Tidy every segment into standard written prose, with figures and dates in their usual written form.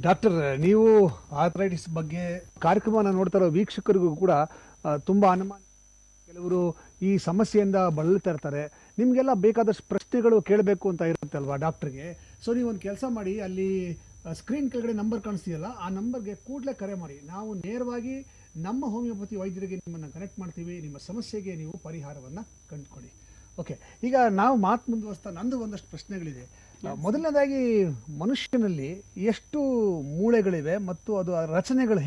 Doctor, ನೀವು arthritis ಬಗ್ಗೆ ಕಾರ್ಯಕ್ರಮನ ನೋಡ್ತಾ ಇರೋ ವೀಕ್ಷಕರಿಗೂ ಕೂಡ ತುಂಬಾ ಅನುಮಾನ. ಕೆಲವರು ಈ ಸಮಸ್ಯೆಯಿಂದ ಬಳಲ್ತಾ ಇರ್ತಾರೆ. ನಿಮಗೆಲ್ಲ ಬೇಕಾದಷ್ಟು ಪ್ರಶ್ನೆಗಳು ಕೇಳಬೇಕು ಅಂತ ಇರುತ್ತೆ ಅಲ್ವಾ ಡಾಕ್ಟರ್ಗೆ. ಸೊ ನೀವು ಒಂದು ಕೆಲಸ ಮಾಡಿ, ಅಲ್ಲಿ ಸ್ಕ್ರೀನ್ ಕೆಳಗಡೆ ನಂಬರ್ ಕಾಣಿಸ್ತೀಯಲ್ಲ, ಆ ನಂಬರ್ಗೆ ಕೂಡಲೇ ಕರೆ ಮಾಡಿ. ನಾವು ನೇರವಾಗಿ ನಮ್ಮ ಹೋಮಿಯೋಪತಿ ವೈದ್ಯರಿಗೆ ನಿಮ್ಮನ್ನು ಕನೆಕ್ಟ್ ಮಾಡ್ತೀವಿ. ನಿಮ್ಮ ಸಮಸ್ಯೆಗೆ ನೀವು ಪರಿಹಾರವನ್ನು ಕಂಡುಕೊಳ್ಳಿ. ಓಕೆ, ಈಗ ನಾವು ಮಾತು ಮುಂದುವರಿಸ್ತಾ ನಂದು ಒಂದಷ್ಟು ಪ್ರಶ್ನೆಗಳಿದೆ. ಮೊದಲನೇದಾಗಿ, ಮನುಷ್ಯನಲ್ಲಿ ಎಷ್ಟು ಮೂಳೆಗಳಿವೆ ಮತ್ತು ಅದು ರಚನೆಗಳು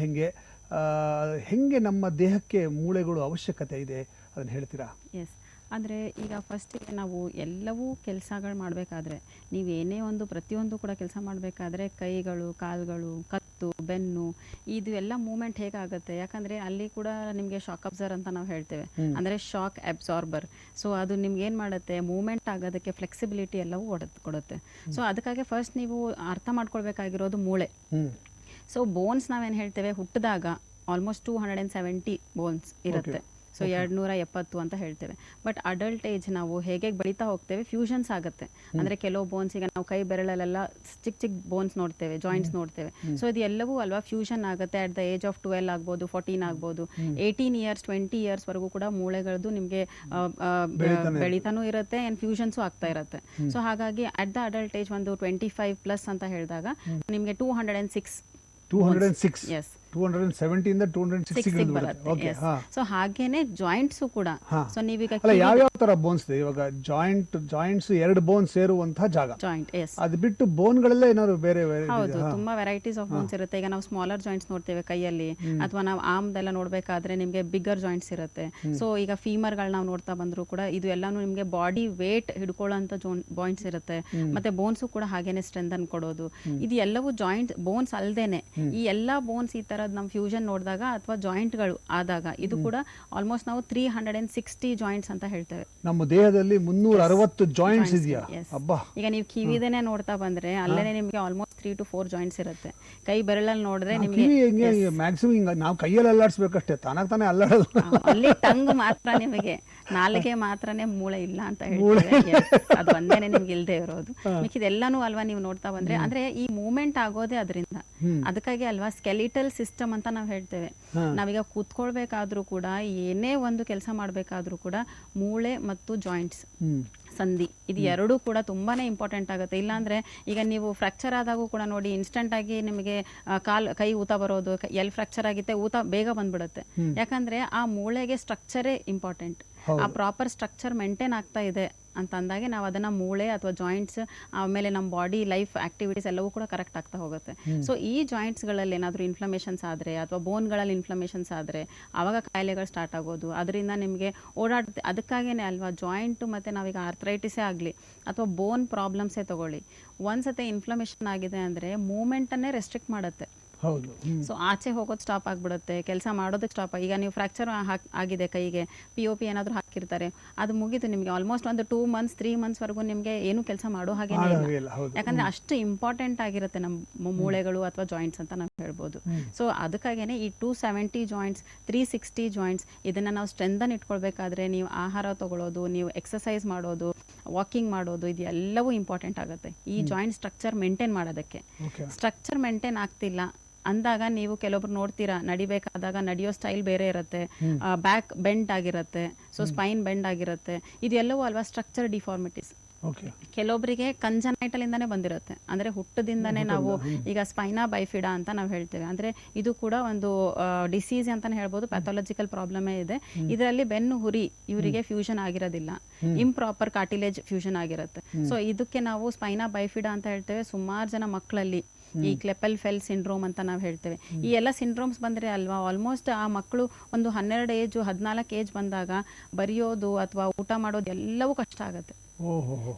ಹೆಂಗೆ ನಮ್ಮ ದೇಹಕ್ಕೆ ಮೂಳೆಗಳು ಅವಶ್ಯಕತೆ ಇದೆ, ಅದನ್ನು ಹೇಳ್ತೀರಾ? ಎಸ್, ಅಂದರೆ ಈಗ ಫಸ್ಟಿಗೆ ನಾವು ಎಲ್ಲವೂ ಕೆಲಸಗಳು ಮಾಡಬೇಕಾದ್ರೆ, ನೀವೇನೇ ಒಂದು ಪ್ರತಿಯೊಂದು ಕೂಡ ಕೆಲಸ ಮಾಡಬೇಕಾದ್ರೆ ಕೈಗಳು, ಕಾಲುಗಳು, ಕತ್ತು, ಬೆನ್ನು, ಇದು ಎಲ್ಲ ಮೂಮೆಂಟ್ ಹೇಗಾಗುತ್ತೆ, ಯಾಕಂದರೆ ಅಲ್ಲಿ ಕೂಡ ನಿಮಗೆ ಶಾಕ್ ಅಬ್ಸರ್ವರ್ ಅಂತ ನಾವು ಹೇಳ್ತೇವೆ, ಅಂದರೆ ಶಾಕ್ ಅಬ್ಸಾರ್ಬರ್. ಸೊ ಅದು ನಿಮ್ಗೆ ಏನು ಮಾಡುತ್ತೆ, ಮೂಮೆಂಟ್ ಆಗೋದಕ್ಕೆ ಫ್ಲೆಕ್ಸಿಬಿಲಿಟಿ ಎಲ್ಲವೂ ಕೊಡುತ್ತೆ. ಸೊ ಅದಕ್ಕಾಗಿ ಫಸ್ಟ್ ನೀವು ಅರ್ಥ ಮಾಡ್ಕೊಳ್ಬೇಕಾಗಿರೋದು ಮೂಳೆ. ಸೊ ಬೋನ್ಸ್ ನಾವೇನು ಹೇಳ್ತೇವೆ, ಹುಟ್ಟಿದಾಗ ಆಲ್ಮೋಸ್ಟ್ 270 ಬೋನ್ಸ್ ಇರುತ್ತೆ. ಸೊ 270 ಅಂತ ಹೇಳ್ತೇವೆ. ಬಟ್ ಅಡಲ್ಟ್ ಏಜ್ ನಾವು ಹೇಗೆ ಬೆಳೀತಾ ಹೋಗ್ತೇವೆ, ಫ್ಯೂಷನ್ಸ್ ಆಗುತ್ತೆ. ಅಂದರೆ ಕೆಲವು ಬೋನ್ಸ್, ಈಗ ನಾವು ಕೈ ಬೆರಳಲ್ಲೆಲ್ಲ ಚಿಕ್ಕ ಚಿಕ್ಕ ಬೋನ್ಸ್ ನೋಡ್ತೇವೆ, ಜಾಯಿಂಟ್ಸ್ ನೋಡ್ತೇವೆ. ಸೊ ಇದು ಎಲ್ಲವೂ ಅಲ್ವಾ ಫ್ಯೂಷನ್ ಆಗುತ್ತೆ. ಅಟ್ ದ ಏಜ್ ಆಫ್ 12 ಆಗ್ಬೋದು, 14 ಆಗ್ಬೋದು, 18 ಇಯರ್ಸ್, 20 ಇಯರ್ಸ್ ವರೆಗೂ ಕೂಡ ಮೂಳೆಗಳದ್ದು ನಿಮಗೆ ಬೆಳೀತಾನೂ ಇರುತ್ತೆ, ಆ್ಯಂಡ್ ಫ್ಯೂಷನ್ಸು ಆಗ್ತಾ ಇರುತ್ತೆ. ಸೊ ಹಾಗಾಗಿ ಅಟ್ ದ ಅಡಲ್ಟ್ ಏಜ್ ಒಂದು 25+ ಅಂತ ಹೇಳಿದಾಗ ನಿಮಗೆ 206. ಎಸ್, 270 ಇಂದ 260 ಬರುತ್ತೆ. ಸೊ ಹಾಗೇನೆ ಜಾಯಿಂಟ್ಸ್ ಕೂಡ. ಸೊ ನೀವೀಗ ಯಾವ ತರ ಬೋನ್ಸ್ ಇದೆ ಇವಾಗ? ಜಾಯಿಂಟ್ಸ್ 2 ಬೋನ್ ಸೇರುವಂತಹ ಜಾಗ ಜಾಯಿಂಟ್. ಎಸ್, ಅದು ಬಿಟ್ಟು ಬೋನ್ಗಳೆಲ್ಲ ಏನಾದ್ರು ಬೇರೆ? ಹೌದು, ತುಂಬಾ ವೆರೈಟೀಸ್ ಆಫ್ ಬೋನ್ಸ್ ಇರುತ್ತೆ. ಈಗ ನಾವು ಸ್ಮಾಲರ್ ಜಾಯಿಂಟ್ಸ್ ನೋಡ್ತೇವೆ ಕೈಯಲ್ಲಿ, ಅಥವಾ ನಾವು ಆರ್ಮ್ದೆಲ್ಲ ನೋಡ್ಬೇಕಾದ್ರೆ ನಿಮ್ಗೆ ಬಿಗ್ಗರ್ ಜಾಯಿಂಟ್ಸ್ ಇರುತ್ತೆ. ಸೊ ಈಗ ಫೀಮರ್ಗಳು ನಾವು ನೋಡ್ತಾ ಬಂದ್ರು ಕೂಡ ಇದು ಎಲ್ಲಾನು ನಿಮ್ಗೆ ಬಾಡಿ ವೇಟ್ ಹಿಡ್ಕೊಳ್ಳೋಂಥ ಜಾಯಿಂಟ್ಸ್ ಇರುತ್ತೆ. ಮತ್ತೆ ಬೋನ್ಸು ಕೂಡ ಹಾಗೇನೆ ಸ್ಟ್ರೆಂಥನ್ ಕೊಡೋದು. ಇದು ಎಲ್ಲವೂ ಜಾಯಿಂಟ್ ಬೋನ್ಸ್ ಅಲ್ದೇನೆ. ಈ ಎಲ್ಲಾ ಬೋನ್ಸ್ ಈ ತರ ನಮ್ಮ ಫ್ಯೂಷನ್ ನೋಡಿದಾಗ ಅಥವಾ ಜಾಯಿಂಟ್ಗಳು ಆದಾಗ ಇದು ಕೂಡ ಆಲ್ಮೋಸ್ಟ್ ನಾವು 360 ಜಾಯಿಂಟ್ಸ್ ಅಂತ ಹೇಳ್ತೇವೆ. ನಮ್ಮ ದೇಹದಲ್ಲಿ 360 ಜಾಯಿಂಟ್ಸ್ ಇದೆಯಾ? ಅಬ್ಬಾ. ಈಗ ನೀವು ಕಿವಿದೇನೆ ನೋಡ್ತಾ ಬಂದ್ರೆ ಅಲ್ಲೇನೆ ನಿಮಗೆ ಆಲ್ಮೋಸ್ಟ್ 3 to 4 ಜಾಯಿಂಟ್ಸ್ ಇರುತ್ತೆ. ಕೈ ಬೆರಳಲ್ಲಿ ನೋಡಿದ್ರೆ ನಿಮಗೆ ಮ್ಯಾಕ್ಸಿಮಮ್ ನಾವು ಕೈಯಲ್ಲಿ ಅಲ್ಲಾಡಿಸಬೇಕಷ್ಟೇ, ತಾನೇ ಅಲ್ಲಾಡೋದು. ಅಲ್ಲಿ ಟಂಗ್ ಮಾತ್ರ ನಿಮಗೆ, ನಾಲಿಗೆ ಮಾತ್ರನೇ ಮೂಳೆ ಇಲ್ಲ ಅಂತ ಹೇಳ್ತಾರೆ. ಅದು ಒಂದೇನೆ ನಿಮ್ಗೆ ಇಲ್ದೇ ಇರೋದು. ಮಿಕ್ಕಿದೆಲ್ಲಾನು ಅಲ್ವಾ ನೀವು ನೋಡ್ತಾ ಬಂದ್ರೆ, ಅಂದ್ರೆ ಈ ಮೂವ್ಮೆಂಟ್ ಆಗೋದೇ ಅದರಿಂದ. ಅದಕ್ಕಾಗಿ ಅಲ್ವಾ ಸ್ಕೆಲಿಟಲ್ ಸಿಸ್ಟಮ್ ಅಂತ ನಾವು ಹೇಳ್ತೇವೆ. ನಾವೀಗ ಕೂತ್ಕೊಳ್ಬೇಕಾದ್ರೂ ಕೂಡ, ಏನೇ ಒಂದು ಕೆಲಸ ಮಾಡ್ಬೇಕಾದ್ರೂ ಕೂಡ ಮೂಳೆ ಮತ್ತು ಜಾಯಿಂಟ್ಸ್, ಸಂಧಿ, ಇದು ಎರಡೂ ಕೂಡ ತುಂಬಾನೇ ಇಂಪಾರ್ಟೆಂಟ್ ಆಗುತ್ತೆ. ಇಲ್ಲಾಂದ್ರೆ ಈಗ ನೀವು ಫ್ರಾಕ್ಚರ್ ಆದಾಗೂ ಕೂಡ ನೋಡಿ, ಇನ್ಸ್ಟೆಂಟ್ ಆಗಿ ನಿಮಗೆ ಕೈ ಊತ ಬರೋದು, ಎಲ್ಲಿ ಫ್ರಾಕ್ಚರ್ ಆಗಿತ್ತೆ ಊತ ಬೇಗ ಬಂದ್ಬಿಡುತ್ತೆ. ಯಾಕಂದ್ರೆ ಆ ಮೂಳೆಗೆ ಸ್ಟ್ರಕ್ಚರೇ ಇಂಪಾರ್ಟೆಂಟ್. ಆ ಪ್ರಾಪರ್ ಸ್ಟ್ರಕ್ಚರ್ ಮೇಂಟೈನ್ ಆಗ್ತಾ ಇದೆ ಅಂತ ಅಂದಾಗೆ ನಾವು ಅದನ್ನ ಮೂಳೆ ಅಥವಾ ಜಾಯಿಂಟ್ಸ್, ಆಮೇಲೆ ನಮ್ಮ ಬಾಡಿ ಲೈಫ್ ಆಕ್ಟಿವಿಟೀಸ್ ಎಲ್ಲವೂ ಕೂಡ ಕರೆಕ್ಟ್ ಆಗ್ತಾ ಹೋಗುತ್ತೆ. ಸೊ ಈ ಜಾಯಿಂಟ್ಸ್ಗಳಲ್ಲಿ ಏನಾದರೂ ಇನ್ಫ್ಲಮೇಷನ್ಸ್ ಆದರೆ ಅಥವಾ ಬೋನ್ಗಳಲ್ಲಿ ಇನ್ಫ್ಲಮೇಷನ್ಸ್ ಆದರೆ ಆವಾಗ ಕಾಯಿಲೆಗಳು ಸ್ಟಾರ್ಟ್ ಆಗೋದು. ಅದರಿಂದ ನಿಮಗೆ ಓಡಾಡುತ್ತೆ. ಅದಕ್ಕಾಗೇನೆ ಅಲ್ವಾ ಜಾಯಿಂಟ್ ಮತ್ತು ನಾವೀಗ ಆರ್ಥರೈಟಿಸೇ ಆಗಲಿ ಅಥವಾ ಬೋನ್ ಪ್ರಾಬ್ಲಮ್ಸೇ ತಗೊಳ್ಳಿ, ಒಂದ್ಸತಿ ಇನ್ಫ್ಲಮೇಷನ್ ಆಗಿದೆ ಅಂದರೆ ಮೂವ್ಮೆಂಟನ್ನೇ ರೆಸ್ಟ್ರಿಕ್ಟ್ ಮಾಡುತ್ತೆ. ಸೊ ಆಚೆ ಹೋಗೋದು ಸ್ಟಾಪ್ ಆಗ್ಬಿಡುತ್ತೆ, ಕೆಲಸ ಮಾಡೋದಕ್ಕೆ ಸ್ಟಾಪ್. ಈಗ ನೀವು ಫ್ರಾಕ್ಚರ್ ಆಗಿದೆ ಕೈಗೆ, POP ಏನಾದರೂ ಹಾಕಿರ್ತಾರೆ, ಅದು ಮುಗಿದು ನಿಮಗೆ ಆಲ್ಮೋಸ್ಟ್ ಒಂದು 2 months 3 months ವರೆಗೂ ನಿಮಗೆ ಏನು ಕೆಲಸ ಮಾಡೋ ಹಾಗೆ ಇಲ್ಲ. ಯಾಕಂದ್ರೆ ಅಷ್ಟು ಇಂಪಾರ್ಟೆಂಟ್ ಆಗಿರುತ್ತೆ ನಮ್ಮ ಮೂಳೆಗಳು ಅಥವಾ ಜಾಯಿಂಟ್ಸ್ ಅಂತ ನಾವು ಹೇಳ್ಬೋದು. ಸೊ ಅದಕ್ಕಾಗೇನೆ ಈ 270 ಜಾಯಿಂಟ್ಸ್, 360 ಜಾಯಿಂಟ್ಸ್, ಇದನ್ನ ನಾವು ಸ್ಟ್ರೆಂಥನ್ ಇಟ್ಕೊಳ್ಬೇಕಾದ್ರೆ ನೀವು ಆಹಾರ ತಗೊಳ್ಳೋದು, ನೀವು ಎಕ್ಸರ್ಸೈಸ್ ಮಾಡೋದು, ವಾಕಿಂಗ್ ಮಾಡೋದು, ಇದು ಎಲ್ಲವೂ ಇಂಪಾರ್ಟೆಂಟ್ ಆಗುತ್ತೆ ಈ ಜಾಯಿಂಟ್ ಸ್ಟ್ರಕ್ಚರ್ ಮೇಂಟೈನ್ ಮಾಡೋದಕ್ಕೆ. ಸ್ಟ್ರಕ್ಚರ್ ಮೇಂಟೈನ್ ಆಗ್ತಿಲ್ಲ ಅಂದಾಗ ನೀವು ಕೆಲವೊಬ್ರು ನೋಡ್ತೀರಾ, ನಡಿಬೇಕಾದಾಗ ನಡೆಯೋ ಸ್ಟೈಲ್ ಬೇರೆ ಇರುತ್ತೆ, ಬ್ಯಾಕ್ ಬೆಂಡ್ ಆಗಿರುತ್ತೆ, ಸೊ ಸ್ಪೈನ್ ಬೆಂಡ್ ಆಗಿರುತ್ತೆ. ಇದೆಲ್ಲವೂ ಅಲ್ವಾ ಸ್ಟ್ರಕ್ಚರ್ ಡಿಫಾರ್ಮಿಟೀಸ್. ಕೆಲವೊಬ್ಬರಿಗೆ ಕಂಜನೈಟಲ್ ಇಂದಾನೆ ಬಂದಿರುತ್ತೆ, ಅಂದ್ರೆ ಹುಟ್ಟದಿಂದಾನೇ ನಾವು ಈಗ ಸ್ಪೈನಾ ಬೈಫಿಡಾ ಅಂತ ನಾವು ಹೇಳ್ತೇವೆ. ಅಂದ್ರೆ ಇದು ಕೂಡ ಒಂದು ಡಿಸೀಸ್ ಅಂತಾನೆ ಹೇಳ್ಬೋದು, ಪ್ಯಾಥಾಲಜಿಕಲ್ ಪ್ರಾಬ್ಲಮೇ ಇದೆ. ಇದರಲ್ಲಿ ಬೆನ್ನು ಹುರಿ ಇವರಿಗೆ ಫ್ಯೂಷನ್ ಆಗಿರೋದಿಲ್ಲ, ಇಂಪ್ರಾಪರ್ ಕಾರ್ಟಿಲೇಜ್ ಫ್ಯೂಷನ್ ಆಗಿರುತ್ತೆ. ಸೊ ಇದಕ್ಕೆ ನಾವು ಸ್ಪೈನಾ ಬೈಫಿಡಾ ಅಂತ ಹೇಳ್ತೇವೆ. ಸುಮಾರು ಜನ ಮಕ್ಕಳಲ್ಲಿ ಈ ಕ್ಲೆಪೆಲ್ ಫೆಲ್ ಸಿಂಡ್ರೋಮ್ ಅಂತ ನಾವು ಹೇಳ್ತೇವೆ. ಈ ಎಲ್ಲ ಸಿಂಡ್ರೋಮ್ಸ್ ಬಂದರೆ ಅಲ್ವಾ ಆಲ್ಮೋಸ್ಟ್ ಆ ಮಕ್ಕಳು ಒಂದು 12 ಏಜ್ 14 ಏಜ್ ಬಂದಾಗ ಬರೆಯೋದು ಅಥವಾ ಊಟ ಮಾಡೋದು ಎಲ್ಲವೂ ಕಷ್ಟ ಆಗುತ್ತೆ.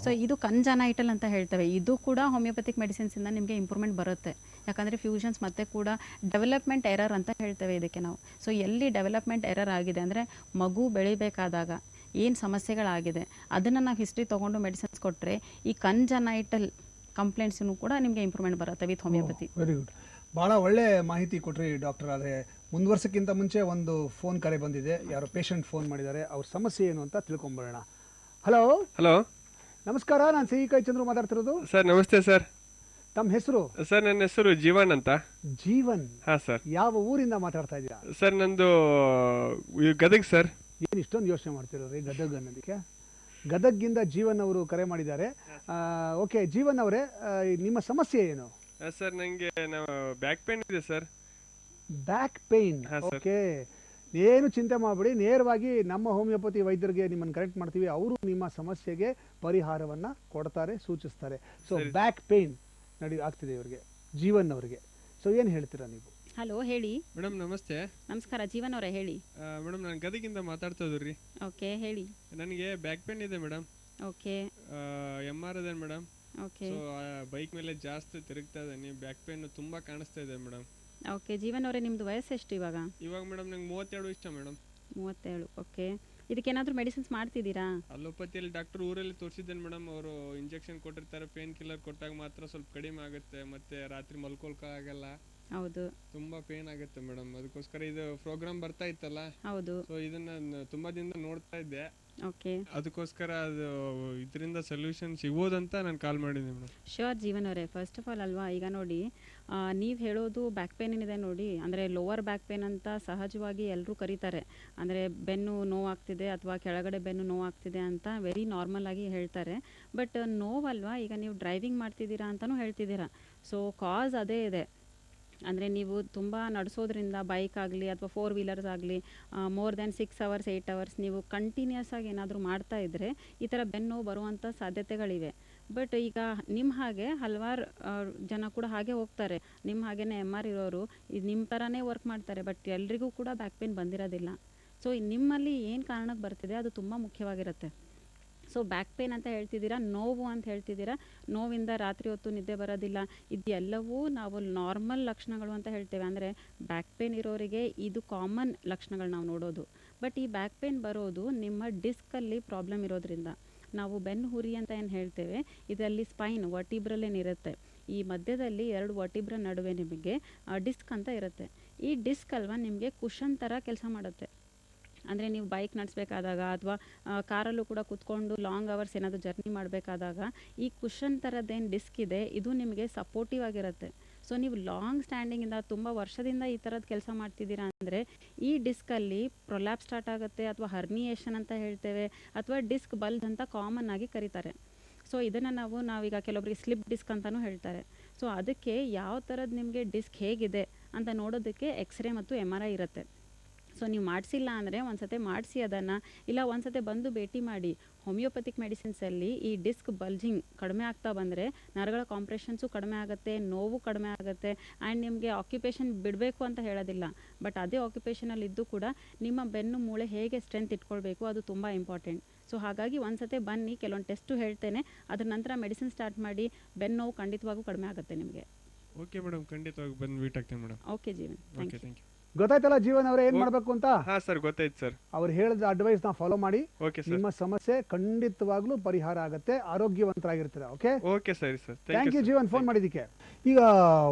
ಸೊ ಇದು ಕಂಜನೈಟಲ್ ಅಂತ ಹೇಳ್ತೇವೆ. ಇದು ಕೂಡ ಹೋಮಿಯೋಪತಿಕ್ ಮೆಡಿಸಿನ್ಸ್ ಇಂದ ನಿಮಗೆ ಇಂಪ್ರೂವ್ಮೆಂಟ್ ಬರುತ್ತೆ. ಯಾಕಂದ್ರೆ ಫ್ಯೂಷನ್ಸ್ ಮತ್ತೆ ಕೂಡ ಡೆವಲಪ್ಮೆಂಟ್ ಎರರ್ ಅಂತ ಹೇಳ್ತೇವೆ ಇದಕ್ಕೆ ನಾವು. ಸೊ ಎಲ್ಲಿ ಡೆವಲಪ್ಮೆಂಟ್ ಎರರ್ ಆಗಿದೆ ಅಂದ್ರೆ ಮಗು ಬೆಳಿಬೇಕಾದಾಗ ಏನು ಸಮಸ್ಯೆಗಳಾಗಿದೆ ಅದನ್ನ ನಾವು ಹಿಸ್ಟ್ರಿ ತಗೊಂಡು ಮೆಡಿಸಿನ್ಸ್ ಕೊಟ್ಟರೆ ಈ ಕಂಜನೈಟಲ್ ಕಂಪ್ಲೇಂಟ್ಸ್ ಕೂಡ ನಿಮಗೆ ಇಂಪ್ರೂವ್ಮೆಂಟ್ ಬರುತ್ತೆ ವಿತ್ ಹೋಮಿಯೋಪತಿ. ವೆರಿ ಗುಡ್, ಬಹಳ ಒಳ್ಳೆ ಮಾಹಿತಿ ಕೊಟ್ರಿ ಡಾಕ್ಟರ್. ಆದರೆ ಮುಂದುವರ್ಸಕ್ಕಿಂತ ಮುಂಚೆ ಒಂದು ಫೋನ್ ಕರೆ ಬಂದಿದೆ. ಯಾರೋ ಪೇಷಂಟ್ ಫೋನ್ ಮಾಡಿದ್ದಾರೆ, ಅವ್ರ ಸಮಸ್ಯೆ ಏನು ಅಂತ ತಿಳ್ಕೊಂಬರೋಣ. ಹಲೋ ಹಲೋ, ನಮಸ್ಕಾರ, ನಾನು ಸಿ ಕೈ ಚಂದ್ರು ಮಾತಾಡ್ತಿರೋದು. ಸರ್ ನಮಸ್ತೆ ಸರ್. ತಮ್ಮ ಹೆಸರು? ಸರ್ ನನ್ನ ಹೆಸರು ಜೀವನ್ ಅಂತ. ಜೀವನ್. ಹಾಂ ಸರ್. ಯಾವ ಊರಿಂದ ಮಾತಾಡ್ತಾ ಇದ್ದೀರಾ? ಸರ್ ನಂದು ಗದಗ್ ಸರ್. ಏನು ಇಷ್ಟೊಂದು ಯೋಚನೆ ಮಾಡ್ತಿರೋರಿ ಗದಗ್ ಅನ್ನೋದಕ್ಕೆ? ಗದಗ್ಗಿಂದ ಜೀವನ್ ಅವರು ಕರೆ ಮಾಡಿದ್ದಾರೆ. ಓಕೆ ಜೀವನ್ ಅವರೇ, ನಿಮ್ಮ ಸಮಸ್ಯೆ ಏನು? ಸರ್ ನನಗೆ ಬ್ಯಾಕ್ ಪೇನ್ ಇದೆ ಸರ್. Back pain. ಹಾಂ ಸರ್. ಓಕೆ, ಏನು ಚಿಂತೆ ಮಾಡಬೇಡಿ, ನೇರವಾಗಿ ನಮ್ಮ ಹೋಮಿಯೋಪತಿ ವೈದ್ಯರಿಗೆ ನಿಮ್ಮನ್ನು ಕರೆಕ್ಟ್ ಮಾಡ್ತೀವಿ. ಅವರು ನಿಮ್ಮ ಸಮಸ್ಯೆಗೆ ಪರಿಹಾರವನ್ನು ಕೊಡ್ತಾರೆ, ಸೂಚಿಸ್ತಾರೆ. ಸೊ ಸರಿ. ಬ್ಯಾಕ್ ಪೇನ್ ಆಗ್ತಿದೆ ಇವರಿಗೆ, ಜೀವನ್ ಅವರಿಗೆ. ಸೊ ಏನು ಹೇಳ್ತೀರಾ ನೀವು? ಹಲೋ, ಹೇಳಿ. ಮೇಡಮ್ ನಮಸ್ತೆ. ನಮಸ್ಕಾರ, ಜೀವನ್ ಅವರೇ ಹೇಳಿ. ಮೇಡಮ್ ನಾನು ಗದಗಿಂದ ಮಾತಾಡ್ತಾ ಇದ್ದೀವಿ ರೀ. ಓಕೆ, ಹೇಳಿ. ನನಗೆ ಬ್ಯಾಕ್ ಪೇನ್ ಇದೆ ಮೇಡಮ್. ಓಕೆ MR ಇದೆ ಮೇಡಮ್. ಓಕೆ ಸೊ ಬೈಕ್ ಮೇಲೆ ಜಾಸ್ತಿ ತಿರುಗ್ತಾ ಇದ್ದೀನಿ, ಬ್ಯಾಕ್ ಪೇನ್ ತುಂಬ ಕಾಣಿಸ್ತಾ ಇದೆ ಮೇಡಮ್. ಓಕೆ ಜೀವನ್ ಅವರೇ, ನಿಮ್ಮದು ವಯಸ್ಸು ಎಷ್ಟು ಇವಾಗ? ಇವಾಗ ಮೇಡಮ್ ನಂಗೆ 37 ಇಷ್ಟ ಮೇಡಮ್. 37. ಓಕೆ, ಇದಕ್ಕೇನಾದರೂ ಮೆಡಿಸಿನ್ಸ್ ಮಾಡ್ತಿದ್ದೀರಾ? ಅಲೋಪತಿಯಲ್ಲಿ ಡಾಕ್ಟರ್ ಊರಲ್ಲಿ ತೋರಿಸಿದ್ದೇನೆ ಮೇಡಮ್. ಅವರು ಇಂಜೆಕ್ಷನ್ ಕೊಟ್ಟಿರ್ತಾರೆ, ಪೇನ್ ಕಿಲ್ಲರ್ ಕೊಟ್ಟಾಗ ಮಾತ್ರ ಸ್ವಲ್ಪ ಕಡಿಮೆ ಆಗುತ್ತೆ, ಮತ್ತೆ ರಾತ್ರಿ ಮಲ್ಕೊಳಕ್ಕಾಗಲ್ಲ, ಹೌದು ತುಂಬಾ ಪೇನ್ ಆಗುತ್ತೆ ಮೇಡಮ್. ಅದಕ್ಕೋಸ್ಕರ ಇದು ಪ್ರೋಗ್ರಾಮ್ ಬರ್ತಾ ಇತ್ತಲ್ಲ, ಹೌದು. ಸೊ ಇದನ್ನ ತುಂಬಾ ದಿನದಿಂದ ನೋಡ್ತಾ ಇದ್ದೆ. ಓಕೆ, ಅದಕ್ಕೋಸ್ಕರ ಅದು ಇದರಿಂದ ಸೊಲ್ಯೂಷನ್ ಸಿಗೋದಂತ ನಾನು ಕಾಲ್ ಮಾಡಿದ್ದೆ ಮೇಡಮ್. ಶ್ಯೂರ್ ಜೀವನ್ ಅವರೇ. ಫಸ್ಟ್ ಆಫ್ ಆಲ್ ಅಲ್ವಾ, ಈಗ ನೋಡಿ, ನೀವು ಹೇಳೋದು ಬ್ಯಾಕ್ ಪೇನ್ ಏನಿದೆ ನೋಡಿ, ಅಂದರೆ ಲೋವರ್ ಬ್ಯಾಕ್ ಪೇನ್ ಅಂತ ಸಹಜವಾಗಿ ಎಲ್ಲರೂ ಕರೀತಾರೆ. ಅಂದರೆ ಬೆನ್ನು ನೋವಾಗ್ತಿದೆ ಅಥವಾ ಕೆಳಗಡೆ ಬೆನ್ನು ನೋವಾಗ್ತಿದೆ ಅಂತ ವೆರಿ ನಾರ್ಮಲ್ ಆಗಿ ಹೇಳ್ತಾರೆ. ಬಟ್ ನೋವಲ್ವಾ, ಈಗ ನೀವು ಡ್ರೈವಿಂಗ್ ಮಾಡ್ತಿದ್ದೀರಾ ಅಂತಲೂ ಹೇಳ್ತಿದ್ದೀರಾ. ಸೊ ಕಾಸ್ ಅದೇ ಇದೆ. ಅಂದರೆ ನೀವು ತುಂಬ ನಡೆಸೋದ್ರಿಂದ, ಬೈಕ್ ಆಗಲಿ ಅಥವಾ 4 ವೀಲರ್ಸ್ ಆಗಲಿ, ಮೋರ್ ದೆನ್ 6 ಅವರ್ಸ್ 8 ಅವರ್ಸ್ ನೀವು ಕಂಟಿನ್ಯೂಸ್ ಆಗಿ ಏನಾದರೂ ಮಾಡ್ತಾ ಇದ್ದರೆ ಈ ಥರ ಬೆನ್ನು ಬರುವಂಥ ಸಾಧ್ಯತೆಗಳಿವೆ. ಬಟ್ ಈಗ ನಿಮ್ಮ ಹಾಗೆ ಹಲವಾರು ಜನ ಕೂಡ ಹಾಗೆ ಹೋಗ್ತಾರೆ. ನಿಮ್ಮ ಹಾಗೇ MR ಇರೋರು ಇದು ನಿಮ್ಮ ಥರನೇ ವರ್ಕ್ ಮಾಡ್ತಾರೆ, ಬಟ್ ಎಲ್ರಿಗೂ ಕೂಡ ಬ್ಯಾಕ್ ಪೇನ್ ಬಂದಿರೋದಿಲ್ಲ. ಸೊ ನಿಮ್ಮಲ್ಲಿ ಏನು ಕಾರಣಕ್ಕೆ ಬರ್ತಿದೆ ಅದು ತುಂಬ ಮುಖ್ಯವಾಗಿರುತ್ತೆ. ಸೊ ಬ್ಯಾಕ್ ಪೇನ್ ಅಂತ ಹೇಳ್ತಿದ್ದೀರಾ, ನೋವು ಅಂತ ಹೇಳ್ತಿದ್ದೀರಾ, ನೋವಿಂದ ರಾತ್ರಿ ಹೊತ್ತು ನಿದ್ದೆ ಬರೋದಿಲ್ಲ, ಇದೆಲ್ಲವೂ ನಾವು ನಾರ್ಮಲ್ ಲಕ್ಷಣಗಳು ಅಂತ ಹೇಳ್ತೇವೆ. ಅಂದರೆ ಬ್ಯಾಕ್ ಪೇನ್ ಇರೋರಿಗೆ ಇದು ಕಾಮನ್ ಲಕ್ಷಣಗಳು ನಾವು ನೋಡೋದು. ಬಟ್ ಈ ಬ್ಯಾಕ್ ಪೇನ್ ಬರೋದು ನಿಮ್ಮ ಡಿಸ್ಕಲ್ಲಿ ಪ್ರಾಬ್ಲಮ್ ಇರೋದ್ರಿಂದ. ನಾವು ಬೆನ್ನು ಹುರಿ ಅಂತ ಏನು ಹೇಳ್ತೇವೆ, ಇದರಲ್ಲಿ ಸ್ಪೈನ್ ವರ್ಟಿಬ್ರಲ್ ಏನಿರುತ್ತೆ, ಈ ಮಧ್ಯದಲ್ಲಿ 2 ವರ್ಟಿಬ್ರ ನಡುವೆ ನಿಮಗೆ ಡಿಸ್ಕ್ ಅಂತ ಇರುತ್ತೆ. ಈ ಡಿಸ್ಕ್ ಅಲ್ವಾ ನಿಮಗೆ ಕುಷನ್ ಥರ ಕೆಲಸ ಮಾಡುತ್ತೆ. ಅಂದರೆ ನೀವು ಬೈಕ್ ನಡೆಸಬೇಕಾದಾಗ ಅಥವಾ ಕಾರಲ್ಲೂ ಕೂಡ ಕೂತ್ಕೊಂಡು ಲಾಂಗ್ ಅವರ್ಸ್ ಏನಾದರೂ ಜರ್ನಿ ಮಾಡಬೇಕಾದಾಗ ಈ ಕುಷನ್ ಥರದ್ದೇನು ಡಿಸ್ಕ್ ಇದೆ ಇದು ನಿಮಗೆ ಸಪೋರ್ಟಿವ್ ಆಗಿರುತ್ತೆ. ಸೊ ನೀವು ಲಾಂಗ್ ಸ್ಟ್ಯಾಂಡಿಂಗಿಂದ ತುಂಬ ವರ್ಷದಿಂದ ಈ ಥರದ್ದು ಕೆಲಸ ಮಾಡ್ತಿದ್ದೀರಾ ಅಂದರೆ ಈ ಡಿಸ್ಕಲ್ಲಿ ಪ್ರೊಲ್ಯಾಪ್ ಸ್ಟಾರ್ಟ್ ಆಗುತ್ತೆ, ಅಥವಾ ಹರ್ನಿಯೇಷನ್ ಅಂತ ಹೇಳ್ತೇವೆ, ಅಥವಾ ಡಿಸ್ಕ್ ಬಲ್ಜ್ ಅಂತ ಕಾಮನ್ ಆಗಿ ಕರೀತಾರೆ. ಸೊ ಇದನ್ನು ನಾವೀಗ ಕೆಲವೊಬ್ಬರಿಗೆ ಸ್ಲಿಪ್ ಡಿಸ್ಕ್ ಅಂತಲೂ ಹೇಳ್ತಾರೆ. ಸೊ ಅದಕ್ಕೆ ಯಾವ ಥರದ್ದು ನಿಮಗೆ ಡಿಸ್ಕ್ ಹೇಗಿದೆ ಅಂತ ನೋಡೋದಕ್ಕೆ ಎಕ್ಸ್ರೇ ಮತ್ತು MRI ಇರುತ್ತೆ. ಸೊ ನೀವು ಮಾಡಿಸಿಲ್ಲ ಅಂದರೆ ಒಂದ್ಸತಿ ಮಾಡಿಸಿ ಅದನ್ನು, ಇಲ್ಲ ಒಂದ್ಸತಿ ಬಂದು ಭೇಟಿ ಮಾಡಿ. ಹೋಮಿಯೋಪತಿಕ್ ಮೆಡಿಸಿನ್ಸಲ್ಲಿ ಈ ಡಿಸ್ಕ್ ಬಲ್ಜಿಂಗ್ ಕಡಿಮೆ ಆಗ್ತಾ ಬಂದರೆ ನರಗಳ ಕಾಂಪ್ರೆಷನ್ಸು ಕಡಿಮೆ ಆಗುತ್ತೆ, ನೋವು ಕಡಿಮೆ ಆಗುತ್ತೆ. ಆ್ಯಂಡ್ ನಿಮಗೆ ಆಕ್ಯುಪೇಷನ್ ಬಿಡಬೇಕು ಅಂತ ಹೇಳೋದಿಲ್ಲ, ಬಟ್ ಅದೇ ಆಕ್ಯುಪೇಷನಲ್ಲಿ ಇದ್ದು ಕೂಡ ನಿಮ್ಮ ಬೆನ್ನು ಮೂಳೆ ಹೇಗೆ ಸ್ಟ್ರೆಂತ್ ಇಟ್ಕೊಳ್ಬೇಕು ಅದು ತುಂಬ ಇಂಪಾರ್ಟೆಂಟ್. ಸೊ ಹಾಗಾಗಿ ಒಂದ್ಸತಿ ಬನ್ನಿ, ಕೆಲವೊಂದು ಟೆಸ್ಟು ಹೇಳ್ತೇನೆ, ಅದ್ರ ನಂತರ ಮೆಡಿಸಿನ್ ಸ್ಟಾರ್ಟ್ ಮಾಡಿ. ಬೆನ್ನು ನೋವು ಖಂಡಿತವಾಗೂ ಕಡಿಮೆ ಆಗುತ್ತೆ ನಿಮಗೆ. ಓಕೆ ಮೇಡಮ್, ಖಂಡಿತವಾಗಿ ಬಂದು ಮೀಟ್ ಆಗ್ತೀನಿ madam. Okay Jeevan, okay, thank you. ಗೊತ್ತಾಯ್ತಲ್ಲ ಜೀವನ್ ಅವರೇ ಏನು ಮಾಡಬೇಕು ಅಂತ? ಹಾಂ ಸರ್, ಗೊತ್ತಾಯ್ತು ಸರ್. ಅವ್ರು ಹೇಳಿದ ಅಡ್ವೈಸ್ನ ಫಾಲೋ ಮಾಡಿ. Okay sir. ನಿಮ್ಮ ಸಮಸ್ಯೆ ಖಂಡಿತವಾಗ್ಲೂ ಪರಿಹಾರ ಆಗುತ್ತೆ, ಆರೋಗ್ಯವಂತರಾಗಿರ್ತೀರಾ. ಓಕೆ, ಓಕೆ ಸರಿ sir, thank you Jeevan phone ಮಾಡಿದ್ದಕ್ಕೆ. ಈಗ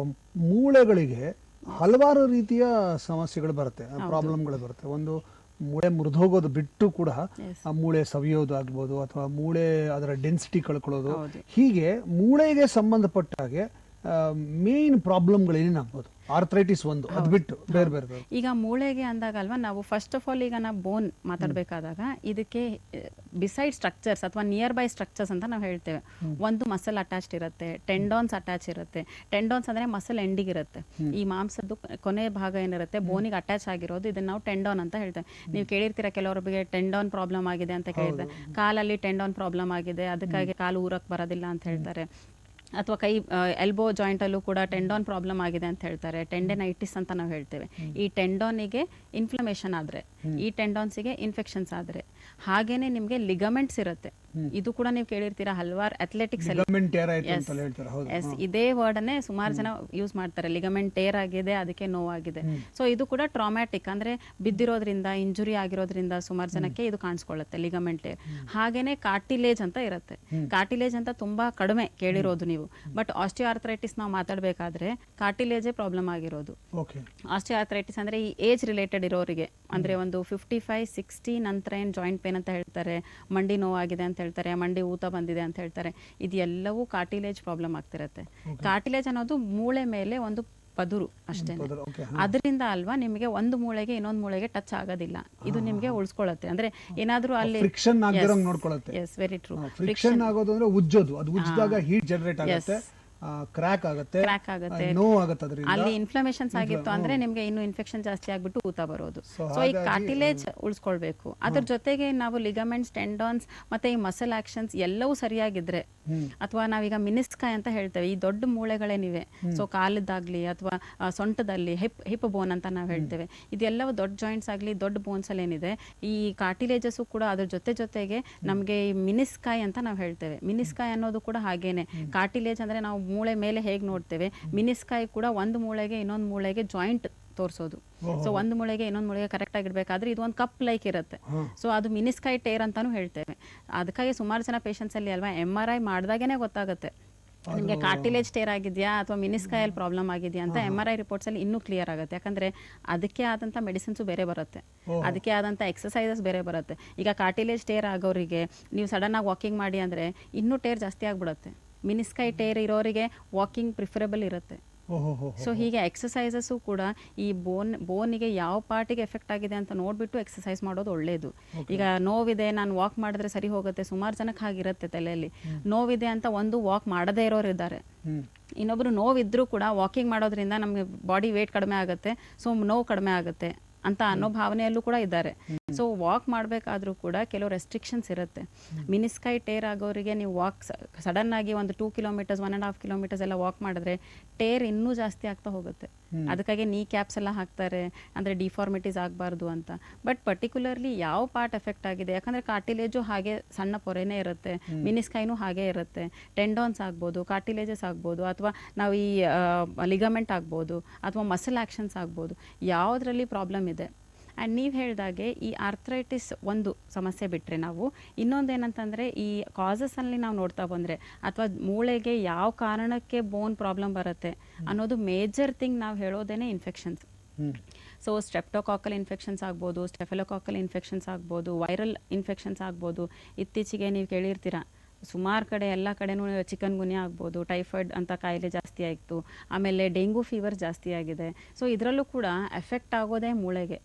ಮೂಳೆಗಳಿಗೆ ಹಲವಾರು ರೀತಿಯ ಸಮಸ್ಯೆಗಳು ಬರುತ್ತೆ, ಪ್ರಾಬ್ಲಮ್ಗಳು ಬರುತ್ತೆ. ಒಂದು ಮೂಳೆ ಮುರಿದೋಗೋದು ಬಿಟ್ಟು ಕೂಡ ಆ ಮೂಳೆ ಸವಿಯೋದು ಆಗ್ಬೋದು, ಅಥವಾ ಮೂಳೆ ಅದರ ಡೆನ್ಸಿಟಿ ಕಳ್ಕೊಳ್ಳೋದು, ಹೀಗೆ ಮೂಳೆಗೆ ಸಂಬಂಧಪಟ್ಟ ಹಾಗೆ ಮೇನ್ ಪ್ರಾಬ್ಲಮ್ಗಳು ಏನೇನಾಗ್ಬೋದು? ಆರ್ಥರೈಟಿಸ್ ಒಂದು, ಅದು ಬಿಟ್ಟು ಬೇರೆ ಬೇರೆ. ಈಗ ಮೂಳೆಗೆ ಅಂದಾಗ ಅಲ್ವಾ, ನಾವು ಫಸ್ಟ್ ಆಫ್ ಆಲ್ ಈಗ ನಾವು ಬೋನ್ ಮಾತಾಡಬೇಕಾದಾಗ ಇದಕ್ಕೆ ಬಿಸೈಡ್ ಸ್ಟ್ರಕ್ಚರ್ಸ್ ಅಥವಾ ನಿಯರ್ ಬೈ ಸ್ಟ್ರಕ್ಚರ್ಸ್ ಅಂತ ನಾವು ಹೇಳ್ತೇವೆ. ಒಂದು ಮಸಲ್ ಅಟ್ಯಾಚ್ಡ್ ಇರುತ್ತೆ, ಟೆಂಡಾನ್ಸ್ ಅಟ್ಯಾಚ್ ಇರುತ್ತೆ. ಟೆಂಡಾನ್ಸ್ ಅಂದರೆ ಮಸಲ್ ಎಂಡಿಗೆ ಇರುತ್ತೆ, ಈ ಮಾಂಸದ್ದು ಕೊನೆ ಭಾಗ ಏನಿರುತ್ತೆ ಬೋನಿಗೆ ಅಟ್ಯಾಚ್ ಆಗಿರೋದು, ಇದನ್ನ ನಾವು ಟೆಂಡಾನ್ ಅಂತ ಹೇಳ್ತೇವೆ. ನೀವು ಕೇಳಿರ್ತೀರ ಕೆಲವೊಬ್ಬರಿಗೆ ಟೆಂಡಾನ್ ಪ್ರಾಬ್ಲಮ್ ಆಗಿದೆ ಅಂತ ಕೇಳಿದ್ರೆ, ಕಾಲಲ್ಲಿ ಟೆಂಡಾನ್ ಪ್ರಾಬ್ಲಮ್ ಆಗಿದೆ ಅದಕ್ಕಾಗಿ ಕಾಲು ಊರಕ್ಕೆ ಬರೋದಿಲ್ಲ ಅಂತ ಹೇಳ್ತಾರೆ. ಅಥವಾ ಕೈ ಎಲ್ಬೋ ಜಾಯಿಂಟಲ್ಲೂ ಕೂಡ ಟೆಂಡಾನ್ ಪ್ರಾಬ್ಲಮ್ ಆಗಿದೆ ಅಂತ ಹೇಳ್ತಾರೆ, ಟೆಂಡೆನೈಟಿಸ್ ಅಂತ ನಾವು ಹೇಳ್ತೇವೆ. ಈ ಟೆಂಡಾನಿಗೆ ಇನ್ಫ್ಲಮೇಷನ್ ಆದರೆ, ಈ ಟೆಂಡಾನ್ಸಿಗೆ ಇನ್ಫೆಕ್ಷನ್ಸ್ ಆದರೆ, ಹಾಗೇನೆ ನಿಮಗೆ ಲಿಗಮೆಂಟ್ಸ್ ಇರುತ್ತೆ. ಇದು ಕೂಡ ನೀವು ಕೇಳಿರ್ತೀರಾ ಹಲವಾರು ಅಥ್ಲೆಟಿಕ್ಸ್ ಇದೇ ವರ್ಡನ್ನೇ ಸುಮಾರು ಜನ ಯೂಸ್ ಮಾಡ್ತಾರೆ, ಲಿಗಮೆಂಟ್ ಟೇರ್ ಆಗಿದೆ ಅದಕ್ಕೆ ನೋವಾಗಿದೆ. ಸೊ ಇದು ಕೂಡ ಟ್ರಾಮ್ಯಾಟಿಕ್, ಅಂದರೆ ಬಿದ್ದಿರೋದ್ರಿಂದ ಇಂಜುರಿ ಆಗಿರೋದ್ರಿಂದ ಸುಮಾರು ಜನಕ್ಕೆ ಇದು ಕಾಣಿಸ್ಕೊಳ್ಳುತ್ತೆ ಲಿಗಮೆಂಟ್ ಟೇರ್. ಹಾಗೇನೆ ಕಾರ್ಟಿಲೇಜ್ ಅಂತ ಇರುತ್ತೆ. ಕಾರ್ಟಿಲೇಜ್ ಅಂತ ತುಂಬಾ ಕಡಿಮೆ ಕೇಳಿರೋದು ನೀವು, ಬಟ್ ಆಸ್ಟಿಯೋಆರ್ಥರೈಟಿಸ್ ನಾವು ಮಾತಾಡಬೇಕಾದ್ರೆ ಕಾರ್ಟಿಲೇಜೇ ಪ್ರಾಬ್ಲಮ್ ಆಗಿರೋದು. ಆಸ್ಟಿಯೋಆರ್ಥರೈಟಿಸ್ ಅಂದ್ರೆ ಈ ಏಜ್ ರಿಲೇಟೆಡ್ ಇರೋರಿಗೆ, ಅಂದ್ರೆ ಒಂದು 55-60 ನಂತರ ಏನು ಜಾಯಿಂಟ್ ಪೇನ್ ಅಂತ ಹೇಳ್ತಾರೆ, ಮಂಡಿ ನೋವಾಗಿದೆ ಅಂತ ಹೇಳ್ತಾರೆ, ಮಂಡಿ ಊತ ಬಂದಿದೆ ಅಂತ ಹೇಳ್ತಾರೆ. ಇದೆಲ್ಲವೂ ಕಾರ್ಟಿಲೇಜ್ ಪ್ರಾಬ್ಲಮ್ ಆಗ್ತಿರತ್ತೆ. ಕಾರ್ಟಿಲೇಜ್ ಅನ್ನೋದು ಮೂಳೆ ಮೇಲೆ ಒಂದು ಪದುರು ಅಷ್ಟೇ. ಅದರಿಂದ ಅಲ್ವಾ ನಿಮಗೆ ಒಂದು ಮೂಳೆಗೆ ಇನ್ನೊಂದು ಮೂಳೆಗೆ ಟಚ್ ಆಗೋದಿಲ್ಲ. ಇದು ನಿಮಗೆ ಉಳಿಸ್ಕೊಳ್ಳುತ್ತೆ. ಅಂದ್ರೆ ಏನಾದ್ರೂ ಅಲ್ಲಿ ಫ್ರಿಕ್ಷನ್ ಆಗದಿರೋಂಗ್ ನೋಡ್ಕೊಳ್ಳುತ್ತೆ. Yes, very true. ಫ್ರಿಕ್ಷನ್ ಆಗೋದು ಅಂದ್ರೆ ಉಜ್ಜೋದು, ಅದು ಉಜ್ಜಿದಾಗ ಹೀಟ್ ಜನರೇಟ್ ಆಗುತ್ತೆ, ಕ್ರ್ಯಾಕ್ ಆಗುತ್ತೆ, ನೋವು ಆಗುತ್ತೆ. ಅದರಿಂದ ಅಲ್ಲಿ ಇನ್ಫ್ಲಮೇಷನ್ಸ್ ಆಗಿತ್ತು ಅಂದ್ರೆ ನಿಮ್ಗೆ ಇನ್ನು ಇನ್ಫೆಕ್ಷನ್ ಜಾಸ್ತಿ ಆಗ್ಬಿಟ್ಟು ಊತ ಬರೋದು. ಸೊ ಈ ಕಾರ್ಟಿಲೇಜ್ ಉಳಿಸ್ಕೊಳ್ಬೇಕು. ಅದ್ರ ಜೊತೆಗೆ ನಾವು ಲಿಗಮೆಂಟ್ಸ್, ಟೆಂಡಾನ್ಸ್ ಮತ್ತೆ ಈ ಮಸಲ್ ಆಕ್ಷನ್ಸ್ ಎಲ್ಲವೂ ಸರಿಯಾಗಿದ್ರೆ, ಅಥವಾ ನಾವೀಗ ಮಿನಿಸ್ಕಾಯ್ ಅಂತ ಹೇಳ್ತೇವೆ, ಈ ದೊಡ್ಡ ಮೂಳೆಗಳೇನಿವೆ, ಸೊ ಕಾಲದ್ದಾಗ್ಲಿ ಅಥವಾ ಸೊಂಟದಲ್ಲಿ ಹಿಪ್ ಬೋನ್ ಅಂತ ನಾವು ಹೇಳ್ತೇವೆ, ಇದೆಲ್ಲವೂ ದೊಡ್ಡ ಜಾಯಿಂಟ್ಸ್ ಆಗ್ಲಿ ದೊಡ್ಡ ಬೋನ್ಸ್ ಅಲ್ಲಿ ಏನಿದೆ, ಈ ಕಾರ್ಟಿಲೇಜಸ್ ಕೂಡ ಅದ್ರ ಜೊತೆಗೆ ನಮ್ಗೆ ಈ ಮಿನಿಸ್ಕಾಯ್ ಅಂತ ನಾವು ಹೇಳ್ತೇವೆ. ಮಿನಿಸ್ಕಾಯ್ ಅನ್ನೋದು ಕೂಡ ಹಾಗೇನೆ. ಕಾರ್ಟಿಲೇಜ್ ಅಂದ್ರೆ ನಾವು ಮೂಳೆ ಮೇಲೆ ಹೇಗೆ ನೋಡ್ತೇವೆ, ಮಿನಿಸ್ಕಾಯ್ ಕೂಡ ಒಂದು ಮೂಳೆಗೆ ಇನ್ನೊಂದು ಮೂಳೆಗೆ ಜಾಯಿಂಟ್ ತೋರಿಸೋದು. ಸೊ ಒಂದು ಮೂಳೆಗೆ ಇನ್ನೊಂದು ಮೂಳೆಗೆ ಕರೆಕ್ಟ್ ಆಗಿರ್ಬೇಕಾದ್ರೆ ಇದು ಒಂದು ಕಪ್ ಲೈಕ್ ಇರುತ್ತೆ. ಸೊ ಅದು ಮಿನಿಸ್ಕೈ ಟೇರ್ ಅಂತಾನು ಹೇಳ್ತೇವೆ. ಅದಕ್ಕಾಗಿ ಸುಮಾರು ಜನ ಪೇಷಂಟ್ಸ್ ಅಲ್ಲಿ ಅಲ್ವಾ MRI ಮಾಡಿದಾಗೇನೆ ಗೊತ್ತಾಗುತ್ತೆ ನಿಮಗೆ ಕಾರ್ಟಿಲೇಜ್ ಟೇರ್ ಆಗಿದೆಯಾ ಅಥವಾ ಮಿನಿಸ್ಕೈಯಲ್ಲಿ ಪ್ರಾಬ್ಲಮ್ ಆಗಿದೆಯಾ ಅಂತ. MRI ರಿಪೋರ್ಟ್ಸ್ ಅಲ್ಲಿ ಇನ್ನೂ ಕ್ಲಿಯರ್ ಆಗುತ್ತೆ. ಯಾಕಂದ್ರೆ ಅದಕ್ಕೆ ಆದಂತ ಮೆಡಿಸಿನ್ಸ್ ಬೇರೆ ಬರುತ್ತೆ, ಅದಕ್ಕೆ ಆದಂತ ಎಕ್ಸಸೈಸಸ್ ಬೇರೆ ಬರುತ್ತೆ. ಈಗ ಕಾರ್ಟಿಲೇಜ್ ಟೇರ್ ಆಗೋರಿಗೆ ನೀವು ಸಡನ್ ಆಗಿ ವಾಕಿಂಗ್ ಮಾಡಿ ಅಂದ್ರೆ ಇನ್ನೂ ಟೇರ್ ಜಾಸ್ತಿ ಆಗ್ಬಿಡುತ್ತೆ. ಮಿನಿಸ್ಕೈ ಟೇರ್ ಇರೋರಿಗೆ ವಾಕಿಂಗ್ ಪ್ರಿಫರಬಲ್ ಇರುತ್ತೆ. ಸೊ ಹೀಗೆ ಎಕ್ಸಸೈಸಸ್ ಕೂಡ ಈ ಬೋನಿಗೆ ಯಾವ ಪಾರ್ಟಿಗೆ ಎಫೆಕ್ಟ್ ಆಗಿದೆ ಅಂತ ನೋಡ್ಬಿಟ್ಟು ಎಕ್ಸಸೈಸ್ ಮಾಡೋದು ಒಳ್ಳೇದು. ಈಗ ನೋವಿದೆ, ನಾನು ವಾಕ್ ಮಾಡಿದ್ರೆ ಸರಿ ಹೋಗುತ್ತೆ, ಸುಮಾರು ಜನಕ್ಕೆ ಹಾಗಿರುತ್ತೆ ತಲೆಯಲ್ಲಿ. ನೋವಿದೆ ಅಂತ ಒಂದು ವಾಕ್ ಮಾಡದೇ ಇರೋರು ಇದ್ದಾರೆ, ಇನ್ನೊಬ್ರು ನೋವಿದ್ರೂ ಕೂಡ ವಾಕಿಂಗ್ ಮಾಡೋದ್ರಿಂದ ನಮ್ಗೆ ಬಾಡಿ ವೇಟ್ ಕಡಿಮೆ ಆಗುತ್ತೆ, ಸೊ ನೋವು ಕಡಿಮೆ ಆಗುತ್ತೆ ಅಂತ ಅನ್ನೋ ಭಾವನೆಯಲ್ಲೂ ಕೂಡ ಇದ್ದಾರೆ. ಸೊ ವಾಕ್ ಮಾಡಬೇಕಾದ್ರೂ ಕೂಡ ಕೆಲವು ರೆಸ್ಟ್ರಿಕ್ಷನ್ಸ್ ಇರುತ್ತೆ. ಮಿನಿಸ್ಕೈ ಟೇರ್ ಆಗೋರಿಗೆ ನೀವು ವಾಕ್ ಸಡನ್ ಆಗಿ ಒಂದು 2 ಕಿಲೋಮೀಟರ್ಸ್ 1.5 ಕಿಲೋಮೀಟರ್ಸ್ ಎಲ್ಲ ವಾಕ್ ಮಾಡಿದ್ರೆ ಟೇರ್ ಇನ್ನೂ ಜಾಸ್ತಿ ಆಗ್ತಾ ಹೋಗುತ್ತೆ. ಅದಕ್ಕಾಗಿ ನೀ ಕ್ಯಾಪ್ಸ್ ಎಲ್ಲ ಹಾಕ್ತಾರೆ, ಅಂದ್ರೆ ಡಿಫಾರ್ಮಿಟೀಸ್ ಆಗಬಾರ್ದು ಅಂತ. ಬಟ್ ಪರ್ಟಿಕ್ಯುಲರ್ಲಿ ಯಾವ ಪಾರ್ಟ್ ಎಫೆಕ್ಟ್ ಆಗಿದೆ, ಯಾಕಂದ್ರೆ ಕಾರ್ಟಿಲೇಜು ಹಾಗೆ ಸಣ್ಣ ಪೊರೆನೇ ಇರುತ್ತೆ, ಮಿನಿಸ್ಕೈನು ಹಾಗೆ ಇರುತ್ತೆ, ಟೆಂಡಾನ್ಸ್ ಆಗ್ಬೋದು, ಕಾರ್ಟಿಲೇಜಸ್ ಆಗ್ಬೋದು, ಅಥವಾ ನಾವು ಈ ಲಿಗಮೆಂಟ್ ಆಗ್ಬೋದು, ಅಥವಾ ಮಸಲ್ ಆಕ್ಷನ್ಸ್ ಆಗ್ಬೋದು, ಯಾವುದರಲ್ಲಿ ಪ್ರಾಬ್ಲಮ್ ಇದೆ. ಆ್ಯಂಡ್ ನೀವು ಹೇಳಿದಾಗೆ ಈ ಆರ್ಥ್ರೈಟಿಸ್ ಒಂದು ಸಮಸ್ಯೆ ಬಿಟ್ಟರೆ ನಾವು ಇನ್ನೊಂದೇನಂತಂದರೆ ಈ ಕಾಸಸ್ಸಲ್ಲಿ ನಾವು ನೋಡ್ತಾ ಬಂದರೆ, ಅಥವಾ ಮೂಳೆಗೆ ಯಾವ ಕಾರಣಕ್ಕೆ ಬೋನ್ ಪ್ರಾಬ್ಲಮ್ ಬರುತ್ತೆ ಅನ್ನೋದು ಮೇಜರ್ ಥಿಂಗ್ ನಾವು ಹೇಳೋದೇನೆ ಇನ್ಫೆಕ್ಷನ್ಸ್. ಸೊ ಸ್ಟ್ರೆಪ್ಟೋಕಾಕಲ್ ಇನ್ಫೆಕ್ಷನ್ಸ್ ಆಗ್ಬೋದು, ಸ್ಟೆಫೆಲೋಕಾಕಲ್ ಇನ್ಫೆಕ್ಷನ್ಸ್ ಆಗ್ಬೋದು, ವೈರಲ್ ಇನ್ಫೆಕ್ಷನ್ಸ್ ಆಗ್ಬೋದು. ಇತ್ತೀಚೆಗೆ ನೀವು ಕೇಳಿರ್ತೀರ ಸುಮಾರು ಕಡೆ ಎಲ್ಲ ಕಡೆನೂ ಚಿಕನ್ ಗುನ್ಯಾ ಆಗ್ಬೋದು, ಟೈಫಾಯ್ಡ್ ಅಂತ ಕಾಯಿಲೆ ಜಾಸ್ತಿ ಆಯಿತು, ಆಮೇಲೆ ಡೆಂಗು ಫೀವರ್ ಜಾಸ್ತಿ ಆಗಿದೆ. ಸೊ ಇದರಲ್ಲೂ ಕೂಡ ಎಫೆಕ್ಟ್ ಆಗೋದೇ ಮೂಳೆಗೆ.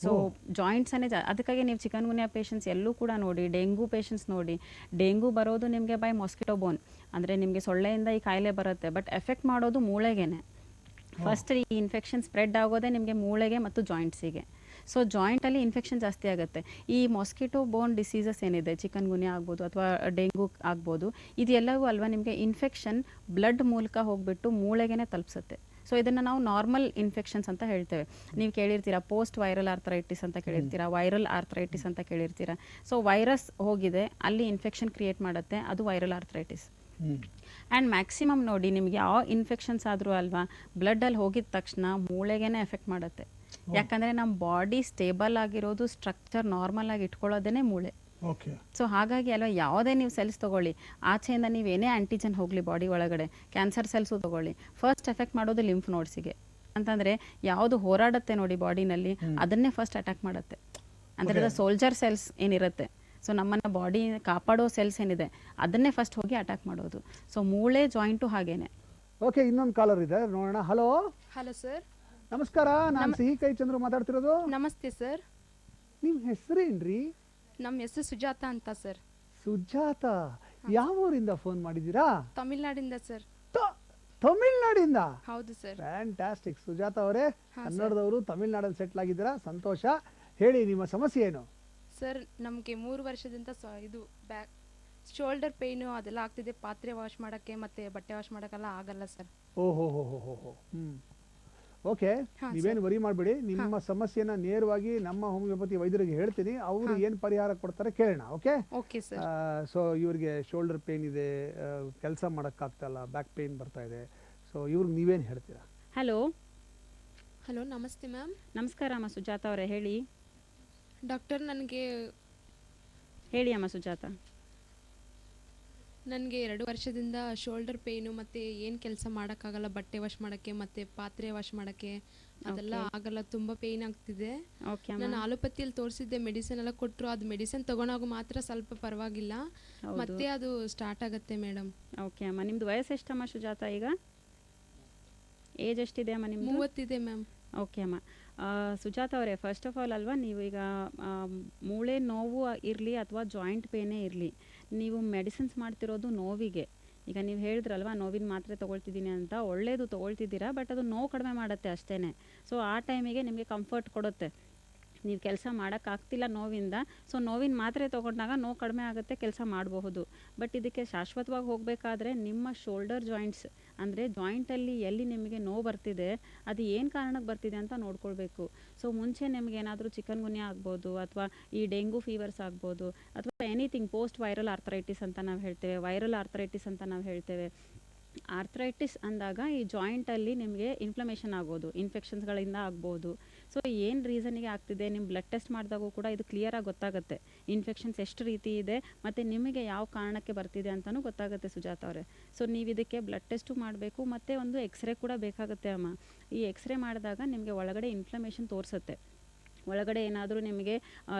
ಸೊ ಜಾಯಿಂಟ್ಸನ್ನೇ ಅದಕ್ಕಾಗಿ ನೀವು ಚಿಕನ್ ಗುನ್ಯಾ ಪೇಷಂಟ್ಸ್ ಎಲ್ಲೂ ಕೂಡ ನೋಡಿ, ಡೆಂಗು ಪೇಷಂಟ್ಸ್ ನೋಡಿ, ಡೆಂಗು ಬರೋದು ನಿಮಗೆ ಬೈ ಮಾಸ್ಕಿಟೋ ಬೋನ್, ಅಂದರೆ ನಿಮಗೆ ಸೊಳ್ಳೆಯಿಂದ ಈ ಕಾಯಿಲೆ ಬರುತ್ತೆ, ಬಟ್ ಎಫೆಕ್ಟ್ ಮಾಡೋದು ಮೂಳೆಗೇನೆ. ಫಸ್ಟ್ ಈ ಇನ್ಫೆಕ್ಷನ್ ಸ್ಪ್ರೆಡ್ ಆಗೋದೇ ನಿಮಗೆ ಮೂಳೆಗೆ ಮತ್ತು ಜಾಯಿಂಟ್ಸಿಗೆ. ಸೊ ಜಾಯಿಂಟಲ್ಲಿ ಇನ್ಫೆಕ್ಷನ್ ಜಾಸ್ತಿ ಆಗುತ್ತೆ. ಈ ಮಾಸ್ಕಿಟೋ ಬೋನ್ ಡಿಸೀಸಸ್ ಏನಿದೆ, ಚಿಕನ್ ಗುನ್ಯಾ ಆಗ್ಬೋದು ಅಥವಾ ಡೆಂಗು ಆಗ್ಬೋದು, ಇದೆಲ್ಲವೂ ಅಲ್ವಾ ನಿಮಗೆ ಇನ್ಫೆಕ್ಷನ್ ಬ್ಲಡ್ ಮೂಲಕ ಹೋಗ್ಬಿಟ್ಟು ಮೂಳೆಗೆನೆ ತಲುಪಿಸುತ್ತೆ. ಸೊ ಇದನ್ನು ನಾವು ನಾರ್ಮಲ್ ಇನ್ಫೆಕ್ಷನ್ಸ್ ಅಂತ ಹೇಳ್ತೇವೆ. ನೀವು ಕೇಳಿರ್ತೀರಾ ಪೋಸ್ಟ್ ವೈರಲ್ ಆರ್ಥರೈಟಿಸ್ ಅಂತ ಕೇಳಿರ್ತೀರಾ, ವೈರಲ್ ಆರ್ಥರೈಟಿಸ್ ಅಂತ ಕೇಳಿರ್ತೀರಾ. ಸೊ ವೈರಸ್ ಹೋಗಿದೆ ಅಲ್ಲಿ ಇನ್ಫೆಕ್ಷನ್ ಕ್ರಿಯೇಟ್ ಮಾಡುತ್ತೆ, ಅದು ವೈರಲ್ ಆರ್ಥರೈಟಿಸ್. ಆ್ಯಂಡ್ ಮ್ಯಾಕ್ಸಿಮಮ್ ನೋಡಿ ನಿಮಗೆ ಯಾವ ಇನ್ಫೆಕ್ಷನ್ಸ್ ಆದರೂ ಅಲ್ವಾ ಬ್ಲಡ್ಡಲ್ಲಿ ಹೋಗಿದ ತಕ್ಷಣ ಮೂಳೆಗೇನೆ ಎಫೆಕ್ಟ್ ಮಾಡುತ್ತೆ. ಯಾಕಂದರೆ ನಮ್ಮ ಬಾಡಿ ಸ್ಟೇಬಲ್ ಆಗಿರೋದು, ಸ್ಟ್ರಕ್ಚರ್ ನಾರ್ಮಲ್ ಆಗಿ ಇಟ್ಕೊಳ್ಳೋದೇ ಮೂಳೆ. ಸೊ ಹಾಗಾಗಿ ಅಲ್ವಾ ಯಾವುದೇ ನೀವು ಸೆಲ್ಸ್ ತಗೊಳ್ಳಿ, ಆಚೆಯಿಂದ ನೀವೇನೇ ಆಂಟಿಜನ್ ಹೋಗಲಿ ಬಾಡಿ ಒಳಗಡೆ, ಕ್ಯಾನ್ಸರ್ ಸೆಲ್ಸು ತಗೊಳ್ಳಿ, ಫಸ್ಟ್ ಎಫೆಕ್ಟ್ ಮಾಡೋದು ಲಿಂಫ್ ನೋಡ್ಸಿಗೆ. ಅಂತಂದರೆ ಯಾವುದು ಹೋರಾಡುತ್ತೆ ನೋಡಿ ಬಾಡಿನಲ್ಲಿ, ಅದನ್ನೇ ಫಸ್ಟ್ ಅಟ್ಯಾಕ್ ಮಾಡುತ್ತೆ. ಅಂದರೆ ಸೋಲ್ಜರ್ ಸೆಲ್ಸ್ ಏನಿರುತ್ತೆ, ಸೊ ನಮ್ಮನ್ನು ಬಾಡಿ ಕಾಪಾಡೋ ಸೆಲ್ಸ್ ಏನಿದೆ ಅದನ್ನೇ ಫಸ್ಟ್ ಹೋಗಿ ಅಟ್ಯಾಕ್ ಮಾಡೋದು. ಸೊ ಮೂಳೆ ಜಾಯಿಂಟು ಹಾಗೇನೆ. ಓಕೆ, ಇನ್ನೊಂದು ಕಾಲರ್ ಇದೆ ನೋಡೋಣ. ಹಲೋ. ಹಲೋ ಸರ್, ನಮಸ್ಕಾರ. ನಾನು ಸಿಹಿ ಕೈ ಚಂದ್ರು ಮಾತಾಡ್ತಿರೋದು. ನಮಸ್ತೆ ಸರ್. ನಿಮ್ಮ ಹೆಸರೇನ್ರಿ? ನಮ್ಮ ಹೆಸರು ಸುಜಾತ ಅಂತ ಸರ್. ಸುಜಾತ, ಯಾವ ಊರಿಂದ ಫೋನ್ ಮಾಡಿದ್ದೀರಾ? ತಮಿಳ್ನಾಡಿಂದ ಸರ್. ತಮಿಳ್ನಾಡಿಂದ? ಹೌದು ಸರ್. ಫ್ಯಾಂಟಾಸ್ಟಿಕ್. ಸುಜಾತ ಅವರೇ, ಕನ್ನಡದವರು, ತಮಿಳ್ನಾಡಲ್ಲಿ ಸೆಟ್ಲ್ ಆಗಿದ್ದೀರಾ, ಸಂತೋಷ. ಹೇಳಿ ನಿಮ್ಮ ಸಮಸ್ಯೆ ಏನು? ಸರ್, ನಮಗೆ 3 ವರ್ಷದಿಂದ ಇದು ಬ್ಯಾಕ್ ಶೋಲ್ಡರ್ ಪೇಯ್ನು ಅದೆಲ್ಲ ಆಗ್ತಿದೆ. ಪಾತ್ರೆ ವಾಶ್ ಮಾಡೋಕ್ಕೆ ಮತ್ತು ಬಟ್ಟೆ ವಾಶ್ ಮಾಡೋಕ್ಕೆಲ್ಲ ಆಗಲ್ಲ ಸರ್. ಓಹೋ ಹೋ ಹೋ ಹೋ ಹೋ. ಓಕೆ, ನೀವೇನು ವರಿ ಮಾಡಬೇಡಿ. ನಿಮ್ಮ ಸಮಸ್ಯೆನ ನೇರವಾಗಿ ನಮ್ಮ ಹೋಮಿಯೋಪತಿ ವೈದ್ಯರಿಗೆ ಹೇಳ್ತೀನಿ, ಅವರು ಏನು ಪರಿಹಾರ ಕೊಡ್ತಾರೆ ಕೇಳೋಣ. Okay okay sir. ಸೊ ಇವರಿಗೆ ಶೋಲ್ಡರ್ ಪೇನ್ ಇದೆ, ಕೆಲಸ ಮಾಡೋಕ್ಕಾಗ್ತಾಯಿಲ್ಲ, ಬ್ಯಾಕ್ ಪೇನ್ ಬರ್ತಾ ಇದೆ. ಸೊ ಇವ್ರಿಗೆ ನೀವೇನು ಹೇಳ್ತೀರಾ? ಹಲೋ. ಹಲೋ, ನಮಸ್ತೆ ಮ್ಯಾಮ್. ನಮಸ್ಕಾರ ಅಮ್ಮ ಸುಜಾತ ಅವರೇ, ಹೇಳಿ. ಡಾಕ್ಟರ್, ನನಗೆ ಹೇಳಿ ಅಮ್ಮ ಸುಜಾತ. ನನಗೆ 2 ವರ್ಷದಿಂದ ಶೋಲ್ಡರ್ ಪೇಯ್ನು ಮತ್ತು ಏನು ಕೆಲಸ ಮಾಡೋಕ್ಕಾಗಲ್ಲ, ಬಟ್ಟೆ ವಾಶ್ ಮಾಡೋಕ್ಕೆ ಮತ್ತು ಪಾತ್ರೆ ವಾಶ್ ಮಾಡೋಕ್ಕೆ ಅದೆಲ್ಲ ಆಗಲ್ಲ, ತುಂಬ ಪೇಯ್ನ್ ಆಗ್ತಿದೆ. ಓಕೆ ನಾನು ಆಲೋಪತಿಯಲ್ಲಿ ತೋರಿಸಿದ್ದೆ, ಮೆಡಿಸಿನ್ ಎಲ್ಲ ಕೊಟ್ಟರು. ಅದು ಮೆಡಿಸಿನ್ ತೊಗೊಳಾಗ ಮಾತ್ರ ಸ್ವಲ್ಪ ಪರವಾಗಿಲ್ಲ, ಮತ್ತೆ ಅದು ಸ್ಟಾರ್ಟ್ ಆಗುತ್ತೆ ಮೇಡಮ್. ಓಕೆ ಅಮ್ಮ, ನಿಮ್ದು ವಯಸ್ಸು ಎಷ್ಟಮ್ಮ ಸುಜಾತ? ಈಗ ಏಜ್ ಎಷ್ಟಿದೆ ಅಮ್ಮ ನಿಮ್ಮದು? 30 ಮ್ಯಾಮ್. ಓಕೆ ಅಮ್ಮ. ಸುಜಾತ ಅವರೇ, ಫಸ್ಟ್ ಆಫ್ ಆಲ್ ಅಲ್ವಾ, ನೀವು ಈಗ ಮೂಳೆ ನೋವು ಇರಲಿ ಅಥವಾ ಜಾಯಿಂಟ್ ಪೇನೇ ಇರಲಿ, ನೀವು ಮೆಡಿಸಿನ್ಸ್ ಮಾಡ್ತಿರೋದು ನೋವಿಗೆ. ಈಗ ನೀವು ಹೇಳಿದ್ರಲ್ವಾ ನೋವಿನ ಮಾತ್ರೆ ತೊಗೊಳ್ತಿದ್ದೀನಿ ಅಂತ, ಒಳ್ಳೇದು ತೊಗೊಳ್ತಿದ್ದೀರಾ, ಬಟ್ ಅದು ನೋವು ಕಡಿಮೆ ಮಾಡುತ್ತೆ ಅಷ್ಟೇ. ಸೊ ಆ ಟೈಮಿಗೆ ನಿಮಗೆ ಕಂಫರ್ಟ್ ಕೊಡುತ್ತೆ, ನೀವು ಕೆಲಸ ಮಾಡೋಕ್ಕಾಗ್ತಿಲ್ಲ ನೋವಿಂದ. ಸೊ ನೋವಿನ ಮಾತ್ರೆ ತೊಗೊಂಡಾಗ ನೋವು ಕಡಿಮೆ ಆಗುತ್ತೆ, ಕೆಲಸ ಮಾಡಬಹುದು. ಬಟ್ ಇದಕ್ಕೆ ಶಾಶ್ವತವಾಗಿ ಹೋಗಬೇಕಾದ್ರೆ ನಿಮ್ಮ ಶೋಲ್ಡರ್ ಜಾಯಿಂಟ್ಸ್, ಅಂದರೆ ಜಾಯಿಂಟಲ್ಲಿ ಎಲ್ಲಿ ನಿಮಗೆ ನೋವು ಬರ್ತಿದೆ, ಅದು ಏನು ಕಾರಣಕ್ಕೆ ಬರ್ತಿದೆ ಅಂತ ನೋಡ್ಕೊಳ್ಬೇಕು. ಸೊ ಮುಂಚೆ ನಿಮಗೆ ಏನಾದರೂ ಚಿಕನ್ ಗುನ್ಯಾ ಆಗ್ಬೋದು, ಅಥವಾ ಈ ಡೆಂಗು ಫೀವರ್ಸ್ ಆಗ್ಬೋದು, ಅಥವಾ ಎನಿಥಿಂಗ್ ಪೋಸ್ಟ್ ವೈರಲ್ ಆರ್ಥರೈಟಿಸ್ ಅಂತ ನಾವು ಹೇಳ್ತೇವೆ, ವೈರಲ್ ಆರ್ಥರೈಟಿಸ್ ಅಂತ ನಾವು ಹೇಳ್ತೇವೆ. ಆರ್ಥರೈಟಿಸ್ ಅಂದಾಗ ಈ ಜಾಯಿಂಟಲ್ಲಿ ನಿಮಗೆ ಇನ್ಫ್ಲಮೇಷನ್ ಆಗೋದು, ಇನ್ಫೆಕ್ಷನ್ಸ್ಗಳಿಂದ ಆಗ್ಬೋದು. ಸೊ ಏನು ರೀಸನಿಗೆ ಆಗ್ತಿದೆ, ನಿಮ್ಮ ಬ್ಲಡ್ ಟೆಸ್ಟ್ ಮಾಡಿದಾಗೂ ಕೂಡ ಇದು ಕ್ಲಿಯರಾಗಿ ಗೊತ್ತಾಗುತ್ತೆ, ಇನ್ಫೆಕ್ಷನ್ಸ್ ಎಷ್ಟು ರೀತಿ ಇದೆ ಮತ್ತು ನಿಮಗೆ ಯಾವ ಕಾರಣಕ್ಕೆ ಬರ್ತಿದೆ ಅಂತಲೂ ಗೊತ್ತಾಗುತ್ತೆ ಸುಜಾತ ಅವರೇ. ಸೊ ನೀವು ಇದಕ್ಕೆ ಬ್ಲಡ್ ಟೆಸ್ಟು ಮಾಡಬೇಕು, ಮತ್ತು ಒಂದು ಎಕ್ಸ್ರೇ ಕೂಡ ಬೇಕಾಗುತ್ತೆ ಅಮ್ಮ. ಈ ಎಕ್ಸ್ರೇ ಮಾಡಿದಾಗ ನಿಮಗೆ ಒಳಗಡೆ ಇನ್ಫ್ಲಮೇಷನ್ ತೋರಿಸುತ್ತೆ, ಒಳಗಡೆ ಏನಾದರೂ ನಿಮಗೆ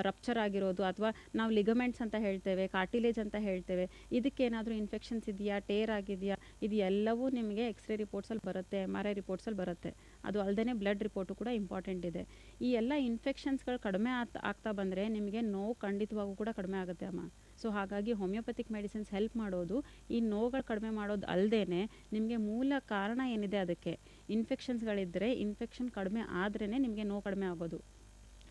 ರಪ್ಚರ್ ಆಗಿರೋದು, ಅಥವಾ ನಾವು ಲಿಗಮೆಂಟ್ಸ್ ಅಂತ ಹೇಳ್ತೇವೆ, ಕಾರ್ಟಿಲೇಜ್ ಅಂತ ಹೇಳ್ತೇವೆ, ಇದಕ್ಕೇನಾದರೂ ಇನ್ಫೆಕ್ಷನ್ಸ್ ಇದೆಯಾ, ಟೇರ್ ಆಗಿದೆಯಾ, ಇದು ಎಲ್ಲವೂ ನಿಮಗೆ ಎಕ್ಸ್ರೇ ರಿಪೋರ್ಟ್ಸಲ್ಲಿ ಬರುತ್ತೆ, MRI ರಿಪೋರ್ಟ್ಸಲ್ಲಿ ಬರುತ್ತೆ. ಅದು ಅಲ್ಲದೆ ಬ್ಲಡ್ ರಿಪೋರ್ಟು ಕೂಡ ಇಂಪಾರ್ಟೆಂಟ್ ಇದೆ. ಈ ಎಲ್ಲ ಇನ್ಫೆಕ್ಷನ್ಸ್ಗಳು ಕಡಿಮೆ ಆಗ್ತಾ ಬಂದರೆ ನಿಮಗೆ ನೋವು ಖಂಡಿತವಾಗೂ ಕೂಡ ಕಡಿಮೆ ಆಗುತ್ತೆ ಅಮ್ಮ. ಸೊ ಹಾಗಾಗಿ ಹೋಮಿಯೋಪತಿಕ್ ಮೆಡಿಸಿನ್ಸ್ ಹೆಲ್ಪ್ ಮಾಡೋದು ಈ ನೋವುಗಳು ಕಡಿಮೆ ಮಾಡೋದು ಅಲ್ಲದೆ, ನಿಮಗೆ ಮೂಲ ಕಾರಣ ಏನಿದೆ ಅದಕ್ಕೆ ಇನ್ಫೆಕ್ಷನ್ಸ್ಗಳಿದ್ದರೆ, ಇನ್ಫೆಕ್ಷನ್ ಕಡಿಮೆ ಆದ್ರೇ ನಿಮಗೆ ನೋವು ಕಡಿಮೆ ಆಗೋದು.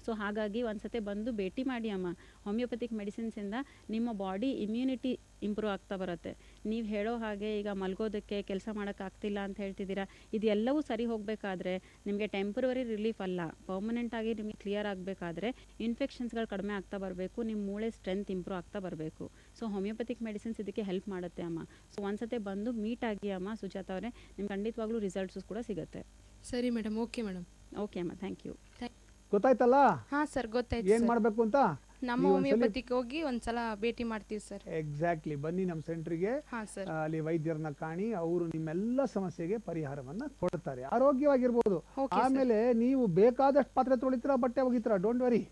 ಸೊ ಹಾಗಾಗಿ ಒಂದ್ಸತಿ ಬಂದು ಭೇಟಿ ಮಾಡಿ ಅಮ್ಮ. ಹೋಮಿಯೋಪತಿಕ್ ಮೆಡಿಸಿನ್ಸಿಂದ ನಿಮ್ಮ ಬಾಡಿ ಇಮ್ಯುನಿಟಿ ಇಂಪ್ರೂವ್ ಆಗ್ತಾ ಬರುತ್ತೆ. ನೀವು ಹೇಳೋ ಹಾಗೆ ಈಗ ಮಲ್ಗೋದಕ್ಕೆ, ಕೆಲಸ ಮಾಡೋಕ್ಕಾಗ್ತಿಲ್ಲ ಅಂತ ಹೇಳ್ತಿದ್ದೀರಾ, ಇದೆಲ್ಲವೂ ಸರಿ ಹೋಗಬೇಕಾದ್ರೆ ನಿಮಗೆ ಟೆಂಪ್ರವರಿ ರಿಲೀಫ್ ಅಲ್ಲ, ಪರ್ಮನೆಂಟಾಗಿ ನಿಮಗೆ ಕ್ಲಿಯರ್ ಆಗಬೇಕಾದ್ರೆ ಇನ್ಫೆಕ್ಷನ್ಸ್ಗಳು ಕಡಿಮೆ ಆಗ್ತಾ ಬರಬೇಕು, ನಿಮ್ಮ ಮೂಳೆ ಸ್ಟ್ರೆಂತ್ ಇಂಪ್ರೂವ್ ಆಗ್ತಾ ಬರಬೇಕು. ಸೊ ಹೋಮಿಯೋಪತಿಕ್ ಮೆಡಿಸಿನ್ಸ್ ಇದಕ್ಕೆ ಹೆಲ್ಪ್ ಮಾಡುತ್ತೆ ಅಮ್ಮ. ಸೊ ಒಂದ್ಸತಿ ಬಂದು ಮೀಟ್ ಆಗಿ ಅಮ್ಮ ಸುಜಾತ ಅವರೇ, ನಿಮ್ಗೆ ಖಂಡಿತವಾಗ್ಲೂ ರಿಸಲ್ಟ್ಸು ಕೂಡ ಸಿಗುತ್ತೆ. ಸರಿ ಮೇಡಮ್. Okay madam. ಓಕೆ ಅಮ್ಮ, ಥ್ಯಾಂಕ್ ಯು. ಗೊತ್ತಾಯ್ತಲ್ಲ ಹಾಂ ಸರ್, ಗೊತ್ತಾಯ್ತು. ಏನ್ ಮಾಡ್ಬೇಕು ಅಂತ? ನಮ್ಮ ಹೋಮಿಯೋಪತಿಕ್ ಹೋಗಿ ಒಂದ್ಸಲ ಭೇಟಿ ಮಾಡ್ತೀವಿ ಸರ್. ಎಕ್ಸಾಕ್ಟ್ಲಿ, ಬನ್ನಿ ನಮ್ಮ ಸೆಂಟ್ರಿಗೆ, ಹಾಂ ಸರ್. ಅಲ್ಲಿ ವೈದ್ಯರನ್ನ ಕಾಣಿ, ಅವರು ನಿಮ್ಮೆಲ್ಲ ಸಮಸ್ಯೆಗೆ ಪರಿಹಾರವನ್ನ ಕೊಡ್ತಾರೆ, ಆರೋಗ್ಯವಾಗಿರ್ಬೋದು. ಆಮೇಲೆ ನೀವು ಬೇಕಾದಷ್ಟು ಪಾತ್ರೆ ತೊಳಿತೀರಾ, ಬಟ್ಟೆ ಒಗಿತೀರಾ, ಡೋಂಟ್ ವರಿ.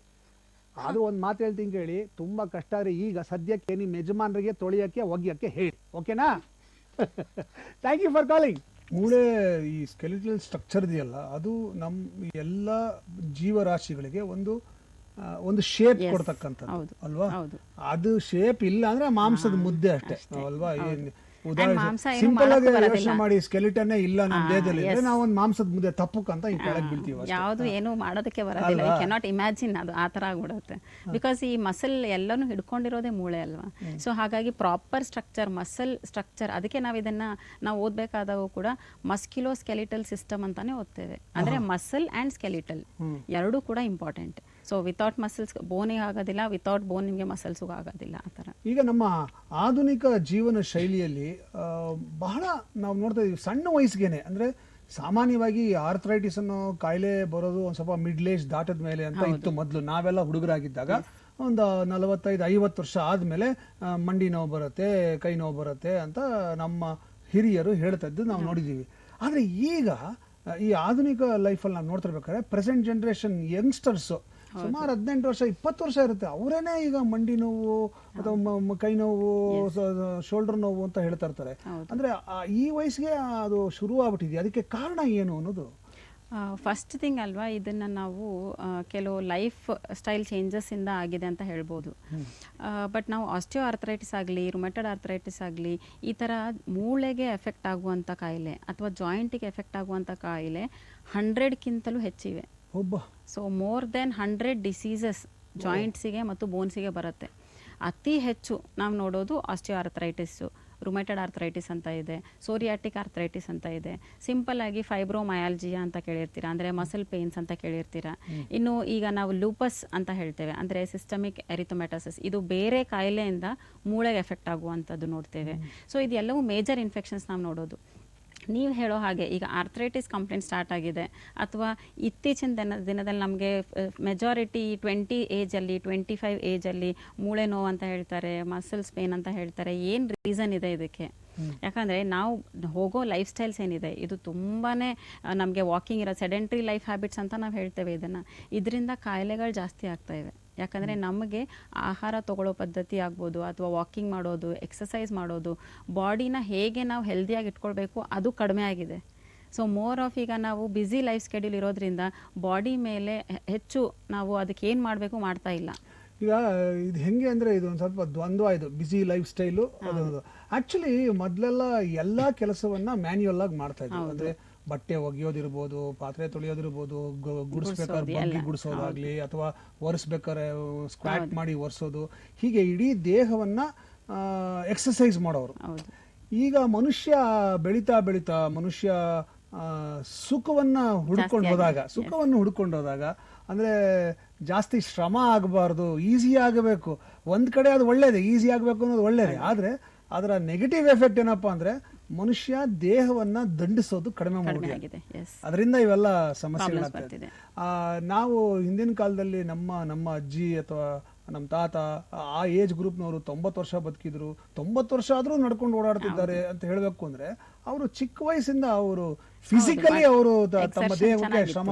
ಆದ್ರೂ ಒಂದು ಮಾತು ಹೇಳ್ತೀನಿ ಕೇಳಿ, ತುಂಬಾ ಕಷ್ಟ ರೀ. ಈಗ ಸದ್ಯಕ್ಕೆ ನಿಮ್ಮ ಯಜಮಾನರಿಗೆ ತೊಳಿಯಕ್ಕೆ ಒಗಿಯಕ್ಕೆ ಹೇಳಿ, ಓಕೆನಾ? Thank you for calling. ಮೂಳೆ ಈ ಸ್ಕೆಲಿಟಲ್ ಸ್ಟ್ರಕ್ಚರ್ ಇದೆಯಲ್ಲ, ಅದು ನಮ್ಮ ಎಲ್ಲ ಜೀವರಾಶಿಗಳಿಗೆ ಒಂದು ಶೇಪ್ ಕೊಡ್ತಕ್ಕಂಥದ್ದು ಅಲ್ವಾ? ಅದು ಶೇಪ್ ಇಲ್ಲ ಅಂದ್ರೆ ಮಾಂಸದ ಮುದ್ದೆ ಅಷ್ಟೇ ಅಲ್ವಾ? ಸಿಂಪಲ್ ಆಗಿ ಯೋಚನೆ ಮಾಡಿ, ಸ್ಕೆಲಿಟನ್ ಇಲ್ಲ ನಮ್ಮ ದೇಹದಲ್ಲಿ, ನಾವು ಒಂದು ಮಾಂಸದ ಮುದ್ದೆ ತಪ್ಪಕ್ಕಂತ ಈ ಕೆಳಗೆ ಬೀಳ್ತೀವಿ. ಯಾವುದು ಏನು ಮಾಡೋದಕ್ಕೆ ಬರೋದಿಲ್ಲ, ವಿ ಕ್ಯಾನಾಟ್ ಇಮ್ಯಾಜಿನ್, ಅದು ಆ ಥರ ಆಗ್ಬಿಡುತ್ತೆ. ಬಿಕಾಸ್ ಈ ಮಸಲ್ ಎಲ್ಲನೂ ಹಿಡ್ಕೊಂಡಿರೋದೇ ಮೂಳೆ ಅಲ್ವಾ? ಸೊ ಹಾಗಾಗಿ ಪ್ರಾಪರ್ ಸ್ಟ್ರಕ್ಚರ್, ಮಸಲ್ ಸ್ಟ್ರಕ್ಚರ್, ಅದಕ್ಕೆ ನಾವು ಓದಬೇಕಾದಾಗ ಕೂಡ ಮಸ್ಕ್ಯುಲೋ ಸ್ಕೆಲಿಟಲ್ ಸಿಸ್ಟಮ್ ಅಂತಾನೆ ಓದ್ತೇವೆ. ಅಂದ್ರೆ ಮಸಲ್ ಅಂಡ್ ಸ್ಕೆಲಿಟಲ್ ಎರಡೂ ಕೂಡ ಇಂಪಾರ್ಟೆಂಟ್. ಸೊ ವಿತೌಟ್ ಮಸಲ್ಸ್ ಬೋನಿಗೆ ಆಗೋದಿಲ್ಲ, ವಿತೌಟ್ ಬೋನ್ ನಿಮಗೆ ಮಸಲ್ಸ್ಗೂ ಆಗೋದಿಲ್ಲ, ಆ ಥರ. ಈಗ ನಮ್ಮ ಆಧುನಿಕ ಜೀವನ ಶೈಲಿಯಲ್ಲಿ ಬಹಳ ನಾವು ನೋಡ್ತಾ ಇದೀವಿ, ಸಣ್ಣ ವಯಸ್ಸಿಗೆನೆ, ಅಂದ್ರೆ ಸಾಮಾನ್ಯವಾಗಿ ಆರ್ಥರೈಟಿಸ್ ಅನ್ನೋ ಕಾಯಿಲೆ ಬರೋದು ಒಂದು ಸ್ವಲ್ಪ ಮಿಡ್ಲ್ ಏಜ್ ದಾಟದ ಮೇಲೆ ಅಂತ ಇತ್ತು ಮೊದಲು. ನಾವೆಲ್ಲ ಹುಡುಗರಾಗಿದ್ದಾಗ ಒಂದು 45-50 ವರ್ಷ ಆದ್ಮೇಲೆ ಮಂಡಿ ನೋವು ಬರುತ್ತೆ, ಕೈ ನೋವು ಬರುತ್ತೆ ಅಂತ ನಮ್ಮ ಹಿರಿಯರು ಹೇಳ್ತಾ ಇದ್ದು ನಾವು ನೋಡಿದೀವಿ. ಆದ್ರೆ ಈಗ ಈ ಆಧುನಿಕ ಲೈಫಲ್ಲಿ ನಾವು ನೋಡ್ತಿರ್ಬೇಕಾದ್ರೆ ಪ್ರೆಸೆಂಟ್ ಜನರೇಷನ್ ಯಂಗ್ಸ್ಟರ್ಸ್ ಸುಮಾರು 18 ವರ್ಷ 20 ವರ್ಷ ಇರುತ್ತೆ, ಅವರೇನೆ ಈಗ ಮಂಡಿ ನೋವು ಅಥವಾ ಕೈ ನೋವು, ಶೋಲ್ಡರ್ ನೋವು ಅಂತ ಹೇಳ್ತಾ ಇರ್ತಾರೆ. ಅಂದ್ರೆ ಈ ವಯಸ್ಸಿಗೆ ಅದು ಶುರು ಆಗ್ಬಿಟ್ಟಿದೆ. ಅದಕ್ಕೆ ಕಾರಣ ಏನು ಅನ್ನೋದು ಫಸ್ಟ್ ಥಿಂಗ್ ಅಲ್ವಾ, ಇದನ್ನು ನಾವು ಕೆಲವು ಲೈಫ್ ಸ್ಟೈಲ್ ಚೇಂಜಸ್ ಇಂದ ಆಗಿದೆ ಅಂತ ಹೇಳ್ಬೋದು. ಬಟ್ ನಾವು ಆಸ್ಟಿಯೋ ಆರ್ಥರೈಟಿಸ್ ಆಗಲಿ, ರುಮೆಟೆಡ್ ಆರ್ಥರೈಟಿಸ್ ಆಗಲಿ, ಈ ಥರ ಮೂಳೆಗೆ ಎಫೆಕ್ಟ್ ಆಗುವಂಥ ಕಾಯಿಲೆ ಅಥವಾ ಜಾಯಿಂಟಿಗೆ ಎಫೆಕ್ಟ್ ಆಗುವಂಥ ಕಾಯಿಲೆ 100ಕ್ಕಿಂತಲೂ ಹೆಚ್ಚಿವೆ. ಸೊ ಮೋರ್ ದೆನ್ 100 ಡಿಸೀಸಸ್ ಜಾಯಿಂಟ್ಸಿಗೆ ಮತ್ತು ಬೋನ್ಸಿಗೆ ಬರುತ್ತೆ. ಅತಿ ಹೆಚ್ಚು ನಾವು ನೋಡೋದು ಆಸ್ಟಿಯೋ ಆರ್ಥರೈಟಿಸ್ಸು, ರುಮೆಟೆಡ್ ಆರ್ಥರೈಟಿಸ್ ಅಂತ ಇದೆ, ಸೋರಿಯಾಟಿಕ್ ಆರ್ಥರೈಟಿಸ್ ಅಂತ ಇದೆ, ಸಿಂಪಲ್ ಆಗಿ ಫೈಬ್ರೋಮಯಾಲ್ಜಿಯಾ ಅಂತ ಕೇಳಿರ್ತೀರಾ, ಅಂದರೆ ಮಸಲ್ ಪೇನ್ಸ್ ಅಂತ ಕೇಳಿರ್ತೀರಾ. ಇನ್ನು ಈಗ ನಾವು ಲೂಪಸ್ ಅಂತ ಹೇಳ್ತೇವೆ, ಅಂದರೆ ಸಿಸ್ಟಮಿಕ್ ಎರಿಥೊಮೆಟೋಸಿಸ್, ಇದು ಬೇರೆ ಕಾಯಿಲೆಯಿಂದ ಮೂಳೆಗೆ ಎಫೆಕ್ಟ್ ಆಗುವಂಥದ್ದು ನೋಡ್ತೇವೆ. ಸೊ ಇದೆಲ್ಲವೂ ಮೇಜರ್ ಇನ್ಫೆಕ್ಷನ್ಸ್ ನಾವು ನೋಡೋದು. ನೀವು ಹೇಳೋ ಹಾಗೆ ಈಗ ಆರ್ಥ್ರೈಟಿಸ್ ಕಂಪ್ಲೇಂಟ್ ಸ್ಟಾರ್ಟ್ ಆಗಿದೆ ಅಥವಾ ಇತ್ತೀಚಿನ ದಿನದಲ್ಲಿ ನಮಗೆ ಮೆಜಾರಿಟಿ 20 ಏಜಲ್ಲಿ 25 ಏಜಲ್ಲಿ ಮೂಳೆ ನೋವು ಅಂತ ಹೇಳ್ತಾರೆ, ಮಸಲ್ಸ್ ಪೇನ್ ಅಂತ ಹೇಳ್ತಾರೆ. ಏನು ರೀಸನ್ ಇದೆ ಇದಕ್ಕೆ? ಯಾಕಂದರೆ ನಾವು ಹೋಗೋ ಲೈಫ್ ಸ್ಟೈಲ್ಸ್ ಏನಿದೆ ಇದು ತುಂಬಾ ನಮಗೆ ವಾಕಿಂಗ್ ಇರೋ ಸೆಡೆಂಟ್ರಿ ಲೈಫ್ ಹ್ಯಾಬಿಟ್ಸ್ ಅಂತ ನಾವು ಹೇಳ್ತೇವೆ. ಇದರಿಂದ ಕಾಯಿಲೆಗಳು ಜಾಸ್ತಿ ಆಗ್ತಾ ಇವೆ. ಯಾಕಂದರೆ ನಮಗೆ ಆಹಾರ ತಗೊಳ್ಳೋ ಪದ್ಧತಿ ಆಗ್ಬೋದು ಅಥವಾ ವಾಕಿಂಗ್ ಮಾಡೋದು, ಎಕ್ಸಸೈಸ್ ಮಾಡೋದು, ಬಾಡಿನ ಹೇಗೆ ನಾವು ಹೆಲ್ದಿಯಾಗಿ ಇಟ್ಕೊಳ್ಬೇಕು ಅದು ಕಡಿಮೆ ಆಗಿದೆ. ಸೊ ಮೋರ್ ಆಫ್ ಈಗ ನಾವು ಬ್ಯುಸಿ ಲೈಫ್ ಸ್ಕೆಡ್ಯೂಲ್ ಇರೋದ್ರಿಂದ ಬಾಡಿ ಮೇಲೆ ಹೆಚ್ಚು ನಾವು ಅದಕ್ಕೆ ಏನು ಮಾಡಬೇಕು ಮಾಡ್ತಾ ಇಲ್ಲ. ಈಗ ಇದು ಹೆಂಗೆ ಅಂದರೆ ಇದು ಒಂದು ಸ್ವಲ್ಪ ದ್ವಂದ್ವ, ಇದು ಬಿಸಿ ಲೈಫ್ ಸ್ಟೈಲು. ಅದು ಆ್ಯಕ್ಚುಲಿ ಮೊದಲೆಲ್ಲ ಎಲ್ಲ ಕೆಲಸವನ್ನು ಮ್ಯಾನ್ಯುಯಲ್ ಆಗಿ ಮಾಡ್ತಾ ಇದ್ವಿ. ಅಂದರೆ ಬಟ್ಟೆ ಒಗೆಯೋದಿರ್ಬೋದು, ಪಾತ್ರೆ ತೊಳೆಯೋದಿರ್ಬೋದು, ಗುಡಿಸ್ಬೇಕಾದ್ರೆ ಬಗ್ಗಿ ಗುಡಿಸೋದಾಗ್ಲಿ ಅಥವಾ ಒರೆಸ್ಬೇಕಾದ್ರೆ ಸ್ಕ್ವಾಟ್ ಮಾಡಿ ಒರೆಸೋದು, ಹೀಗೆ ಇಡೀ ದೇಹವನ್ನು ಎಕ್ಸಸೈಸ್ ಮಾಡೋರು. ಈಗ ಮನುಷ್ಯ ಬೆಳೀತಾ ಮನುಷ್ಯ ಸುಖವನ್ನು ಹುಡ್ಕೊಂಡು ಹೋದಾಗ ಅಂದರೆ ಜಾಸ್ತಿ ಶ್ರಮ ಆಗಬಾರ್ದು, ಈಸಿ ಆಗಬೇಕು. ಒಂದು ಕಡೆ ಅದು ಒಳ್ಳೇದೇ, ಈಸಿ ಆಗಬೇಕು ಅನ್ನೋದು ಒಳ್ಳೇದೇ. ಆದರೆ ಅದರ ನೆಗೆಟಿವ್ ಎಫೆಕ್ಟ್ ಏನಪ್ಪ ಅಂದರೆ ಮನುಷ್ಯ ದೇಹವನ್ನು ದಂಡಿಸೋದು ಕಡಿಮೆ ಮಾಡಿದೆ. ಅದರಿಂದ ಇವೆಲ್ಲ ಸಮಸ್ಯೆಗಳಾಗ್ತದೆ. ನಾವು ಹಿಂದಿನ ಕಾಲದಲ್ಲಿ ನಮ್ಮ ಅಜ್ಜಿ ಅಥವಾ ನಮ್ಮ ತಾತ ಆ ಏಜ್ ಗ್ರೂಪ್ನವರು 90 ವರ್ಷ ಬದುಕಿದ್ರು, 90 ವರ್ಷ ಆದರೂ ನಡ್ಕೊಂಡು ಓಡಾಡ್ತಿದ್ದಾರೆ ಅಂತ ಹೇಳಬೇಕು ಅಂದರೆ ಅವರು ಚಿಕ್ಕ ವಯಸ್ಸಿಂದ ಅವರು ಫಿಸಿಕಲಿ ಅವರು ತಮ್ಮ ದೇಹಕ್ಕೆ ಶ್ರಮ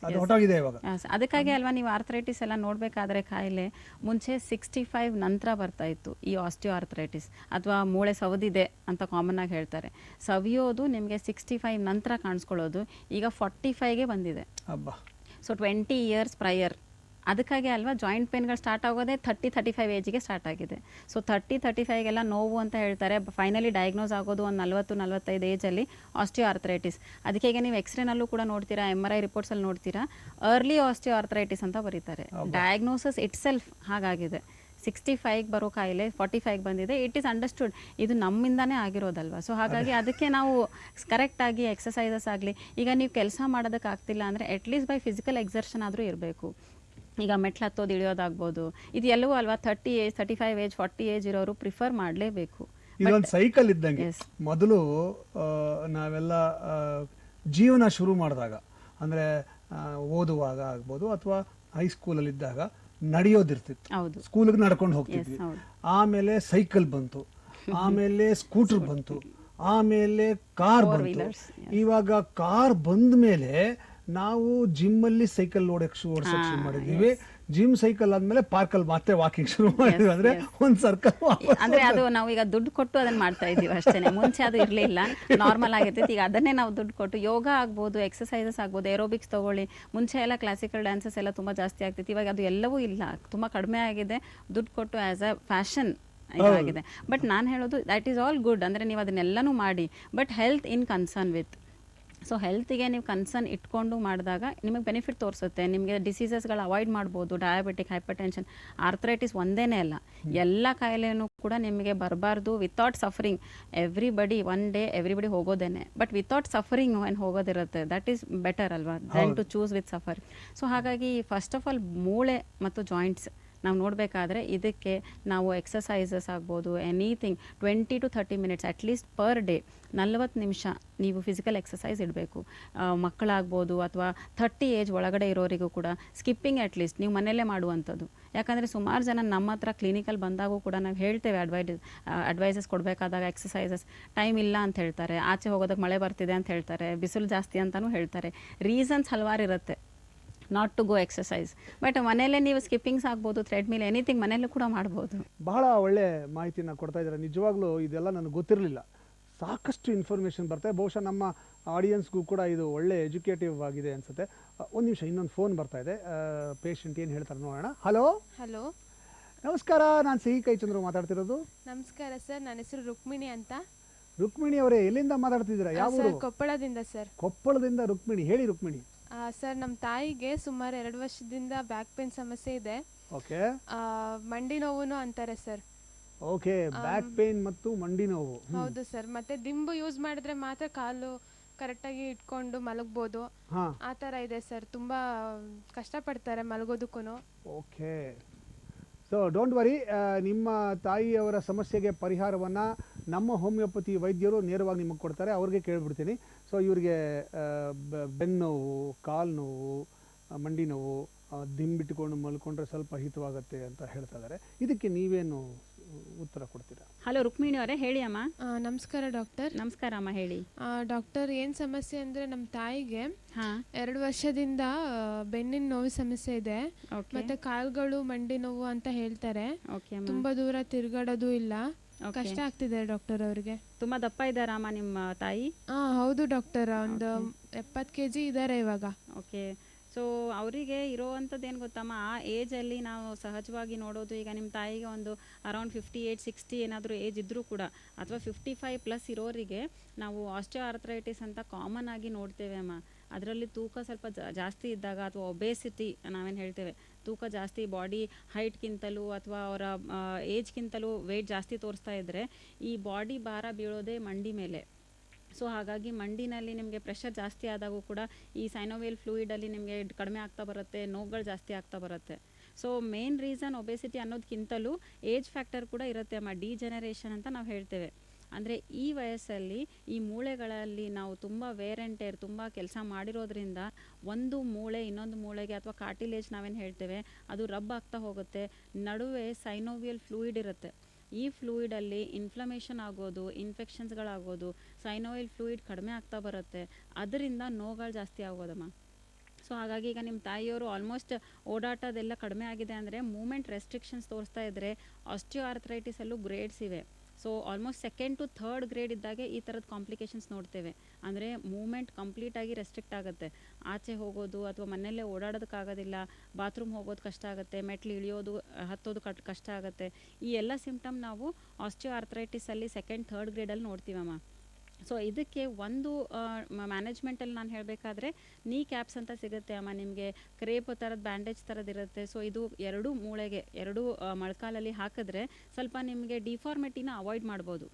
ಅದು ಹೊರಟಾಗಿದೆ ಇವಾಗ. ಅದಕ್ಕಾಗಿ ಅಲ್ವಾ ನೀವು ಆರ್ಥ್ರೈಟಿಸ್ ಎಲ್ಲ ನೋಡಬೇಕಾದ್ರೆ ಕಾಯಿಲೆ ಮುಂಚೆ 65 ನಂತರ ಬರ್ತಾ ಇತ್ತು ಈ ಆಸ್ಟಿಯೋ ಆರ್ಥ್ರೈಟಿಸ್ ಅಥವಾ ಮೂಳೆ ಸವದಿದೆ ಅಂತ ಕಾಮನ್ ಆಗಿ ಹೇಳ್ತಾರೆ. ಸವಿಯೋದು ನಿಮಗೆ 65 ನಂತರ ಕಾಣಿಸ್ಕೊಳ್ಳೋದು ಈಗ 45ಗೆ ಬಂದಿದೆ. So 20 years prior. ಅದಕ್ಕಾಗಿ ಅಲ್ವಾ ಜಾಯಿಂಟ್ ಪೇನ್ಗಳು ಸ್ಟಾರ್ಟ್ ಆಗೋದೇ 30-35 ಏಜಿಗೆ ಸ್ಟಾರ್ಟ್ ಆಗಿದೆ. ಸೊ 30-35ಗೆಲ್ಲ ನೋವು ಅಂತ ಹೇಳ್ತಾರೆ. ಫೈನಲಿ ಡಯಾಗ್ನೋಸ್ ಆಗೋದು ಒಂದು 40-45 ಏಜಲ್ಲಿ ಆಸ್ಟಿಯೋ ಆರ್ಥ್ರೈಟಿಸ್. ಅದಕ್ಕೆ ಈಗ ನೀವು ಎಕ್ಸ್ರೇನಲ್ಲೂ ಕೂಡ ನೋಡ್ತೀರಾ, MRI ರಿಪೋರ್ಟ್ಸಲ್ಲಿ ನೋಡ್ತೀರಾ, ಅರ್ಲಿ ಆಸ್ಟಿಯೋ ಆರ್ಥ್ರೈಟಿಸ್ ಅಂತ ಬರೀತಾರೆ. ಡಯಾಗ್ನೋಸಿಸ್ ಇಟ್ ಸೆಲ್ಫ್ ಹಾಗಾಗಿದೆ. 65ಗೆ ಬರೋ ಕಾಯಿಲೆ 45ಗೆ ಬಂದಿದೆ. ಇಟ್ ಈಸ್ ಅಂಡರ್ಸ್ಟುಡ್, ಇದು ನಮ್ಮಿಂದಾನೇ ಆಗಿರೋದಲ್ವ. ಸೊ ಹಾಗಾಗಿ ಅದಕ್ಕೆ ನಾವು ಕರೆಕ್ಟಾಗಿ ಎಕ್ಸಸೈಸಸ್ ಆಗಲಿ, ಈಗ ನೀವು ಕೆಲಸ ಮಾಡೋದಕ್ಕೆ ಆಗ್ತಿಲ್ಲ ಅಂದರೆ ಅಟ್ಲೀಸ್ಟ್ ಬೈ ಫಿಸಿಕಲ್ ಎಕ್ಸರ್ಷನ್ ಆದರೂ ಇರಬೇಕು. ಈಗ ಮೆಟ್ಲು ಹತ್ತೋದು ಇಳಿಯೋದಾಗ್ಬೋದು, ಇದು ಎಲ್ಲವೂ ಅಲ್ವಾ 30 ಏಜ್ 35 ಏಜ್ 40 ಏಜ್ ಇರೋರು ಪ್ರಿಫರ್ ಮಾಡಲೇಬೇಕು. ಇದೊಂದು ಸೈಕಲ್ ಇದ್ದಂಗೆ. ಮೊದಲು ನಾವೆಲ್ಲ ಜೀವನ ಶುರು ಮಾಡಿದಾಗ ಅಂದರೆ ಓದುವಾಗ ಆಗ್ಬೋದು ಅಥವಾ ಹೈಸ್ಕೂಲಲ್ಲಿದ್ದಾಗ ನಡೆಯೋದಿರ್ತಿತ್ತು, ಸ್ಕೂಲಿಗೆ ನಡ್ಕೊಂಡು ಹೋಗ್ತಿದ್ವಿ. ಆಮೇಲೆ ಸೈಕಲ್ ಬಂತು, ಆಮೇಲೆ ಸ್ಕೂಟರ್ ಬಂತು, ಆಮೇಲೆ ಕಾರ್ ಬಂತು. ಇವಾಗ ಕಾರ್ ಬಂದ ಮೇಲೆ ನಾವು ಜಿಮ್ಮಲ್ಲಿ ಸೈಕಲ್ ಓಡ್ಸಕ್ ಶುರು ಮಾಡಿದೀವಿ. ಜಿಮ್ ಸೈಕಲ್ ಆದ್ಮೇಲೆ ಪಾರ್ಕಲ್ಲಿ ಮತ್ತೆ ವಾಕಿಂಗ್ ಶುರು ಮಾಡಿದ್ವಿ. ಅಂದ್ರೆ ಒಂದ್ ಸರ್ಕಲ್ ಅಂದ್ರೆ ಅದು ನಾವು ಈಗ ದುಡ್ಡು ಕೊಟ್ಟು ಅದನ್ನ ಮಾಡ್ತಾ ಇದೀವಿ ಅಷ್ಟೇನೆ. ಮುಂಚೆ ಅದು ಇರ್ಲಿಲ್ಲ, ನಾರ್ಮಲ್ ಆಗಿರ್ತೈತಿ. ಈಗ ಅದನ್ನೇ ನಾವು ದುಡ್ಡು ಕೊಟ್ಟು ಯೋಗ ಆಗ್ಬೋದು, ಎಕ್ಸಸೈಸಸ್ ಆಗ್ಬೋದು, ಏರೋಬಿಕ್ಸ್ ತಗೊಳ್ಳಿ. ಮುಂಚೆ ಎಲ್ಲ ಕ್ಲಾಸಿಕಲ್ ಡ್ಯಾನ್ಸಸ್ ಎಲ್ಲ ತುಂಬಾ ಜಾಸ್ತಿ ಆಗ್ತಿತ್ತು. ಇವಾಗ ಅದು ಎಲ್ಲವೂ ಇಲ್ಲ, ತುಂಬಾ ಕಡಿಮೆ ಆಗಿದೆ. ದುಡ್ಡು ಕೊಟ್ಟು ಆಸ್ ಅ ಫ್ಯಾಷನ್ ಇದಾಗಿದೆ. ಬಟ್ ನಾನು ಹೇಳೋದು ದಟ್ ಈಸ್ ಆಲ್ ಗುಡ್. ಅಂದ್ರೆ ನೀವು ಅದನ್ನೆಲ್ಲನೂ ಮಾಡಿ, but health in concern with. So ಹೆಲ್ತಿಗೆ ನೀವು ಕನ್ಸರ್ನ್ ಇಟ್ಕೊಂಡು ಮಾಡಿದಾಗ ನಿಮಗೆ ಬೆನಿಫಿಟ್ ತೋರಿಸುತ್ತೆ. ನಿಮಗೆ ಡಿಸೀಸಸ್ಗಳು ಅವಾಯ್ಡ್ ಮಾಡ್ಬೋದು. ಡಯಾಬಿಟಿಕ್, ಹೈಪರ್ ಟೆನ್ಷನ್, ಆರ್ಥ್ರೈಟಿಸ್ ಒಂದೇನೇ ಅಲ್ಲ, ಎಲ್ಲ ಕಾಯಿಲೆನೂ ಕೂಡ ನಿಮಗೆ ಬರಬಾರ್ದು without suffering. One day everybody ಹೋಗೋದೇನೆ, ಬಟ್ ವಿತೌಟ್ ಸಫರಿಂಗ್ ಏನು ಹೋಗೋದಿರುತ್ತೆ, ದಟ್ ಈಸ್ ಬೆಟರ್ ಅಲ್ವಾ then to choose with suffer. So ಹಾಗಾಗಿ ಫಸ್ಟ್ ಆಫ್ ಆಲ್ ಮೂಳೆ ಮತ್ತು ಜಾಯಿಂಟ್ಸ್ ನಾವು ನೋಡಬೇಕಾದ್ರೆ ಇದಕ್ಕೆ ನಾವು ಎಕ್ಸಸೈಸಸ್ ಆಗ್ಬೋದು, anything 20 to 30 minutes at least per day 40 ನಿಮಿಷ ನೀವು ಫಿಸಿಕಲ್ ಎಕ್ಸಸೈಸ್ ಇಡಬೇಕು. ಮಕ್ಕಳಾಗ್ಬೋದು ಅಥವಾ 30 ಏಜ್ ಒಳಗಡೆ ಇರೋರಿಗೂ ಕೂಡ ಸ್ಕಿಪ್ಪಿಂಗ್ ಅಟ್ಲೀಸ್ಟ್ ನೀವು ಮನೆಯಲ್ಲೇ ಮಾಡುವಂಥದ್ದು. ಯಾಕಂದರೆ ಸುಮಾರು ಜನ ನಮ್ಮ ಹತ್ರ ಕ್ಲಿನಿಕಲ್ಲಿ ಬಂದಾಗೂ ಕೂಡ ನಾವು ಹೇಳ್ತೇವೆ ಅಡ್ವೈಸಸ್ ಕೊಡಬೇಕಾದಾಗ ಎಕ್ಸಸೈಸಸ್ ಟೈಮ್ ಇಲ್ಲ ಅಂತ ಹೇಳ್ತಾರೆ, ಆಚೆ ಹೋಗೋದಕ್ಕೆ ಮಳೆ ಬರ್ತಿದೆ ಅಂತ ಹೇಳ್ತಾರೆ, ಬಿಸಿಲು ಜಾಸ್ತಿ ಅಂತಲೂ ಹೇಳ್ತಾರೆ. ರೀಸನ್ಸ್ ಹಲವಾರು ಇರುತ್ತೆ not to go exercise. But ಮನೆಯಲ್ಲೇ ನೀವು ಸ್ಕಿಪ್ಪಿಂಗ್ಸ್ ಆಗ್ಬೋದು, ಥ್ರೆಡ್ಮಿಲ್, ಎನಿಥಿಂಗ್ ಮನೆಯಲ್ಲೂ ಕೂಡ ಮಾಡ್ಬೋದು. ಬಹಳ ಒಳ್ಳೆ ಮಾಹಿತಿನ ಕೊಡ್ತಾ ಇದ್ದಾರೆ. ನಿಜವಾಗ್ಲೂ ಇದೆಲ್ಲ ನನಗೆ ಗೊತ್ತಿರಲಿಲ್ಲ. ಸಾಕಷ್ಟು ಇನ್ಫಾರ್ಮೇಷನ್ ಬರ್ತಾರೆ. ಬಹುಶಃ ನಮ್ಮ ಆಡಿಯನ್ಸ್ಗೂ ಕೂಡ ಇದು ಒಳ್ಳೆ ಎಜುಕೇಟಿವ್ ಆಗಿದೆ ಅನಿಸುತ್ತೆ. ಒಂದು ನಿಮಿಷ, ಇನ್ನೊಂದು ಫೋನ್ ಬರ್ತಾ ಇದೆ. ಪೇಷಂಟ್ ಏನು ಹೇಳ್ತಾರೆ ನೋಡೋಣ. ಹಲೋ ಹಲೋ, ನಮಸ್ಕಾರ, ನಾನು ಸಿಹಿ ಕೈಚಂದ್ರು ಮಾತಾಡ್ತಿರೋದು. ನಮಸ್ಕಾರ ಸರ್, ನನ್ನ ಹೆಸರು ರುಕ್ಮಿಣಿ ಅಂತ. ರುಕ್ಮಿಣಿ ಅವರೇ, ಎಲ್ಲಿಂದ ಮಾತಾಡ್ತಿದ್ದೀರಾ? ಯಾವ? ಕೊಪ್ಪಳದಿಂದ ಸರ್. ಕೊಪ್ಪಳದಿಂದ ರುಕ್ಮಿಣಿ, ಹೇಳಿ ರುಕ್ಮಿಣಿ. ಸರ್, ನಮ್ಮ ತಾಯಿಗೆ ಸುಮಾರು 2 ವರ್ಷದಿಂದ ಬ್ಯಾಕ್ ಪೇನ್ ಸಮಸ್ಯೆ ಇದೆ. ಓಕೆ. ಮಂಡಿ ನೋವು ಅಂತಾರೆ ಸರ್. ಓಕೆ, ಬ್ಯಾಕ್ ಪೇನ್ ಮತ್ತು ಮಂಡಿ ನೋವು. ಹೌದು ಸರ್. ಮತ್ತೆ ದಿಂಬು ಯೂಸ್ ಮಾಡಿದ್ರೆ ಮಾತ್ರ ಕಾಲು ಕರೆಕ್ಟಾಗಿ ಇಟ್ಕೊಂಡು ಮಲಗ್ಬೋದು, ಆ ಥರ ಇದೆ ಸರ್. ತುಂಬಾ ಕಷ್ಟಪಡ್ತಾರೆ ಮಲಗೋದಕ್ಕೂ. ಓಕೆ, ಸೊ ಡೋಂಟ್ ವರಿ, ನಿಮ್ಮ ತಾಯಿಯವರ ಸಮಸ್ಯೆಗೆ ಪರಿಹಾರವನ್ನು ನಮ್ಮ ಹೋಮಿಯೋಪತಿ ವೈದ್ಯರು ನೇರವಾಗಿ ನಿಮಗೆ ಕೊಡ್ತಾರೆ, ಅವ್ರಿಗೆ ಕೇಳಿಬಿಡ್ತೀನಿ. ಸೊ ಇವರಿಗೆ ಬೆನ್ನು ನೋವು, ಕಾಲು ನೋವು, ಮಂಡಿ ನೋವು, ದಿಂಬಿಟ್ಕೊಂಡು ಮಲ್ಕೊಂಡ್ರೆ ಸ್ವಲ್ಪ ಹಿತವಾಗುತ್ತೆ ಅಂತ ಹೇಳ್ತಾ ಇದ್ದಾರೆ. ಇದಕ್ಕೆ ನೀವೇನು ಉತ್ತರ ಕೊಡ್ತೀರಾ? ಹಲೋ ರುಕ್ಮಿಣಿ ಅವರೇ, ಹೇಳಿ ಅಮ್ಮ. ನಮಸ್ಕಾರ ಡಾಕ್ಟರ್. ನಮಸ್ಕಾರ ಅಮ್ಮ, ಹೇಳಿ. ಡಾಕ್ಟರ್, ಏನು ಸಮಸ್ಯೆ ಅಂದರೆ ನಮ್ಮ ತಾಯಿಗೆ ಹಾಂ 2 ವರ್ಷದಿಂದ ಬೆನ್ನಿನ ನೋವು ಸಮಸ್ಯೆ ಇದೆ. ಓಕೆ ಮತ್ತೆ ಕಾಲುಗಳು ಮಂಡಿ ನೋವು ಅಂತ ಹೇಳ್ತಾರೆ. ಓಕೆ ಅಮ್ಮ. ತುಂಬಾ ದೂರ ತಿರುಗಾಡೋದು ಇಲ್ಲ. ಓಕೆ. ಕಷ್ಟ ಆಗ್ತಿದೆ ಡಾಕ್ಟರ್ ಅವರಿಗೆ. ತುಂಬ ದಪ್ಪ ಇದ್ದಾರಮ್ಮ ನಿಮ್ಮ ತಾಯಿ? ಹೌದು ಡಾಕ್ಟರ್, ಒಂದು 70 kg ಇದ್ದಾರೆ ಇವಾಗ. ಓಕೆ. ಸೊ ಅವರಿಗೆ ಇರೋವಂಥದ್ದು ಏನು ಗೊತ್ತಮ್ಮ, ಆ ಏಜಲ್ಲಿ ನಾವು ಸಹಜವಾಗಿ ನೋಡೋದು, ಈಗ ನಿಮ್ಮ ತಾಯಿಗೆ ಒಂದು ಅರೌಂಡ್ 58-60 ಏನಾದರೂ ಏಜ್ ಇದ್ದರೂ ಕೂಡ, ಅಥವಾ 55+ ಇರೋರಿಗೆ ನಾವು ಆಸ್ಟಿಯೋ ಆರ್ಥರೈಟಿಸ್ ಅಂತ ಕಾಮನ್ ಆಗಿ ನೋಡ್ತೇವೆ ಅಮ್ಮ. ಅದರಲ್ಲಿ ತೂಕ ಸ್ವಲ್ಪ ಜಾಸ್ತಿ ಇದ್ದಾಗ, ಅಥವಾ ಒಬೇಸಿಟಿ ನಾವೇನು ಹೇಳ್ತೇವೆ, ತೂಕ ಜಾಸ್ತಿ, ಬಾಡಿ ಹೈಟ್ಗಿಂತಲೂ ಅಥವಾ ಅವರ ಏಜ್ಗಿಂತಲೂ ವೆಯ್ಟ್ ಜಾಸ್ತಿ ತೋರಿಸ್ತಾ ಇದ್ದರೆ ಈ ಬಾಡಿ ಭಾರ ಬೀಳೋದೇ ಮಂಡಿ ಮೇಲೆ. ಸೊ ಹಾಗಾಗಿ ಮಂಡಿನಲ್ಲಿ ನಿಮಗೆ ಪ್ರೆಷರ್ ಜಾಸ್ತಿ ಆದಾಗೂ ಕೂಡ ಈ ಸೈನೋವಿಯಲ್ ಫ್ಲೂಯಿಡಲ್ಲಿ ನಿಮಗೆ ಕಡಿಮೆ ಆಗ್ತಾ ಬರುತ್ತೆ, ನೋವುಗಳು ಜಾಸ್ತಿ ಆಗ್ತಾ ಬರುತ್ತೆ. ಸೊ ಮೇನ್ ರೀಸನ್ ಒಬೇಸಿಟಿ ಅನ್ನೋದಕ್ಕಿಂತಲೂ ಏಜ್ ಫ್ಯಾಕ್ಟರ್ ಕೂಡ ಇರುತ್ತೆ ಅಮ್ಮ, ಡಿಜೆನರೇಷನ್ ಅಂತ ನಾವು ಹೇಳ್ತೇವೆ. ಅಂದರೆ ಈ ವಯಸ್ಸಲ್ಲಿ ಈ ಮೂಳೆಗಳಲ್ಲಿ ನಾವು ತುಂಬ ವೇರ್ ಆ್ಯಂಡ್ ಟೇರ್, ತುಂಬ ಕೆಲಸ ಮಾಡಿರೋದ್ರಿಂದ ಒಂದು ಮೂಳೆ ಇನ್ನೊಂದು ಮೂಳೆಗೆ ಅಥವಾ ಕಾರ್ಟಿಲೇಜ್ ನಾವೇನು ಹೇಳ್ತೇವೆ ಅದು ರಬ್ ಆಗ್ತಾ ಹೋಗುತ್ತೆ. ನಡುವೆ ಸೈನೋವಿಯಲ್ ಫ್ಲೂಯಿಡ್ ಇರುತ್ತೆ. ಈ ಫ್ಲೂಯಿಡಲ್ಲಿ ಇನ್ಫ್ಲಮೇಷನ್ ಆಗೋದು, ಇನ್ಫೆಕ್ಷನ್ಸ್ಗಳಾಗೋದು, ಸೈನೋವಿಯಲ್ ಫ್ಲೂಯಿಡ್ ಕಡಿಮೆ ಆಗ್ತಾ ಬರುತ್ತೆ, ಅದರಿಂದ ನೋವುಗಳು ಜಾಸ್ತಿ ಆಗೋದಮ್ಮ. ಸೊ ಹಾಗಾಗಿ ಈಗ ನಿಮ್ಮ ತಾಯಿಯವರು ಆಲ್ಮೋಸ್ಟ್ ಓಡಾಟದೆಲ್ಲ ಕಡಿಮೆ ಆಗಿದೆ ಅಂದರೆ ಮೂಮೆಂಟ್ ರೆಸ್ಟ್ರಿಕ್ಷನ್ಸ್ ತೋರಿಸ್ತಾ ಇದ್ದರೆ ಆಸ್ಟಿಯೋ ಆರ್ಥರೈಟಿಸಲ್ಲೂ ಗ್ರೇಡ್ಸ್ ಇವೆ. So almost 2nd to 3rd grade ಇದ್ದಾಗೆ ಈ ಥರದ ಕಾಂಪ್ಲಿಕೇಶನ್ಸ್ ನೋಡ್ತೇವೆ. ಅಂದರೆ ಮೂಮೆಂಟ್ ಕಂಪ್ಲೀಟಾಗಿ ರೆಸ್ಟ್ರಿಕ್ಟ್ ಆಗುತ್ತೆ, ಆಚೆ ಹೋಗೋದು ಅಥವಾ ಮನೆಯಲ್ಲೇ ಓಡಾಡೋದಕ್ಕಾಗೋದಿಲ್ಲ, ಬಾತ್ರೂಮ್ ಹೋಗೋದು ಕಷ್ಟ ಆಗುತ್ತೆ, ಮೆಟ್ಲು ಇಳಿಯೋದು ಹತ್ತೋದು ಕಷ್ಟ ಆಗುತ್ತೆ. ಈ ಎಲ್ಲ ಸಿಂಪ್ಟಮ್ ನಾವು ಆಸ್ಟಿಯೋ ಆರ್ಥರೈಟಿಸಲ್ಲಿ 2nd, 3rd ಗ್ರೇಡಲ್ಲಿ ನೋಡ್ತೀವಮ್ಮ. ಸೊ ಇದಕ್ಕೆ ಒಂದು ಮ್ಯಾನೇಜ್ಮೆಂಟಲ್ಲಿ ನಾನು ಹೇಳಬೇಕಾದ್ರೆ ನೀ ಕ್ಯಾಪ್ಸ್ ಅಂತ ಸಿಗುತ್ತೆ ಅಮ್ಮ, ನಿಮಗೆ ಕ್ರೇಪ್ ಥರದ ಬ್ಯಾಂಡೇಜ್ ಥರದ್ದು ಇರುತ್ತೆ. ಸೊ ಇದು 2 ಮೂಳೆಗೆ 2 ಮೊಳಕಾಲಲ್ಲಿ ಹಾಕಿದ್ರೆ ಸ್ವಲ್ಪ ನಿಮಗೆ ಡಿಫಾರ್ಮಿಟಿನ ಅವಾಯ್ಡ್ ಮಾಡ್ಬೋದು.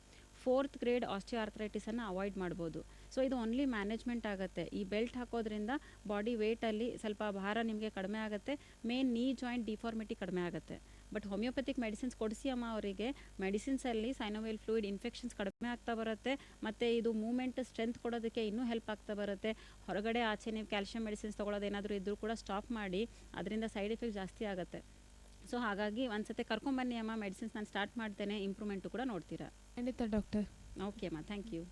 4th ಗ್ರೇಡ್ ಆಸ್ಟಿಯೋ ಆರ್ಥರೈಟಿಸನ್ನು ಅವಾಯ್ಡ್ ಮಾಡ್ಬೋದು. ಸೊ ಇದು ಓನ್ಲಿ ಮ್ಯಾನೇಜ್ಮೆಂಟ್ ಆಗುತ್ತೆ. ಈ ಬೆಲ್ಟ್ ಹಾಕೋದ್ರಿಂದ ಬಾಡಿ ವೇಟಲ್ಲಿ ಸ್ವಲ್ಪ ಭಾರ ನಿಮಗೆ ಕಡಿಮೆ ಆಗುತ್ತೆ, ಮೇನ್ ನೀ ಜಾಯಿಂಟ್ ಡಿಫಾರ್ಮಿಟಿ ಕಡಿಮೆ ಆಗುತ್ತೆ. ಬಟ್ ಹೋಮಿಯೋಪತಿಕ್ ಮೆಡಿಸಿನ್ಸ್ ಕೊಡಿಸಿ ಅಮ್ಮ ಅವರಿಗೆ, ಮೆಡಿಸಿನ್ಸಲ್ಲಿ ಸೈನೋವಿಯಲ್ ಫ್ಲೂಯಿಡ್ ಇನ್ಫೆಕ್ಷನ್ಸ್ ಕಡಿಮೆ ಆಗ್ತಾ ಬರುತ್ತೆ, ಮತ್ತು ಇದು ಮೂಮೆಂಟ್ ಸ್ಟ್ರೆಂತ್ ಕೊಡೋದಕ್ಕೆ ಇನ್ನೂ ಹೆಲ್ಪ್ ಆಗ್ತಾ ಬರುತ್ತೆ. ಹೊರಗಡೆ ಆಚೆ ನೀವು ಕ್ಯಾಲ್ಶಿಯಂ ಮೆಡಿಸಿನ್ಸ್ ತೊಗೊಳೋದೇನಾದರೂ ಇದ್ದರೂ ಕೂಡ ಸ್ಟಾಪ್ ಮಾಡಿ, ಅದರಿಂದ ಸೈಡ್ ಎಫೆಕ್ಟ್ ಜಾಸ್ತಿ ಆಗುತ್ತೆ. ಸೊ ಹಾಗಾಗಿ ಒಂದ್ಸತಿ ಕರ್ಕೊಂಬನ್ನಿ ಅಮ್ಮ, ಮೆಡಿಸಿನ್ಸ್ ನಾನು ಸ್ಟಾರ್ಟ್ ಮಾಡ್ತೇನೆ, ಇಂಪ್ರೂವ್ಮೆಂಟು ಕೂಡ ನೋಡ್ತೀರಾ. ಖಂಡಿತ ಡಾಕ್ಟರ್. ಓಕೆ ಅಮ್ಮ, ಥ್ಯಾಂಕ್ ಯು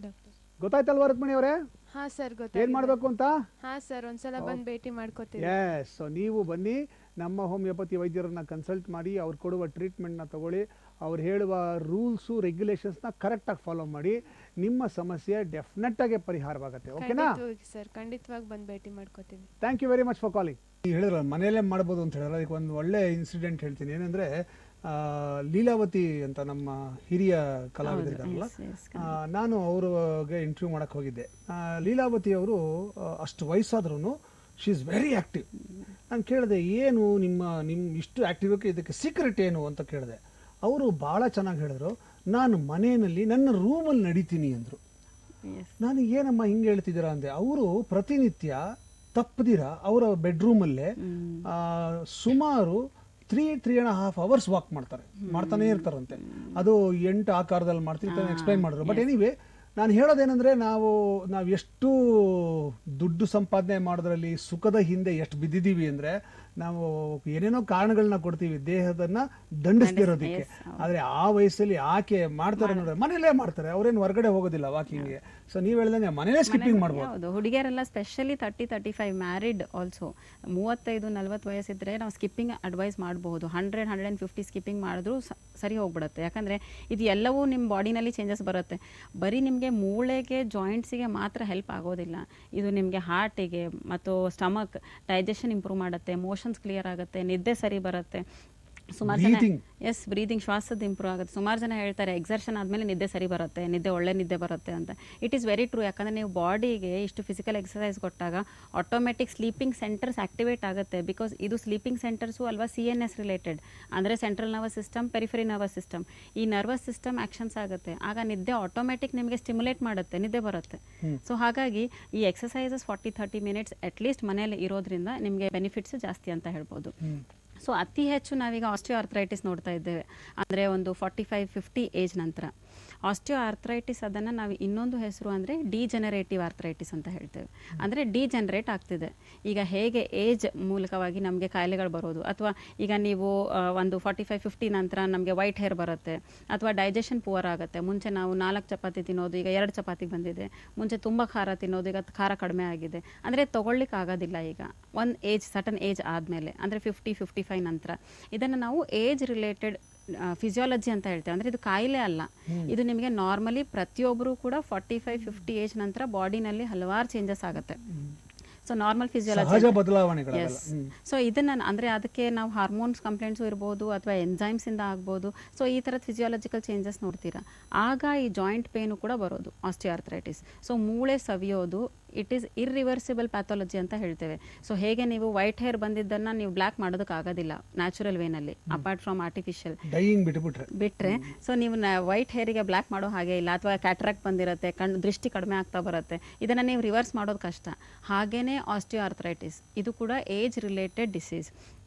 ಡಾಕ್ಟರ್. ಗೊತ್ತಾಯ್ತಲ್ವಾ ರುಕ್ಮಿಣಿ ಅವರೇ ಹಾಂ ಸರ್, ಏನು ಮಾಡಬೇಕು ಅಂತ? ಹಾಂ ಸರ್, ಒಂದ್ಸಲ ಬಂದು ಭೇಟಿ ಮಾಡ್ಕೋತೀವಿ. ಎಸ್, ಸೊ ನೀವು ಬನ್ನಿ, ನಮ್ಮ ಹೋಮಿಯೋಪತಿ ವೈದ್ಯರನ್ನ ಕನ್ಸಲ್ಟ್ ಮಾಡಿ, ಅವ್ರು ಕೊಡುವ ಟ್ರೀಟ್ಮೆಂಟ್ನ ತಗೊಳ್ಳಿ, ಅವ್ರು ಹೇಳುವ ರೂಲ್ಸು ರೆಗ್ಯುಲೇಷನ್ಸ್ನ ಕರೆಕ್ಟಾಗಿ ಫಾಲೋ ಮಾಡಿ, ನಿಮ್ಮ ಸಮಸ್ಯೆ ಡೆಫಿನೆಟ್ಟಾಗಿ ಪರಿಹಾರವಾಗುತ್ತೆ. ಓಕೆನಾ ಸರ್? ಖಂಡಿತವಾಗಿ ಬಂದು ಭೇಟಿ ಮಾಡ್ಕೋತೀವಿ. Thank you very much for calling. ಹೇಳಿದ್ರು ಮನೆಯಲ್ಲೇ ಮಾಡ್ಬೋದು ಅಂತ ಹೇಳಿದ್ರೆ, ಅದಕ್ಕೆ ಒಂದು ಒಳ್ಳೆ ಇನ್ಸಿಡೆಂಟ್ ಹೇಳ್ತೀನಿ. ಏನಂದರೆ ಲೀಲಾವತಿ ಅಂತ ನಮ್ಮ ಹಿರಿಯ ಕಲಾವಿದರಿದ್ದಾರಲ್ಲ, ನಾನು ಅವ್ರಿಗೆ ಇಂಟರ್ವ್ಯೂ ಮಾಡೋಕ್ಕೆ ಹೋಗಿದ್ದೆ. ಲೀಲಾವತಿ ಅವರು ಅಷ್ಟು ವಯಸ್ಸಾದ್ರೂ ಶಿ ಈಸ್ ವೆರಿ ಆ್ಯಕ್ಟಿವ್. ನಾನು ಕೇಳಿದೆ, ಏನು ನಿಮ್ಮ ಇಷ್ಟು ಆ್ಯಕ್ಟಿವ್ ಇದಕ್ಕೆ ಸೀಕ್ರೆಟ್ ಏನು ಅಂತ ಕೇಳಿದೆ. ಅವರು ಭಾಳ ಚೆನ್ನಾಗಿ ಹೇಳಿದ್ರು, ನಾನು ಮನೆಯಲ್ಲಿ ನನ್ನ ರೂಮಲ್ಲಿ ನಡೀತೀನಿ ಅಂದರು. ನಾನು ಏನಮ್ಮ ಹಿಂಗೆ ಹೇಳ್ತಿದ್ದೀರಾ ಅಂದೆ. ಅವರು ಪ್ರತಿನಿತ್ಯ ತಪ್ಪದಿರ ಅವರ ಬೆಡ್ರೂಮಲ್ಲೇ ಸುಮಾರು 3.5 hours ವಾಕ್ ಮಾಡ್ತಾನೆ ಇರ್ತಾರಂತೆ. ಅದು 8 ಆಕಾರದಲ್ಲಿ ಮಾಡ್ತಿರ್ತಾರೆ, ಎಕ್ಸ್ಪ್ಲೈನ್ ಮಾಡಿದ್ರು. ಬಟ್ ಎನಿವೆ, ನಾನು ಹೇಳೋದೇನೆಂದರೆ, ನಾವು ಎಷ್ಟು ದುಡ್ಡು ಸಂಪಾದನೆ ಮಾಡೋದ್ರಲ್ಲಿ ಸುಖದ ಹಿಂದೆ ಎಷ್ಟು ಬಿದ್ದಿದ್ದೀವಿ ಅಂದರೆ, ನಾವು ಏನೇನೋ ಕಾರಣಗಳನ್ನ ಕೊಡ್ತೀವಿ ದೇಹದನ್ನ ದಂಡಿಸ್ತಿರೋದಕ್ಕೆ. ಆದರೆ ಆ ವಯಸ್ಸಲ್ಲಿ ಆಕೆ ಮಾಡ್ತಾರೆ ನೋಡ್ರೆ, ಮನೇಲೇ ಮಾಡ್ತಾರೆ, ಅವ್ರೇನು ಹೊರಗಡೆ ಹೋಗೋದಿಲ್ಲ ವಾಕಿಂಗ್ಗೆ. ಸೊ ನೀವು ಹೇಳ್ದಂಗೆ ಮನೇಲೇ ಸ್ಕಿಪ್ಪಿಂಗ್ ಮಾಡ್ಬೋದು. ಹೌದು, ಹುಡುಗಿಯರೆಲ್ಲ ಸ್ಪೆಷಲಿ 30-35 ಮ್ಯಾರಿಡ್ ಆಲ್ಸೋ 35-40 ವಯಸ್ಸಿದ್ರೆ ನಾವು ಸ್ಕಿಪ್ಪಿಂಗ್ ಅಡ್ವೈಸ್ ಮಾಡಬಹುದು. 100-150 ಸ್ಕಿಪ್ಪಿಂಗ್ ಮಾಡಿದ್ರೂ ಸರಿ ಹೋಗ್ಬಿಡುತ್ತೆ. ಯಾಕಂದರೆ ಇದು ಎಲ್ಲವೂ ನಿಮ್ಮ ಬಾಡಿನಲ್ಲಿ ಚೇಂಜಸ್ ಬರುತ್ತೆ. ಬರೀ ನಿಮಗೆ ಮೂಳೆಗೆ ಜಾಯಿಂಟ್ಸಿಗೆ ಮಾತ್ರ ಹೆಲ್ಪ್ ಆಗೋದಿಲ್ಲ, ಇದು ನಿಮಗೆ ಹಾರ್ಟಿಗೆ ಮತ್ತು ಸ್ಟಮಕ್ ಡೈಜೆಷನ್ ಇಂಪ್ರೂವ್ ಮಾಡುತ್ತೆ, ಮೋಷನ್ಸ್ ಕ್ಲಿಯರ್ ಆಗುತ್ತೆ, ನಿದ್ದೆ ಸರಿ ಬರುತ್ತೆ. ಸುಮಾರು ಜನ ಬ್ರೀದಿಂಗ್ ಶ್ವಾಸದ ಇಂಪ್ರೂವ್ ಆಗುತ್ತೆ. ಸುಮಾರು ಜನ ಹೇಳ್ತಾರೆ ಎಕ್ಸರ್ಷನ್ ಆದಮೇಲೆ ನಿದ್ದೆ ಸರಿ ಬರುತ್ತೆ, ಒಳ್ಳೆ ನಿದ್ದೆ ಬರುತ್ತೆ ಅಂತ. It is very true. ಯಾಕಂದರೆ ನೀವು ಬಾಡಿಗೆ ಇಷ್ಟು ಫಿಸಿಕಲ್ ಎಕ್ಸಸೈಸ್ ಕೊಟ್ಟಾಗ ಆಟೋಮೆಟಿಕ್ ಸ್ಲೀಪಿಂಗ್ ಸೆಂಟರ್ಸ್ ಆಕ್ಟಿವೇಟ್ ಆಗುತ್ತೆ. ಬಿಕಾಸ್ ಇದು ಸ್ಲೀಪಿಂಗ್ ಸೆಂಟರ್ಸು ಅಲ್ವಾ CNS ರಿಲೇಟೆಡ್, ಅಂದರೆ central nervous system, periphery nervous system, ಈ ನರ್ವಸ್ ಸಿಸ್ಟಮ್ ಆ್ಯಕ್ಷನ್ಸ್ ಆಗುತ್ತೆ. ಆಗ ನಿದ್ದೆ ಆಟೋಮೆಟಿಕ್ ನಿಮಗೆ ಸ್ಟಿಮ್ಯುಲೇಟ್ ಮಾಡುತ್ತೆ, ನಿದ್ದೆ ಬರುತ್ತೆ. ಸೊ ಹಾಗಾಗಿ ಈ ಎಕ್ಸಸೈಸಸ್ 40-30 ಮಿನಿಟ್ಸ್ ಅಟ್ಲೀಸ್ಟ್ ಮನೇಲಿ ಇರೋದ್ರಿಂದ ನಿಮಗೆ ಬೆನಿಫಿಟ್ಸ್ ಜಾಸ್ತಿ ಅಂತ ಹೇಳ್ಬೋದು. ಸೊ ಅತಿ ಹೆಚ್ಚು ನಾವೀಗ ಆಸ್ಟಿಯೋ ಆರ್ಥರೈಟಿಸ್ ನೋಡ್ತಾ ಇದ್ದೇವೆ, ಅಂದರೆ ಒಂದು 45-50 ಏಜ್ ನಂತರ. ಆಸ್ಟಿಯೋ ಆರ್ಥರೈಟಿಸ್ ಅದನ್ನು ನಾವು ಇನ್ನೊಂದು ಹೆಸರು ಅಂದರೆ ಡಿಜೆನರೇಟಿವ್ ಆರ್ಥರೈಟಿಸ್ ಅಂತ ಹೇಳ್ತೇವೆ. ಅಂದರೆ ಡಿಜೆನರೇಟ್ ಆಗ್ತಿದೆ. ಈಗ ಹೇಗೆ ಏಜ್ ಮೂಲಕವಾಗಿ ನಮಗೆ ಕಾಯಿಲೆಗಳು ಬರೋದು, ಅಥವಾ ಈಗ ನೀವು ಒಂದು 45-50 ನಂತರ ನಮಗೆ ವೈಟ್ ಹೇರ್ ಬರುತ್ತೆ, ಅಥವಾ ಡೈಜೆಷನ್ ಪುವರ್ ಆಗುತ್ತೆ. ಮುಂಚೆ ನಾವು 4 ಚಪಾತಿ ತಿನ್ನೋದು ಈಗ 2 ಚಪಾತಿಗೆ ಬಂದಿದೆ. ಮುಂಚೆ ತುಂಬ ಖಾರ ತಿನ್ನೋದು ಈಗ ಖಾರ ಕಡಿಮೆ ಆಗಿದೆ. ಅಂದರೆ ತೊಗೊಳ್ಲಿಕ್ಕೆ ಆಗೋದಿಲ್ಲ ಈಗ ಒಂದು ಏಜ್, ಸಟನ್ ಏಜ್ ಆದಮೇಲೆ, ಅಂದರೆ 50-55 ನಂತರ. ಇದನ್ನು ನಾವು ಏಜ್ ರಿಲೇಟೆಡ್ ಫಿಸಿಯಾಲಜಿ ಅಂತ ಹೇಳ್ತೇವೆ. ಅಂದರೆ ಇದು ಕಾಯಿಲೆ ಅಲ್ಲ, ಇದು ನಿಮಗೆ ನಾರ್ಮಲಿ ಪ್ರತಿಯೊಬ್ಬರು ಕೂಡ 45-50 ಏಜ್ ನಂತರ ಬಾಡಿನಲ್ಲಿ ಹಲವಾರು ಚೇಂಜಸ್ ಆಗುತ್ತೆ. ಸೊ ನಾರ್ಮಲ್ ಫಿಸಿಯಾಲಜಿ, ಸಹಜ ಬದಲಾವಣೆಗಳು. ಸೊ ಇದನ್ನು ಅಂದರೆ ಅದಕ್ಕೆ ನಾವು ಹಾರ್ಮೋನ್ಸ್ ಕಂಪ್ಲೇಂಟ್ಸು ಇರ್ಬೋದು, ಅಥವಾ ಎಂಜೈಮ್ಸಿಂದ ಆಗ್ಬೋದು. ಸೊ ಈ ಥರದ ಫಿಸಿಯಾಲಜಿಕಲ್ ಚೇಂಜಸ್ ನೋಡ್ತೀರಾ, ಆಗ ಈ ಜಾಯಿಂಟ್ ಪೇನು ಕೂಡ ಬರೋದು ಆಸ್ಟಿಯೋಆರ್ಥರೈಟಿಸ್. ಸೊ ಮೂಳೆ ಸವಿಯೋದು ಇಟ್ ಈಸ್ ಇರ್ರಿವರ್ಸಿಬಲ್ ಪ್ಯಾಥಾಲಜಿ ಅಂತ ಹೇಳ್ತೇವೆ. ಸೊ ಹೇಗೆ ನೀವು ವೈಟ್ ಹೇರ್ ಬಂದಿದ್ದನ್ನು ನೀವು ಬ್ಲ್ಯಾಕ್ ಮಾಡೋದಕ್ಕಾಗೋದಿಲ್ಲ ನ್ಯಾಚುರಲ್ ವೇನಲ್ಲಿ, ಅಪಾರ್ಟ್ ಫ್ರಮ್ ಆರ್ಟಿಫಿಷಿಯಲ್ ಡೈಯಿಂಗ್ ಬಿಟ್ರೆ. ಸೊ ನೀವು ವೈಟ್ ಹೇರಿಗೆ ಬ್ಲ್ಯಾಕ್ ಮಾಡೋ ಹಾಗೆ ಇಲ್ಲ, ಅಥವಾ ಕ್ಯಾಟ್ರಾಕ್ಟ್ ಬಂದಿರುತ್ತೆ, ದೃಷ್ಟಿ ಕಡಿಮೆ ಆಗ್ತಾ ಬರುತ್ತೆ, ಇದನ್ನು ನೀವು ರಿವರ್ಸ್ ಮಾಡೋದು ಕಷ್ಟ. ಹಾಗೇನೆ ಆಸ್ಟಿಯೋಆರ್ಥರೈಟಿಸ್ ಇದು ಕೂಡ ಏಜ್ ರಿಲೇಟೆಡ್ ಡಿಸೀಸ್.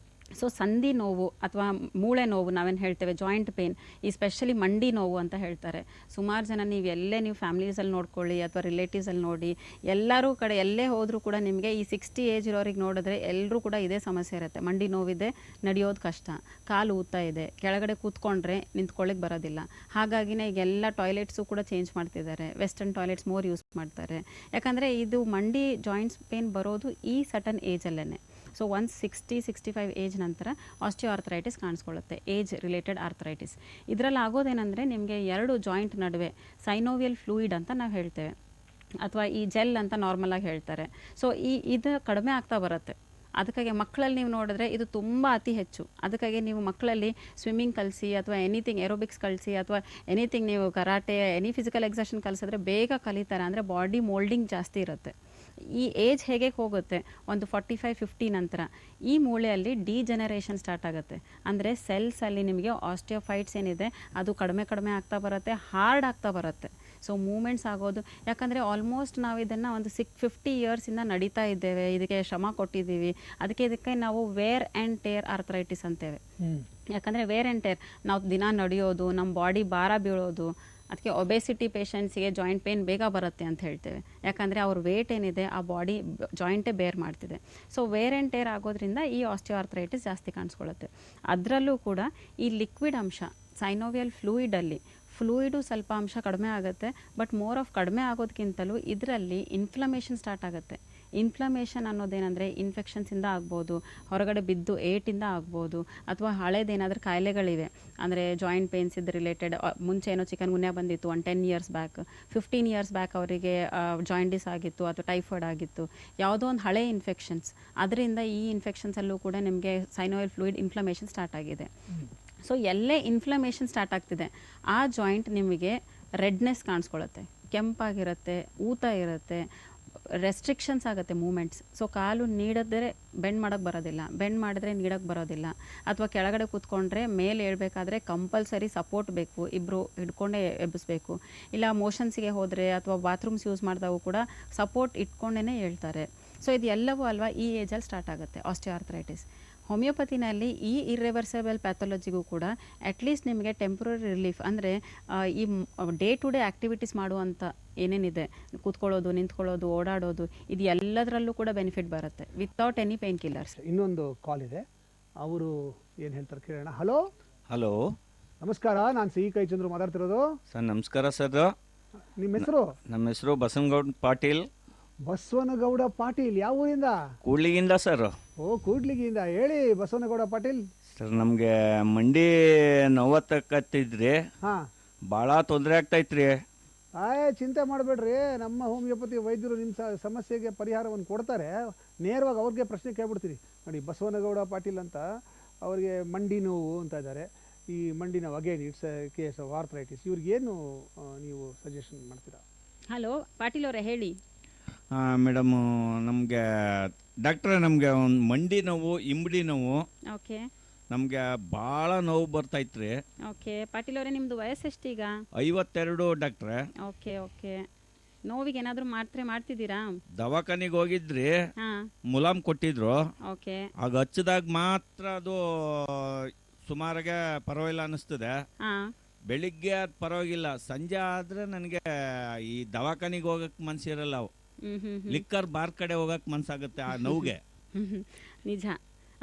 ಸೊ ಸಂಧಿ ನೋವು ಅಥವಾ ಮೂಳೆ ನೋವು ನಾವೇನು ಹೇಳ್ತೇವೆ, ಜಾಯಿಂಟ್ ಪೇನ್, ಈ ಸ್ಪೆಷಲಿ ಮಂಡಿ ನೋವು ಅಂತ ಹೇಳ್ತಾರೆ. ಸುಮಾರು ಜನ ನೀವು ಫ್ಯಾಮಿಲೀಸಲ್ಲಿ ನೋಡ್ಕೊಳ್ಳಿ ಅಥವಾ ರಿಲೇಟಿವ್ಸಲ್ಲಿ ನೋಡಿ, ಎಲ್ಲರೂ ಕಡೆ ಎಲ್ಲೇ ಹೋದರೂ ಕೂಡ ನಿಮಗೆ ಈ 60 ಏಜ್ ಇರೋರಿಗೆ ನೋಡಿದ್ರೆ ಎಲ್ಲರೂ ಕೂಡ ಇದೇ ಸಮಸ್ಯೆ ಇರುತ್ತೆ. ಮಂಡಿ ನೋವಿದೆ, ನಡೆಯೋದು ಕಷ್ಟ, ಕಾಲು ಊತ ಇದೆ, ಕೆಳಗಡೆ ಕೂತ್ಕೊಂಡ್ರೆ ನಿಂತ್ಕೊಳ್ಳಿಕ್ಕೆ ಬರೋದಿಲ್ಲ. ಹಾಗಾಗಿನೇ ಈಗ ಎಲ್ಲ ಟಾಯ್ಲೆಟ್ಸು ಕೂಡ ಚೇಂಜ್ ಮಾಡ್ತಿದ್ದಾರೆ, ವೆಸ್ಟರ್ನ್ ಟಾಯ್ಲೆಟ್ಸ್ ಮೋರ್ ಯೂಸ್ ಮಾಡ್ತಾರೆ. ಯಾಕಂದರೆ ಇದು ಮಂಡಿ ಜಾಯಿಂಟ್ಸ್ ಪೇನ್ ಬರೋದು ಈ ಸಟನ್ ಏಜಲ್ಲೇ. ಸೊ 65 ಏಜ್ ನಂತರ ಆಸ್ಟಿಯೋಆರ್ಥರೈಟಿಸ್ ಕಾಣಿಸ್ಕೊಳ್ಳುತ್ತೆ, ಏಜ್ ರಿಲೇಟೆಡ್ ಆರ್ಥರೈಟಿಸ್. ಇದರಲ್ಲಿ ಆಗೋದೇನೆಂದರೆ ನಿಮಗೆ 2 ಜಾಯಿಂಟ್ ನಡುವೆ ಸೈನೋವಿಯಲ್ ಫ್ಲೂಯಿಡ್ ಅಂತ ನಾವು ಹೇಳ್ತೇವೆ, ಅಥವಾ ಈ ಜೆಲ್ ಅಂತ ನಾರ್ಮಲಾಗಿ ಹೇಳ್ತಾರೆ. ಸೊ ಇದು ಕಡಿಮೆ ಆಗ್ತಾ ಬರುತ್ತೆ. ಅದಕ್ಕಾಗಿ ಮಕ್ಕಳಲ್ಲಿ ನೀವು ನೋಡಿದ್ರೆ ಇದು ತುಂಬ ಅತಿ ಹೆಚ್ಚು. ಅದಕ್ಕಾಗಿ ನೀವು ಮಕ್ಕಳಲ್ಲಿ ಸ್ವಿಮ್ಮಿಂಗ್ ಕಲಿಸಿ, ಅಥವಾ ಎನಿಥಿಂಗ್ ಏರೋಬಿಕ್ಸ್ ಕಲಿಸಿ, ಅಥವಾ ಎನಿಥಿಂಗ್ ನೀವು ಕರಾಟೆ, ಎನಿ ಫಿಸಿಕಲ್ ಎಕ್ಸರ್ಸೈಸ್ ಕಲಿಸಿದ್ರೆ ಬೇಗ ಕಲಿತಾರೆ. ಅಂದರೆ ಬಾಡಿ ಮೋಲ್ಡಿಂಗ್ ಜಾಸ್ತಿ ಇರುತ್ತೆ. ಈ ಏಜ್ ಹೇಗೆ ಹೋಗುತ್ತೆ, ಒಂದು 45-50 ನಂತರ ಈ ಮೂಳೆಯಲ್ಲಿ ಡಿಜೆನರೇಷನ್ ಸ್ಟಾರ್ಟ್ ಆಗುತ್ತೆ. ಅಂದರೆ ಸೆಲ್ಸಲ್ಲಿ ನಿಮಗೆ ಆಸ್ಟಿಯೋಫೈಟ್ಸ್ ಏನಿದೆ ಅದು ಕಡಿಮೆ ಆಗ್ತಾ ಬರುತ್ತೆ, ಹಾರ್ಡ್ ಆಗ್ತಾ ಬರುತ್ತೆ. ಸೊ ಮೂಮೆಂಟ್ಸ್ ಆಗೋದು, ಯಾಕಂದರೆ ಆಲ್ಮೋಸ್ಟ್ ನಾವು ಇದನ್ನು ಒಂದು 50 ಇಯರ್ಸಿಂದ ನಡೀತಾ ಇದ್ದೇವೆ, ಇದಕ್ಕೆ ಶ್ರಮ ಕೊಟ್ಟಿದ್ದೀವಿ. ಇದಕ್ಕೆ ನಾವು ವೇರ್ ಆ್ಯಂಡ್ ಟೇರ್ ಆರ್ಥರೈಟಿಸ್ ಅಂತೇವೆ. ಯಾಕಂದರೆ ವೇರ್ ಆ್ಯಂಡ್ ಟೇರ್, ನಾವು ದಿನ ನಡೆಯೋದು, ನಮ್ಮ ಬಾಡಿ ಭಾರ ಬೀಳೋದು, ಅದಕ್ಕೆ ಒಬೆಸಿಟಿ ಪೇಷಂಟ್ಸಿಗೆ ಜಾಯಿಂಟ್ ಪೇನ್ ಬೇಗ ಬರುತ್ತೆ ಅಂತ ಹೇಳ್ತೇವೆ. ಯಾಕಂದರೆ ಅವ್ರ ವೇಟ್ ಏನಿದೆ ಆ ಬಾಡಿ ಜಾಯಿಂಟೇ ಬೇರ್ ಮಾಡ್ತಿದೆ. ಸೊ ವೇರ್ ಆ್ಯಂಡ್ ಟೇರ್ ಆಗೋದ್ರಿಂದ ಈ ಆಸ್ಟಿಯೋಆರ್ಥರೈಟಿಸ್ ಜಾಸ್ತಿ ಕಾಣಿಸ್ಕೊಳ್ಳುತ್ತೆ. ಅದರಲ್ಲೂ ಕೂಡ ಈ ಲಿಕ್ವಿಡ್ ಅಂಶ ಸೈನೋವಿಯಲ್ ಫ್ಲೂಯಿಡು ಸ್ವಲ್ಪ ಅಂಶ ಕಡಿಮೆ ಆಗುತ್ತೆ. ಬಟ್ ಮೋರ್ ಆಫ್ ಕಡಿಮೆ ಆಗೋದಕ್ಕಿಂತಲೂ ಇದರಲ್ಲಿ ಇನ್ಫ್ಲಮೇಷನ್ ಸ್ಟಾರ್ಟ್ ಆಗುತ್ತೆ. ಇನ್ಫ್ಲಮೇಷನ್ ಅನ್ನೋದೇನೆಂದರೆ ಇನ್ಫೆಕ್ಷನ್ಸಿಂದ ಆಗ್ಬೋದು, ಹೊರಗಡೆ ಬಿದ್ದು ಏಟಿಂದ ಆಗ್ಬೋದು, ಅಥವಾ ಹಳೇದೇನಾದರೂ ಕಾಯಿಲೆಗಳಿವೆ ಅಂದರೆ ಜಾಯಿಂಟ್ ಪೇನ್ಸ್ ಇದು ರಿಲೇಟೆಡ್. ಮುಂಚೆ ಏನೋ ಚಿಕನ್ ಗುನ್ಯಾ ಬಂದಿತ್ತು 10 ಇಯರ್ಸ್ ಬ್ಯಾಕ್, 15 ಇಯರ್ಸ್ ಬ್ಯಾಕ್ ಅವರಿಗೆ ಜಾಯಿಂಟಿಸ್ ಆಗಿತ್ತು ಅಥವಾ ಟೈಫಾಯ್ಡ್ ಆಗಿತ್ತು, ಯಾವುದೋ ಒಂದು ಹಳೆ ಇನ್ಫೆಕ್ಷನ್ಸ್. ಅದರಿಂದ ಈ ಇನ್ಫೆಕ್ಷನ್ಸಲ್ಲೂ ಕೂಡ ನಿಮಗೆ ಸೈನೋವಿಯಲ್ ಫ್ಲೂಯಿಡ್ ಇನ್ಫ್ಲಮೇಷನ್ ಸ್ಟಾರ್ಟ್ ಆಗಿದೆ. ಸೊ ಎಲ್ಲೇ ಇನ್ಫ್ಲಮೇಷನ್ ಸ್ಟಾರ್ಟ್ ಆಗ್ತಿದೆ ಆ ಜಾಯಿಂಟ್ ನಿಮಗೆ ರೆಡ್ನೆಸ್ ಕಾಣಿಸ್ಕೊಳ್ಳುತ್ತೆ, ಕೆಂಪಾಗಿರುತ್ತೆ, ಊತ ಇರುತ್ತೆ, ರೆಸ್ಟ್ರಿಕ್ಷನ್ಸ್ ಆಗುತ್ತೆ ಮೂಮೆಂಟ್ಸ್. ಸೊ ಕಾಲು ನೀಡಿದ್ರೆ ಬೆಂಡ್ ಮಾಡೋಕ್ಕೆ ಬರೋದಿಲ್ಲ, ಬೆಂಡ್ ಮಾಡಿದ್ರೆ ನೀಡೋಕ್ಕೆ ಬರೋದಿಲ್ಲ, ಅಥವಾ ಕೆಳಗಡೆ ಕೂತ್ಕೊಂಡ್ರೆ ಮೇಲೆ ಹೇಳ್ಬೇಕಾದ್ರೆ ಕಂಪಲ್ಸರಿ ಸಪೋರ್ಟ್ ಬೇಕು, ಇಬ್ಬರು ಹಿಡ್ಕೊಂಡೇ ಎಬ್ಬಿಸ್ಬೇಕು. ಇಲ್ಲ ಮೋಷನ್ಸಿಗೆ ಹೋದರೆ ಅಥವಾ ಬಾತ್ರೂಮ್ಸ್ ಯೂಸ್ ಮಾಡಿದಾಗೂ ಕೂಡ ಸಪೋರ್ಟ್ ಇಟ್ಕೊಂಡೇ ಹೇಳ್ತಾರೆ. ಸೊ ಇದು ಎಲ್ಲವೂ ಅಲ್ವಾ ಈ ಏಜಲ್ಲಿ ಸ್ಟಾರ್ಟ್ ಆಗುತ್ತೆ ಆಸ್ಟಿಯೋಆರ್ಥರೈಟಿಸ್. ಹೋಮಿಯೋಪತಿನಲ್ಲಿ ಈ ಇರ್ರಿವರ್ಸಿಬಲ್ ಪ್ಯಾಥಾಲಜಿಗೂ ಕೂಡ ಅಟ್ಲೀಸ್ಟ್ ನಿಮಗೆ ಟೆಂಪ್ರರಿ ರಿಲೀಫ್, ಅಂದರೆ ಈ ಡೇ ಟು ಡೇ ಆ್ಯಕ್ಟಿವಿಟೀಸ್ ಮಾಡುವಂಥ ಏನೇನಿದೆ, ಕೂತ್ಕೊಳ್ಳೋದು, ನಿಂತ್ಕೊಳ್ಳೋದು, ಓಡಾಡೋದು, ಇದು ಎಲ್ಲದರಲ್ಲೂ ಕೂಡ ಬೆನಿಫಿಟ್ ಬರುತ್ತೆ ವಿತೌಟ್ ಎನಿ ಪೇನ್ ಕಿಲ್ಲರ್ಸ್. ಇನ್ನೊಂದು ಕಾಲ್ ಇದೆ, ಅವರು ಏನು ಹೇಳ್ತಾರೆ ಕೇಳೋಣ. ಹಲೋ ಹಲೋ, ನಮಸ್ಕಾರ, ನಾನು ಸಿ ಕೈ ಚಂದ್ರು ಮಾತಾಡ್ತಿರೋದು. ಸರ್ ನಮಸ್ಕಾರ ಸರ್. ನಿಮ್ಮ ಹೆಸರು? ನಮ್ಮ ಹೆಸರು ಬಸವನಗೌಡ ಪಾಟೀಲ್. ಬಸವನಗೌಡ ಪಾಟೀಲ್, ಯಾವ ಊರಿಂದ? ಕೂಡ್ಲಿಗಿಂದ ಸರ್. ಓ, ಕೂಡ್ಲಿಗಿಂದ. ಹೇಳಿ ಬಸವನಗೌಡ ಪಾಟೀಲ್. ಸರ್ ನಮಗೆ ಮಂಡಿ ನೋವತ್ತಕತ್ತಿದ್ರಿ, ಹಾಂ, ಭಾಳ ತೊಂದರೆ ಆಗ್ತೈತ್ರಿ. ಚಿಂತೆ ಮಾಡಬೇಡ್ರಿ, ನಮ್ಮ ಹೋಮಿಯೋಪತಿ ವೈದ್ಯರು ನಿಮ್ಮ ಸಮಸ್ಯೆಗೆ ಪರಿಹಾರವನ್ನು ಕೊಡ್ತಾರೆ. ನೇರವಾಗಿ ಅವ್ರಿಗೆ ಪ್ರಶ್ನೆ ಕೇಳ್ಬಿಡ್ತೀನಿ ನೋಡಿ. ಬಸವನಗೌಡ ಪಾಟೀಲ್ ಅಂತ, ಅವರಿಗೆ ಮಂಡಿ ನೋವು ಅಂತ ಇದ್ದಾರೆ. ಈ ಮಂಡಿ ನೋವು again it's case of arthritis. ಇವ್ರಿಗೇನು ನೀವು ಸಜೆಷನ್ ಮಾಡ್ತೀರಾ? ಹಲೋ ಪಾಟೀಲ್ ಅವರೇ, ಹೇಳಿ. ಮೇಡಮು, ನಮಗೆ ಡಾಕ್ಟ್ರೆ, ನಮಗೆ ಒಂದು ಮಂಡಿ ನೋವು, ಇಂಬಡಿ ನೋವು, ಓಕೆ, ನಮಗೆ ಭಾಳ ನೋವು ಬರ್ತೈತ್ರಿ. ಓಕೆ ಪಾಟೀಲ್ ಅವರೇ, ನಿಮ್ಮದು ವಯಸ್ಸೆಷ್ಟೀಗ? 52 ಡಾಕ್ಟ್ರೆ. ಓಕೆ ಓಕೆ, ನೋವಿಗೆ ಏನಾದರೂ ಮಾತ್ರೆ ಮಾಡ್ತಿದ್ದೀರಾ? ದವಾಖಾನಿಗೆ ಹೋಗಿದ್ರಿ, ಹಾಂ, ಮುಲಾಮ್ ಕೊಟ್ಟಿದ್ರು. ಓಕೆ, ಆಗ ಹಚ್ಚಿದಾಗ ಮಾತ್ರ ಅದು ಸುಮಾರಿಗೆ ಪರವಾಗಿಲ್ಲ ಅನ್ನಿಸ್ತದೆ. ಹಾಂ, ಬೆಳಿಗ್ಗೆ ಅದು ಪರವಾಗಿಲ್ಲ, ಸಂಜೆ ಆದರೆ ನನಗೆ ಈ ದವಾಖಾನಿಗೆ ಹೋಗಕ್ಕೆ ಮನಸ್ಸಿರಲ್ಲ. ಲಿಕ್ಕರ್ ಬಾರ್ ಕಡೆ ಹೋಗಕ್ಕೆ ಮನಸ್ಸಾಗುತ್ತೆ ಆ ನೋವಿಗೆ. ನಿಜ.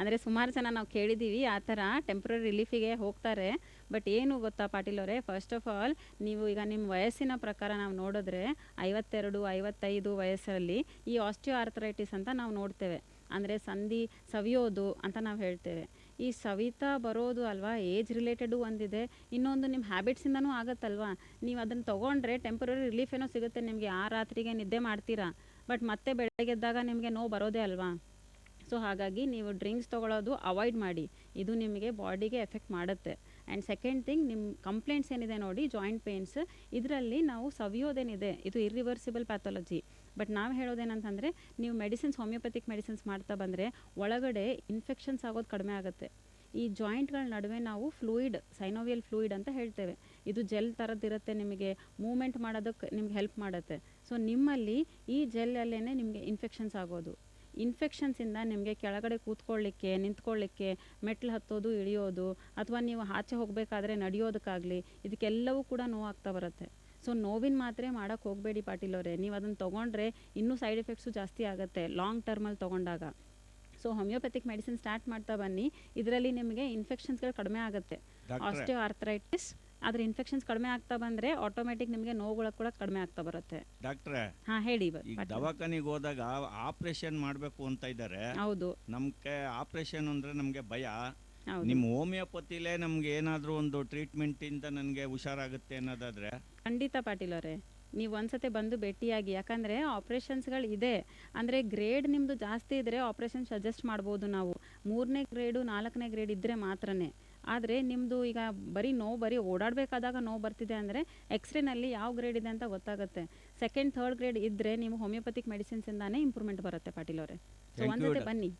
ಅಂದರೆ ಸುಮಾರು ಜನ ನಾವು ಕೇಳಿದ್ದೀವಿ ಆ ಥರ ಟೆಂಪ್ರರಿ ರಿಲೀಫಿಗೆ ಹೋಗ್ತಾರೆ. ಬಟ್ ಏನು ಗೊತ್ತಾ ಪಾಟೀಲ್ ಅವರೇ, ಫಸ್ಟ್ ಆಫ್ ಆಲ್ ನೀವು ಈಗ ನಿಮ್ಮ ವಯಸ್ಸಿನ ಪ್ರಕಾರ ನಾವು ನೋಡಿದ್ರೆ 52, 55 ವಯಸ್ಸಲ್ಲಿ ಈ ಆಸ್ಟಿಯೋ ಆರ್ಥರೈಟಿಸ್ ಅಂತ ನಾವು ನೋಡ್ತೇವೆ. ಅಂದರೆ ಸಂಧಿ ಸವಿಯೋದು ಅಂತ ನಾವು ಹೇಳ್ತೇವೆ. ಈ ಸವಿತಾ ಬರೋದು ಅಲ್ವಾ, ಏಜ್ ರಿಲೇಟೆಡು ಒಂದಿದೆ, ಇನ್ನೊಂದು ನಿಮ್ಮ ಹ್ಯಾಬಿಟ್ಸಿಂದನೂ ಆಗುತ್ತಲ್ವಾ. ನೀವು ಅದನ್ನು ತೊಗೊಂಡ್ರೆ ಟೆಂಪ್ರರಿ ರಿಲೀಫ್ ಏನೋ ಸಿಗುತ್ತೆ ನಿಮಗೆ, ಆ ರಾತ್ರಿಗೆ ನಿದ್ದೆ ಮಾಡ್ತೀರಾ, ಬಟ್ ಮತ್ತೆ ಬೆಳಗ್ಗೆ ಎದ್ದಾಗ ನಿಮಗೆ ನೋವು ಬರೋದೇ ಅಲ್ವಾ. ಸೊ ಹಾಗಾಗಿ ನೀವು ಡ್ರಿಂಕ್ಸ್ ತೊಗೊಳ್ಳೋದು ಅವಾಯ್ಡ್ ಮಾಡಿ, ಇದು ನಿಮಗೆ ಬಾಡಿಗೆ ಎಫೆಕ್ಟ್ ಮಾಡುತ್ತೆ. ಆ್ಯಂಡ್ ಸೆಕೆಂಡ್ ಥಿಂಗ್, ನಿಮ್ಮ ಕಂಪ್ಲೇಂಟ್ಸ್ ಏನಿದೆ ನೋಡಿ, ಜಾಯಿಂಟ್ ಪೇನ್ಸ್, ಇದರಲ್ಲಿ ನಾವು ಸವಿಯೋದೇನಿದೆ ಇದು ಇರ್ರಿವರ್ಸಿಬಲ್ ಪ್ಯಾಥಾಲಜಿ. ಬಟ್ ನಾವು ಹೇಳೋದೇನಂತಂದರೆ, ನೀವು ಮೆಡಿಸಿನ್ಸ್, ಹೋಮಿಯೋಪತಿಕ್ ಮೆಡಿಸಿನ್ಸ್ ಮಾಡ್ತಾ ಬಂದರೆ ಒಳಗಡೆ ಇನ್ಫೆಕ್ಷನ್ಸ್ ಆಗೋದು ಕಡಿಮೆ ಆಗುತ್ತೆ. ಈ ಜಾಯಿಂಟ್ಗಳ ನಡುವೆ ನಾವು ಫ್ಲೂಯಿಡ್, ಸೈನೋವಿಯಲ್ ಫ್ಲೂಯಿಡ್ ಅಂತ ಹೇಳ್ತೇವೆ, ಇದು ಜೆಲ್ ಥರದ್ದಿರುತ್ತೆ, ನಿಮಗೆ ಮೂವ್ಮೆಂಟ್ ಮಾಡೋದಕ್ಕೆ ನಿಮ್ಗೆ ಹೆಲ್ಪ್ ಮಾಡುತ್ತೆ. ಸೊ ನಿಮ್ಮಲ್ಲಿ ಈ ಜೆಲ್ಲಲ್ಲೇ ನಿಮಗೆ ಇನ್ಫೆಕ್ಷನ್ಸ್ ಆಗೋದು. ಇನ್ಫೆಕ್ಷನ್ಸಿಂದ ನಿಮಗೆ ಕೆಳಗಡೆ ಕೂತ್ಕೊಳ್ಳಿಕ್ಕೆ, ನಿಂತ್ಕೊಳ್ಳಿಕ್ಕೆ, ಮೆಟ್ಲು ಹತ್ತೋದು, ಇಳಿಯೋದು, ಅಥವಾ ನೀವು ಆಚೆ ಹೋಗಬೇಕಾದ್ರೆ ನಡೆಯೋದಕ್ಕಾಗಲಿ, ಇದಕ್ಕೆಲ್ಲವೂ ಕೂಡ ನೋವಾಗ್ತಾ ಬರುತ್ತೆ. ಸೊ ನೋವಿನ ಮಾತ್ರೆ ಮಾಡೋಕ್ಕೆ ಹೋಗಬೇಡಿ ಪಾಟೀಲ್ ಅವರೇ. ನೀವು ಅದನ್ನು ತೊಗೊಂಡ್ರೆ ಇನ್ನೂ ಸೈಡ್ ಎಫೆಕ್ಟ್ಸು ಜಾಸ್ತಿ ಆಗುತ್ತೆ ಲಾಂಗ್ ಟರ್ಮಲ್ಲಿ ತೊಗೊಂಡಾಗ. ಸೊ ಹೋಮಿಯೋಪತಿಕ್ ಮೆಡಿಸಿನ್ ಸ್ಟಾರ್ಟ್ ಮಾಡ್ತಾ ಬನ್ನಿ, ಇದರಲ್ಲಿ ನಿಮಗೆ ಇನ್ಫೆಕ್ಷನ್ಸ್ಗಳು ಕಡಿಮೆ ಆಗುತ್ತೆ. ಆಸ್ಟಿಯೋ ಆರ್ಥರೈಟಿಸ್, ಅದ್ರ ಇನ್ಫೆಕ್ಷನ್ಸ್ ಕಡಿಮೆ ಆಗ್ತಾ ಬಂದರೆ ಆಟೋಮೆಟಿಕ್ ನಿಮಗೆ ನೋವುಗಳು ಕೂಡ ಕಡಿಮೆ ಆಗ್ತಾ ಬರುತ್ತೆ. ಡಾಕ್ಟ್ರೆ, ಹಾಂ ಹೇಳಿ. ಈಗ ದವಾಖಾನಿಗೆ ಹೋದಾಗ ಆಪರೇಷನ್ ಮಾಡಬೇಕು ಅಂತ ಇದ್ದಾರೆ. ಹೌದು, ನಮ್ಗೆ ಆಪರೇಷನ್ ಅಂದರೆ ನಮಗೆ ಭಯ. ಹೌದು. ನಿಮ್ಮ ಹೋಮಿಯೋಪತಿಲೇ ನಮ್ಗೆ ಏನಾದರೂ ಒಂದು ಟ್ರೀಟ್ಮೆಂಟಿಂದ ನನಗೆ ಹುಷಾರಾಗುತ್ತೆ ಅನ್ನೋದಾದರೆ? ಖಂಡಿತ ಪಾಟೀಲ್ ಅವರೇ, ನೀವು ಒಂದ್ಸತಿ ಬಂದು ಭೇಟಿಯಾಗಿ. ಯಾಕಂದರೆ ಆಪ್ರೇಷನ್ಸ್ಗಳು ಇದೆ, ಅಂದರೆ ಗ್ರೇಡ್ ನಿಮ್ಮದು ಜಾಸ್ತಿ ಇದ್ದರೆ ಆಪ್ರೇಷನ್ ಸಜೆಸ್ಟ್ ಮಾಡ್ಬೋದು ನಾವು. 3ನೇ ಗ್ರೇಡು 4ನೇ ಗ್ರೇಡ್ ಇದ್ದರೆ ಮಾತ್ರನೇ. ಆದರೆ ನಿಮ್ಮದು ಈಗ ಬರೀ ನೋವು, ಬರೀ ಓಡಾಡಬೇಕಾದಾಗ ನೋವು ಬರ್ತಿದೆ ಅಂದರೆ ಎಕ್ಸ್ರೇನಲ್ಲಿ ಯಾವ ಗ್ರೇಡ್ ಇದೆ ಅಂತ ಗೊತ್ತಾಗುತ್ತೆ. 2nd, 3rd ಗ್ರೇಡ್ ಇದ್ದರೆ ನೀವು ಹೋಮಿಯೋಪತಿಕ್ ಮೆಡಿಸಿನ್ಸಿಂದಾನೇ ಇಂಪ್ರೂವ್ಮೆಂಟ್ ಬರುತ್ತೆ ಪಾಟೀಲ್ ಅವರೇ. ಸೊ ಒಂದ್ಸತಿ ಬನ್ನಿ.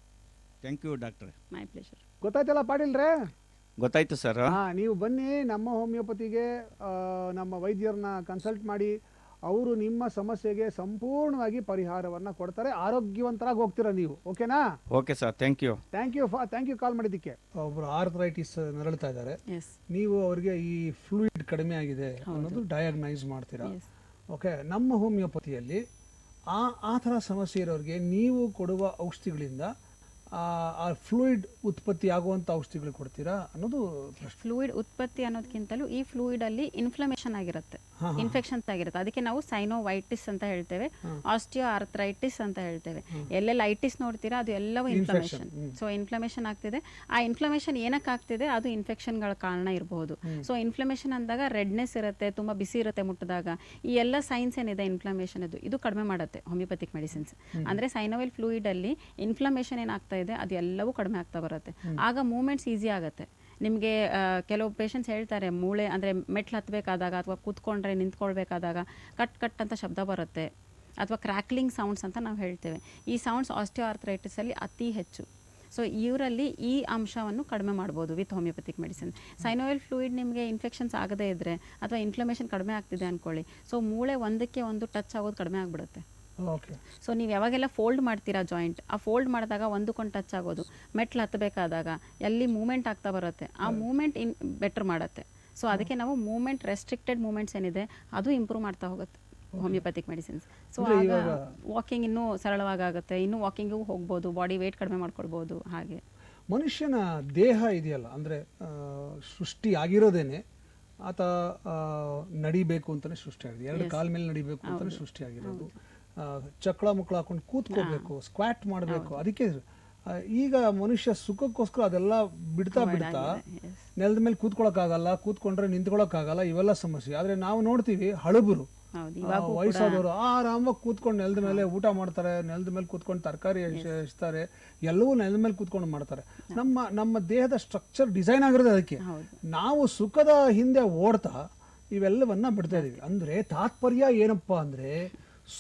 ಥ್ಯಾಂಕ್ ಯು ಡಾಕ್ಟ್ರೆ. ಮೈ ಪ್ಲೇಷರ್. ಗೊತ್ತಾಯ್ತಲ್ಲ ಪಾಟೀಲ್ರೇ? ಗೊತ್ತಾಯ್ತು ಸರ್. ನೀವು ಬನ್ನಿ ನಮ್ಮ ಹೋಮಿಯೋಪತಿಗೆ, ನಮ್ಮ ವೈದ್ಯರನ್ನ ಕನ್ಸಲ್ಟ್ ಮಾಡಿ, ಅವರು ನಿಮ್ಮ ಸಮಸ್ಯೆಗೆ ಸಂಪೂರ್ಣವಾಗಿ ಪರಿಹಾರವನ್ನು ಕೊಡ್ತಾರೆ. ಆರೋಗ್ಯವಂತರಾಗಿ ಹೋಗ್ತೀರಾ ನೀವು. ಓಕೆನಾ? Okay sir, thank you. Thank you call ಮಾಡಿದ್ದಕ್ಕೆ. ಒಬ್ಬರು ಆರ್ಥರೈಟಿಸ್ ನರಳ್ತಾ ಇದ್ದಾರೆ, ಎಸ್, ನೀವು ಅವರಿಗೆ ಈ ಫ್ಲೂಯಿಡ್ ಕಡಿಮೆ ಆಗಿದೆ ಅನ್ನೋದು ಡಯಾಗ್ನೈಸ್ ಮಾಡ್ತೀರಾ. ಓಕೆ, ನಮ್ಮ ಹೋಮಿಯೋಪತಿಯಲ್ಲಿ ಆ ಥರ ಸಮಸ್ಯೆ ಇರೋರಿಗೆ ನೀವು ಕೊಡುವ ಔಷಧಿಗಳಿಂದ ಆ ಫ್ಲೂಯಿಡ್ ಉತ್ಪತ್ತಿ ಆಗುವಂಥ ಔಷಧಿಗಳು ಕೊಡ್ತೀರಾ ಅನ್ನೋದು ಪ್ರಶ್ನೆ. ಫ್ಲೂಯಿಡ್ ಉತ್ಪತ್ತಿ ಅನ್ನೋದಕ್ಕಿಂತಲೂ ಈ ಫ್ಲೂಯಿಡಲ್ಲಿ ಇನ್ಫ್ಲಮೇಷನ್ ಆಗಿರುತ್ತೆ, ಇನ್ಫೆಕ್ಷನ್ಸ್ ಆಗಿರುತ್ತೆ. ಅದಕ್ಕೆ ನಾವು ಸೈನೋವೈಟಿಸ್ ಅಂತ ಹೇಳ್ತೇವೆ, ಆಸ್ಟಿಯೋ ಆರ್ಥರೈಟಿಸ್ ಅಂತ ಹೇಳ್ತೇವೆ. ಎಲ್ಲೆಲ್ಲ ಐಟಿಸ್ ನೋಡ್ತೀರಾ ಅದು ಎಲ್ಲವೂ ಇನ್ಫ್ಲಮೇಷನ್. ಸೊ ಇನ್ಫ್ಲಮೇಷನ್ ಆಗ್ತಿದೆ. ಆ ಇನ್ಫ್ಲಮೇಷನ್ ಏನಕ್ಕೆ ಆಗ್ತಿದೆ, ಅದು ಇನ್ಫೆಕ್ಷನ್ಗಳ ಕಾರಣ ಇರಬಹುದು. ಸೊ ಇನ್ಫ್ಲಮೇಷನ್ ಅಂದಾಗ ರೆಡ್ನೆಸ್ ಇರುತ್ತೆ, ತುಂಬ ಬಿಸಿ ಇರುತ್ತೆ ಮುಟ್ಟಿದಾಗ. ಈ ಎಲ್ಲ ಸೈನ್ಸ್ ಏನಿದೆ ಇನ್ಫ್ಲಮೇಷನ್ ಇದು ಕಡಿಮೆ ಮಾಡುತ್ತೆ ಹೋಮಿಯೋಪತಿಕ್ ಮೆಡಿಸಿನ್ಸ್. ಅಂದರೆ ಸೈನೋವಿಯಲ್ ಫ್ಲೂಯಿಡಲ್ಲಿ ಇನ್ಫ್ಲಮೇಷನ್ ಏನಾಗ್ತಾ ಇದೆ ಅದು ಎಲ್ಲವೂ ಕಡಿಮೆ ಆಗ್ತಾ ಬರುತ್ತೆ. ಆಗ ಮೂವ್ಮೆಂಟ್ಸ್ ಈಸಿ ಆಗುತ್ತೆ ನಿಮಗೆ. ಕೆಲವು ಪೇಷಂಟ್ಸ್ ಹೇಳ್ತಾರೆ, ಮೂಳೆ ಅಂದರೆ ಮೆಟ್ಲು ಹತ್ತಬೇಕಾದಾಗ ಅಥವಾ ಕೂತ್ಕೊಂಡ್ರೆ ನಿಂತ್ಕೊಳ್ಬೇಕಾದಾಗ ಕಟ್ ಕಟ್ ಅಂತ ಶಬ್ದ ಬರುತ್ತೆ, ಅಥವಾ ಕ್ರ್ಯಾಕ್ಲಿಂಗ್ ಸೌಂಡ್ಸ್ ಅಂತ ನಾವು ಹೇಳ್ತೇವೆ. ಈ ಸೌಂಡ್ಸ್ ಆಸ್ಟಿಯೋ ಆರ್ಥರೈಟಿಸಲ್ಲಿ ಅತಿ ಹೆಚ್ಚು. ಸೊ ಇವರಲ್ಲಿ ಈ ಅಂಶವನ್ನು ಕಡಿಮೆ ಮಾಡ್ಬೋದು with homeopathic medicine. Synovial fluid ನಿಮಗೆ ಇನ್ಫೆಕ್ಷನ್ಸ್ ಆಗದೇ ಇದ್ದರೆ ಅಥವಾ ಇನ್ಫ್ಲಮೇಷನ್ ಕಡಿಮೆ ಆಗ್ತಿದೆ ಅಂದ್ಕೊಳ್ಳಿ, ಸೊ ಮೂಳೆ ಒಂದಕ್ಕೆ ಒಂದು ಟಚ್ ಆಗೋದು ಕಡಿಮೆ ಆಗಿಬಿಡುತ್ತೆ. ಓಕೆ. ಸೊ ನೀವು ಯಾವಾಗೆಲ್ಲ ಫೋಲ್ಡ್ ಮಾಡ್ತೀರಾ ಜಾಯಿಂಟ್, ಆ ಫೋಲ್ಡ್ ಮಾಡಿದಾಗ ಒಂದಕ್ಕೊಂದು ಟಚ್ ಆಗೋದು, ಮೆಟ್ಲು ಹತ್ತಬೇಕಾದಾಗ ಎಲ್ಲಿ ಮೂವ್ಮೆಂಟ್ ಆಗ್ತಾ ಬರುತ್ತೆ, ಆ ಮೂವ್ಮೆಂಟ್ ಬೆಟರ್ ಮಾಡುತ್ತೆ. ಸೊ ಅದಕ್ಕೆ ನಾವು ಮೂವ್ಮೆಂಟ್, ರೆಸ್ಟ್ರಿಕ್ಟೆಡ್ ಮೂವ್ಮೆಂಟ್ಸ್ ಏನಿದೆ ಅದು ಇಂಪ್ರೂವ್ ಮಾಡ್ತಾ ಹೋಗುತ್ತೆ ಹೋಮಿಯೋಪತಿಕ್ ಮೆಡಿಸಿನ್ಸ್. ಸೊ ಆಗ ವಾಕಿಂಗ್ ಇನ್ನೂ ಸರಳವಾಗುತ್ತೆ, ಇನ್ನೂ ವಾಕಿಂಗಿಗೂ ಹೋಗ್ಬೋದು, ಬಾಡಿ ವೇಟ್ ಕಡಿಮೆ ಮಾಡ್ಕೊಳ್ಬೋದು. ಹಾಗೆ ಮನುಷ್ಯನ ದೇಹ ಇದೆಯಲ್ಲ, ಅಂದರೆ ಸೃಷ್ಟಿ ಆಗಿರೋದೇನೆ ಆತ ನಡಿಬೇಕು ಅಂತಲೇ ಸೃಷ್ಟಿಯಾಗಿದೆ, 2 ಕಾಲ ಮೇಲೆ ನಡಿಬೇಕು ಅಂತಲೇ ಸೃಷ್ಟಿಯಾಗಿರೋದು. ಚಕ್ಳ ಮುಕ್ಳ ಹಾಕೊಂಡು ಕೂತ್ಕೋಬೇಕು, ಸ್ಕ್ವಾಟ್ ಮಾಡಬೇಕು. ಅದಕ್ಕೆ ಈಗ ಮನುಷ್ಯ ಸುಖಕ್ಕೋಸ್ಕರ ಅದೆಲ್ಲ ಬಿಡ್ತಾ ನೆಲದ ಮೇಲೆ ಕೂತ್ಕೊಳ್ಳೋಕ್ಕಾಗಲ್ಲ, ಕೂತ್ಕೊಂಡ್ರೆ ನಿಂತ್ಕೊಳ್ಳೋಕ್ಕಾಗಲ್ಲ, ಇವೆಲ್ಲ ಸಮಸ್ಯೆ. ಆದರೆ ನಾವು ನೋಡ್ತೀವಿ ಹಳಬರು, ವಯಸ್ಸಾದವರು ಆರಾಮಾಗಿ ಕೂತ್ಕೊಂಡು ನೆಲದ ಮೇಲೆ ಊಟ ಮಾಡ್ತಾರೆ, ನೆಲದ ಮೇಲೆ ಕೂತ್ಕೊಂಡು ತರಕಾರಿ ಹೆಚ್ಚುತ್ತಾರೆ, ಎಲ್ಲವೂ ನೆಲದ ಮೇಲೆ ಕೂತ್ಕೊಂಡು ಮಾಡ್ತಾರೆ. ನಮ್ಮ ದೇಹದ ಸ್ಟ್ರಕ್ಚರ್ ಡಿಸೈನ್ ಆಗಿರೋದು ಅದಕ್ಕೆ. ನಾವು ಸುಖದ ಹಿಂದೆ ಓಡ್ತಾ ಇವೆಲ್ಲವನ್ನ ಬಿಡ್ತಾ ಇದೀವಿ. ಅಂದರೆ ತಾತ್ಪರ್ಯ ಏನಪ್ಪ ಅಂದರೆ,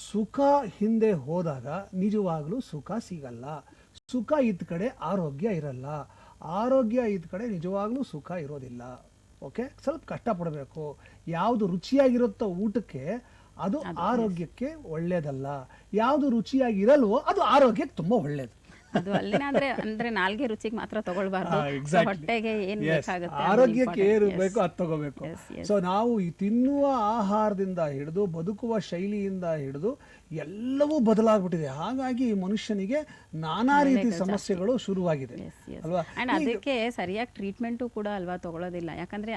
ಸುಖ ಹಿಂದೆ ಹೋದಾಗ ನಿಜವಾಗ್ಲೂ ಸುಖ ಸಿಗಲ್ಲ. ಸುಖ ಇದ್ದ ಕಡೆ ಆರೋಗ್ಯ ಇರಲ್ಲ, ಆರೋಗ್ಯ ಇದ್ದ ಕಡೆ ನಿಜವಾಗ್ಲೂ ಸುಖ ಇರೋದಿಲ್ಲ. ಓಕೆ, ಸ್ವಲ್ಪ ಕಷ್ಟಪಡಬೇಕು. ಯಾವುದು ರುಚಿಯಾಗಿರುತ್ತೋ ಊಟಕ್ಕೆ ಅದು ಆರೋಗ್ಯಕ್ಕೆ ಒಳ್ಳೇದಲ್ಲ, ಯಾವುದು ರುಚಿಯಾಗಿರಲ್ವೋ ಅದು ಆರೋಗ್ಯಕ್ಕೆ ತುಂಬ ಒಳ್ಳೇದು. ಅದು ಅಲ್ಲಿನ ಅಂದ್ರೆ ನಾಲ್ಗೆ ರುಚಿಗೆ ಮಾತ್ರ ತಗೊಳ್ಬಾರ್ದು. exactly. ಹೊಟ್ಟೆಗೆ ಏನ್ Yes. ಬೇಕಾಗುತ್ತೆ ಅದು ಆರೋಗ್ಯಕ್ಕೆ important. ಏನು ಬೇಕೋ ಅದು ತಗೋಬೇಕು. Yes, yes. ಸೊ ನಾವು ಈ ತಿನ್ನುವ ಆಹಾರದಿಂದ ಹಿಡಿದು ಬದುಕುವ ಶೈಲಿಯಿಂದ ಹಿಡಿದು ಎಲ್ಲವೂ ಬದಲಾಗ್ಬಿಟ್ಟಿದೆ. ಹಾಗಾಗಿ ಈ ಮನುಷ್ಯನಿಗೆ ನಾನಾ ರೀತಿ ಸಮಸ್ಯೆಗಳು ಶುರುವಾಗಿದೆ Yes, yes. ಅಲ್ವಾ? ಅಂಡ್ ಅದಕ್ಕೆ ಸರಿಯಾಗಿ ಟ್ರೀಟ್ಮೆಂಟು ಕೂಡ ಅಲ್ವಾ ತಗೊಳ್ಳೋದಿಲ್ಲ. ಯಾಕಂದ್ರೆ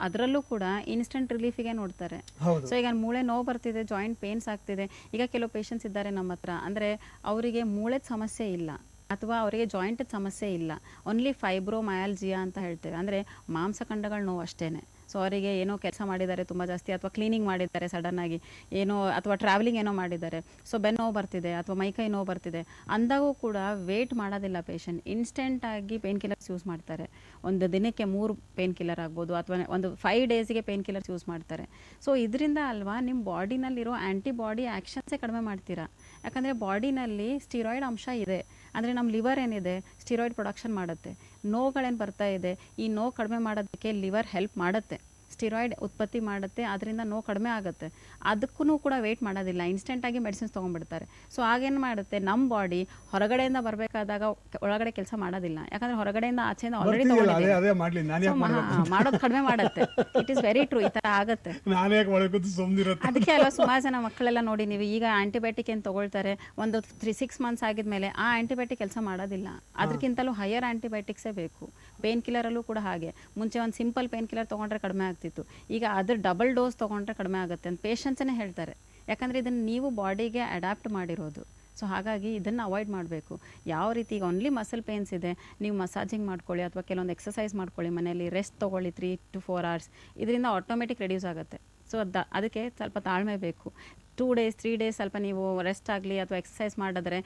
ಅದರಲ್ಲೂ ಕೂಡ ಇನ್ಸ್ಟೆಂಟ್ ರಿಲೀಫಿಗೆ ನೋಡ್ತಾರೆ. ಹೌದು. ಸೊ ಈಗ ಮೂಳೆ ನೋವು ಬರ್ತಿದೆ, ಜಾಯಿಂಟ್ ಪೇನ್ಸ್ ಆಗ್ತಿದೆ. ಈಗ ಕೆಲವು ಪೇಷಂಟ್ಸ್ ಇದ್ದಾರೆ ನಮ್ಮ ಹತ್ರ, ಅಂದ್ರೆ ಅವರಿಗೆ ಮೂಳೆದ ಸಮಸ್ಯೆ ಇಲ್ಲ ಅಥವಾ ಅವರಿಗೆ ಜಾಯಿಂಟ್ ಸಮಸ್ಯೆ ಇಲ್ಲ, ಓನ್ಲಿ ಫೈಬ್ರೋಮಯಾಲ್ಜಿಯಾ ಅಂತ ಹೇಳ್ತೇವೆ, ಅಂದರೆ ಮಾಂಸಖಂಡಗಳ ನೋವು ಅಷ್ಟೇನೆ. ಸೊ ಅವರಿಗೆ ಏನೋ ಕೆಲಸ ಮಾಡಿದ್ದಾರೆ ತುಂಬ ಜಾಸ್ತಿ, ಅಥವಾ ಕ್ಲೀನಿಂಗ್ ಮಾಡಿದ್ದಾರೆ ಸಡನ್ ಆಗಿ ಏನೋ, ಅಥವಾ ಟ್ರಾವೆಲಿಂಗ್ ಏನೋ ಮಾಡಿದ್ದಾರೆ, ಸೊ ಬೆನ್ನು ನೋವು ಬರ್ತಿದೆ ಅಥವಾ ಮೈಕೈ ನೋವು ಬರ್ತಿದೆ ಅಂದಾಗೂ ಕೂಡ ವೇಟ್ ಮಾಡೋದಿಲ್ಲ ಪೇಷಂಟ್, ಇನ್ಸ್ಟೆಂಟಾಗಿ ಪೇನ್ ಕಿಲ್ಲರ್ಸ್ ಯೂಸ್ ಮಾಡ್ತಾರೆ. ಒಂದು ದಿನಕ್ಕೆ 3 ಪೇನ್ ಕಿಲ್ಲರ್ ಆಗ್ಬೋದು, ಅಥವಾ ಒಂದು 5 ಡೇಸ್ಗೆ ಪೇನ್ ಕಿಲ್ಲರ್ಸ್ ಯೂಸ್ ಮಾಡ್ತಾರೆ. ಸೊ ಇದರಿಂದ ಅಲ್ವಾ ನಿಮ್ಮ ಬಾಡಿನಲ್ಲಿರೋ ಆ್ಯಂಟಿಬಾಡಿ ಆ್ಯಕ್ಷನ್ಸೇ ಕಡಿಮೆ ಮಾಡ್ತೀರಾ. ಯಾಕಂದರೆ ಬಾಡಿನಲ್ಲಿ ಸ್ಟಿರಾಯ್ಡ್ ಅಂಶ ಇದೆ, ಅಂದರೆ ನಮ್ಮ ಲಿವರ್ ಏನಿದೆ ಸ್ಟಿರಾಯ್ಡ್ ಪ್ರೊಡಕ್ಷನ್ ಮಾಡುತ್ತೆ. ನೋವುಗಳೇನು ಬರ್ತಾ ಇದೆ, ಈ ನೋವು ಕಡಿಮೆ ಮಾಡೋದಕ್ಕೆ ಲಿವರ್ ಹೆಲ್ಪ್ ಮಾಡುತ್ತೆ, ಸ್ಟಿರಾಯ್ಡ್ ಉತ್ಪತ್ತಿ ಮಾಡುತ್ತೆ, ಅದರಿಂದ ನೋವು ಕಡಿಮೆ ಆಗುತ್ತೆ. ಅದಕ್ಕೂ ಕೂಡ ವೆಯ್ಟ್ ಮಾಡೋದಿಲ್ಲ, ಇನ್ಸ್ಟೆಂಟಾಗಿ ಮೆಡಿಸಿನ್ಸ್ ತೊಗೊಂಡ್ಬಿಡ್ತಾರೆ. ಸೊ ಆಗೇನು ಮಾಡುತ್ತೆ, ನಮ್ಮ ಬಾಡಿ ಹೊರಗಡೆಯಿಂದ ಬರಬೇಕಾದಾಗ ಒಳಗಡೆ ಕೆಲಸ ಮಾಡೋದಿಲ್ಲ. ಯಾಕಂದರೆ ಹೊರಗಡೆಯಿಂದ ಆಚೆಯಿಂದ ಆಲ್ರೆಡಿ ಅದೇ ಅದೇ ಮಾಡ್ಲಿ, ನಾನು ಯಾಕೆ ಮಾಡ್ಬೇಕು? ಮಾಡೋದು ಕಡಿಮೆ ಮಾಡುತ್ತೆ. ಇಟ್ ಈಸ್ ವೆರಿ ಟ್ರೂ, ಈ ಥರ ಆಗುತ್ತೆ. ನಾನು ಯಾಕೆ ಮಾಡಬೇಕು ಸುಮ್ಮನಿರುತ್ತೆ. ಅದಕ್ಕೆ ಅಲ್ಲ ಸುಮಾರು ಜನ ಮಕ್ಕಳೆಲ್ಲ ನೋಡಿ ನೀವು, ಈಗ ಆಂಟಿಬಯೋಟಿಕ್ ಏನು ತೊಗೊಳ್ತಾರೆ, ಒಂದು 3-6 ಮಂತ್ಸ್ ಆಗಿದ್ಮೇಲೆ ಆ ಆಂಟಿಬಯೋಟಿಕ್ ಕೆಲಸ ಮಾಡೋದಿಲ್ಲ, ಅದಕ್ಕಿಂತಲೂ ಹೈಯರ್ ಆಂಟಿಬಯೋಟಿಕ್ಸೇ ಬೇಕು. ಪೇನ್ ಕಿಲ್ಲರಲ್ಲೂ ಕೂಡ ಹಾಗೆ, ಮುಂಚೆ ಒಂದು ಸಿಂಪಲ್ ಪೇನ್ ಕಿಲ್ಲರ್ ತೊಗೊಂಡ್ರೆ ಕಡಿಮೆ ಆಗ್ತಿತ್ತು, ಈಗ ಅದ್ರ ಡಬಲ್ ಡೋಸ್ ತೊಗೊಂಡ್ರೆ ಕಡಿಮೆ ಆಗುತ್ತೆ ಅಂತ ಪೇಷಂಟ್ಸೇ ಹೇಳ್ತಾರೆ. ಯಾಕಂದರೆ ಇದನ್ನು ನೀವು ಬಾಡಿಗೆ ಅಡ್ಯಾಪ್ಟ್ ಮಾಡಿರೋದು. ಸೊ ಹಾಗಾಗಿ ಇದನ್ನು ಅವಾಯ್ಡ್ ಮಾಡಬೇಕು. ಯಾವ ರೀತಿ ಈಗ ಓನ್ಲಿ ಮಸಲ್ ಪೇನ್ಸ್ ಇದೆ, ನೀವು ಮಸಾಜಿಂಗ್ ಮಾಡ್ಕೊಳ್ಳಿ ಅಥವಾ ಕೆಲವೊಂದು ಎಕ್ಸಸೈಸ್ ಮಾಡ್ಕೊಳ್ಳಿ, ಮನೆಯಲ್ಲಿ ರೆಸ್ಟ್ ತೊಗೊಳ್ಳಿ 3 to 4 hours, ಇದರಿಂದ ಆಟೋಮೆಟಿಕ್ ರೆಡ್ಯೂಸ್ ಆಗುತ್ತೆ. ಸೊ ಅದಕ್ಕೆ ಸ್ವಲ್ಪ ತಾಳ್ಮೆ ಬೇಕು. 2 days 3 days ಸ್ವಲ್ಪ ನೀವು ರೆಸ್ಟ್ ಆಗಲಿ ಅಥವಾ ಎಕ್ಸಸೈಸ್ ಮಾಡಿದ್ರೆ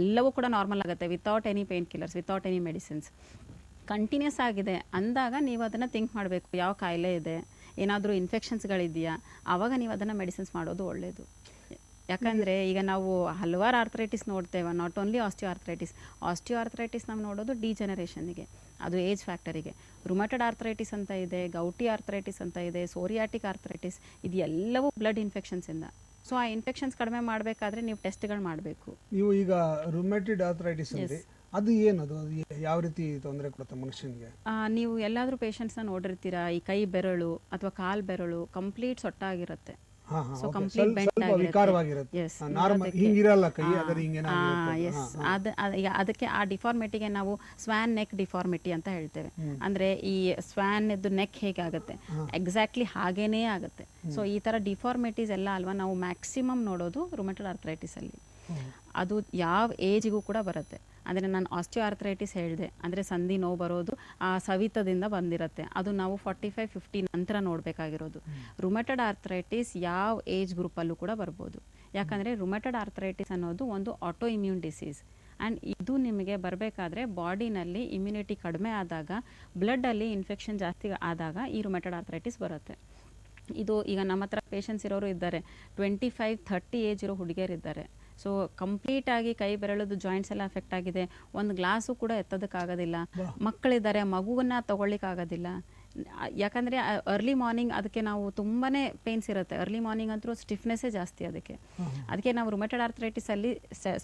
ಎಲ್ಲವೂ ಕೂಡ ನಾರ್ಮಲ್ ಆಗುತ್ತೆ, without any painkillers, without any medicines. Continues ಆಗಿದೆ ಅಂದಾಗ ನೀವು ಅದನ್ನು ಥಿಂಕ್ ಮಾಡಬೇಕು, ಯಾವ ಕಾಯಿಲೆ ಇದೆ, ಏನಾದರೂ ಇನ್ಫೆಕ್ಷನ್ಸ್ಗಳಿದೆಯಾ, ಆವಾಗ ನೀವು ಅದನ್ನು ಮೆಡಿಸಿನ್ಸ್ ಮಾಡೋದು ಒಳ್ಳೆಯದು. ಯಾಕಂದರೆ ಈಗ ನಾವು ಹಲವಾರು ಆರ್ಥರೈಟಿಸ್ ನೋಡ್ತೇವೆ, ನಾಟ್ ಓನ್ಲಿ ಆಸ್ಟಿಯೋ ಆರ್ಥರೈಟಿಸ್ ನಾವು ನೋಡೋದು ಡಿಜೆನರೇಷನ್ನಿಗೆ, ಅದು ಏಜ್ ಫ್ಯಾಕ್ಟರಿಗೆ. ರುಮಟೆಡ್ ಆರ್ಥರೈಟಿಸ್ ಅಂತ ಇದೆ, ಗೌಟಿ ಆರ್ಥರೈಟಿಸ್ ಅಂತ ಇದೆ, ಸೋರಿಯಾಟಿಕ್ ಆರ್ಥರೈಟಿಸ್, ಇದು ಎಲ್ಲವೂ ಬ್ಲಡ್ ಇನ್ಫೆಕ್ಷನ್ಸಿಂದ. ಸೊ ಆ ಇನ್ಫೆಕ್ಷನ್ಸ್ ಕಡಿಮೆ ಮಾಡಬೇಕಾದ್ರೆ ನೀವು ಟೆಸ್ಟ್ಗಳು ಮಾಡಬೇಕು. ನೀವು ಈಗ ರುಮೆಟೆಡ್ ಆರ್ಥರೈಟಿಸ್ ಅಂದ್ರೆ ಅದು ಏನದು, ಅದು ಯಾವ ರೀತಿ ತೊಂದರೆ ಕೊಡುತ್ತೆ ಮನುಷ್ಯನಿಗೆ? ನೀವು ಎಲ್ಲಾದರೂ ಪೇಷಂಟ್ಸ್ನ ನೋಡಿರ್ತೀರಾ, ಈ ಕೈ ಬೆರಳು ಅಥವಾ ಕಾಲ್ ಬೆರಳು ಕಂಪ್ಲೀಟ್ ಸೊಟ್ಟಾಗಿರುತ್ತೆ. ಸೊ ಕಂಪ್ಲೀಟ್ ಬೆಂಟ್ ಆಗಿರುತ್ತೆ. ಅದಕ್ಕೆ ಆ ಡಿಫಾರ್ಮಿಟಿಗೆ ನಾವು ಸ್ವಾನ್ ನೆಕ್ ಡಿಫಾರ್ಮಿಟಿ ಅಂತ ಹೇಳ್ತೇವೆ. ಅಂದ್ರೆ ಈ ಸ್ವಾನ್ ಎದ್ದು ನೆಕ್ ಹೇಗಾಗುತ್ತೆ ಎಕ್ಸಾಕ್ಟ್ಲಿ ಹಾಗೇನೇ ಆಗುತ್ತೆ. ಸೊ ಈ ತರ ಡಿಫಾರ್ಮಿಟೀಸ್ ಎಲ್ಲ ಅಲ್ವಾ ನಾವು ಮ್ಯಾಕ್ಸಿಮಮ್ ನೋಡೋದು ರುಮಟೆಡ್ ಆರ್ಥರೈಟಿಸ್ ಅಲ್ಲಿ. ಅದು ಯಾವ ಏಜಿಗೂ ಕೂಡ ಬರುತ್ತೆ. ಅಂದರೆ ನಾನು ಆಸ್ಟಿಯೋ ಆರ್ಥರೈಟಿಸ್ ಹೇಳಿದೆ, ಅಂದರೆ ಸಂಧಿ ನೋವು ಬರೋದು ಆ ಸವಿತದಿಂದ ಬಂದಿರುತ್ತೆ, ಅದು ನಾವು 45-50 ನಂತರ ನೋಡಬೇಕಾಗಿರೋದು. ರುಮಟೆಡ್ ಆರ್ಥರೈಟಿಸ್ ಯಾವ ಏಜ್ ಗ್ರೂಪಲ್ಲೂ ಕೂಡ ಬರ್ಬೋದು. ಯಾಕಂದರೆ ರುಮಟೆಡ್ ಆರ್ಥರೈಟಿಸ್ ಅನ್ನೋದು ಒಂದು ಆಟೋ ಇಮ್ಯೂನ್ ಡಿಸೀಸ್. ಆ್ಯಂಡ್ ಇದು ನಿಮಗೆ ಬರಬೇಕಾದ್ರೆ ಬಾಡಿನಲ್ಲಿ ಇಮ್ಯುನಿಟಿ ಕಡಿಮೆ ಆದಾಗ, ಬ್ಲಡ್ಡಲ್ಲಿ ಇನ್ಫೆಕ್ಷನ್ ಜಾಸ್ತಿ ಆದಾಗ ಈ ರುಮಟೆಡ್ ಆರ್ಥರೈಟಿಸ್ ಬರುತ್ತೆ. ಇದು ಈಗ ನಮ್ಮ ಹತ್ರ ಪೇಷಂಟ್ಸ್ ಇರೋರು ಇದ್ದಾರೆ, 25-30 ಏಜ್ ಇರೋ ಹುಡುಗಿಯರಿದ್ದಾರೆ. ಸೊ ಕಂಪ್ಲೀಟಾಗಿ ಕೈ ಬೆರಳದು ಜಾಯಿಂಟ್ಸ್ ಎಲ್ಲ ಅಫೆಕ್ಟ್ ಆಗಿದೆ, ಒಂದು ಗ್ಲಾಸು ಕೂಡ ಎತ್ತೋದಕ್ಕಾಗೋದಿಲ್ಲ. ಮಕ್ಕಳಿದ್ದಾರೆ, ಮಗುವನ್ನ ತಗೊಳ್ಳಿಕ್ಕಾಗೋದಿಲ್ಲ. ಯಾಕಂದರೆ ಅರ್ಲಿ ಮಾರ್ನಿಂಗ್ ಅದಕ್ಕೆ ನಾವು ತುಂಬಾ ಪೇನ್ಸ್ ಇರುತ್ತೆ, ಅರ್ಲಿ ಮಾರ್ನಿಂಗ್ ಅಂತೂ ಸ್ಟಿಫ್ನೆಸ್ಸೇ ಜಾಸ್ತಿ. ಅದಕ್ಕೆ ನಾವು ರುಮಟೆಡ್ ಆರ್ಥರೈಟಿಸಲ್ಲಿ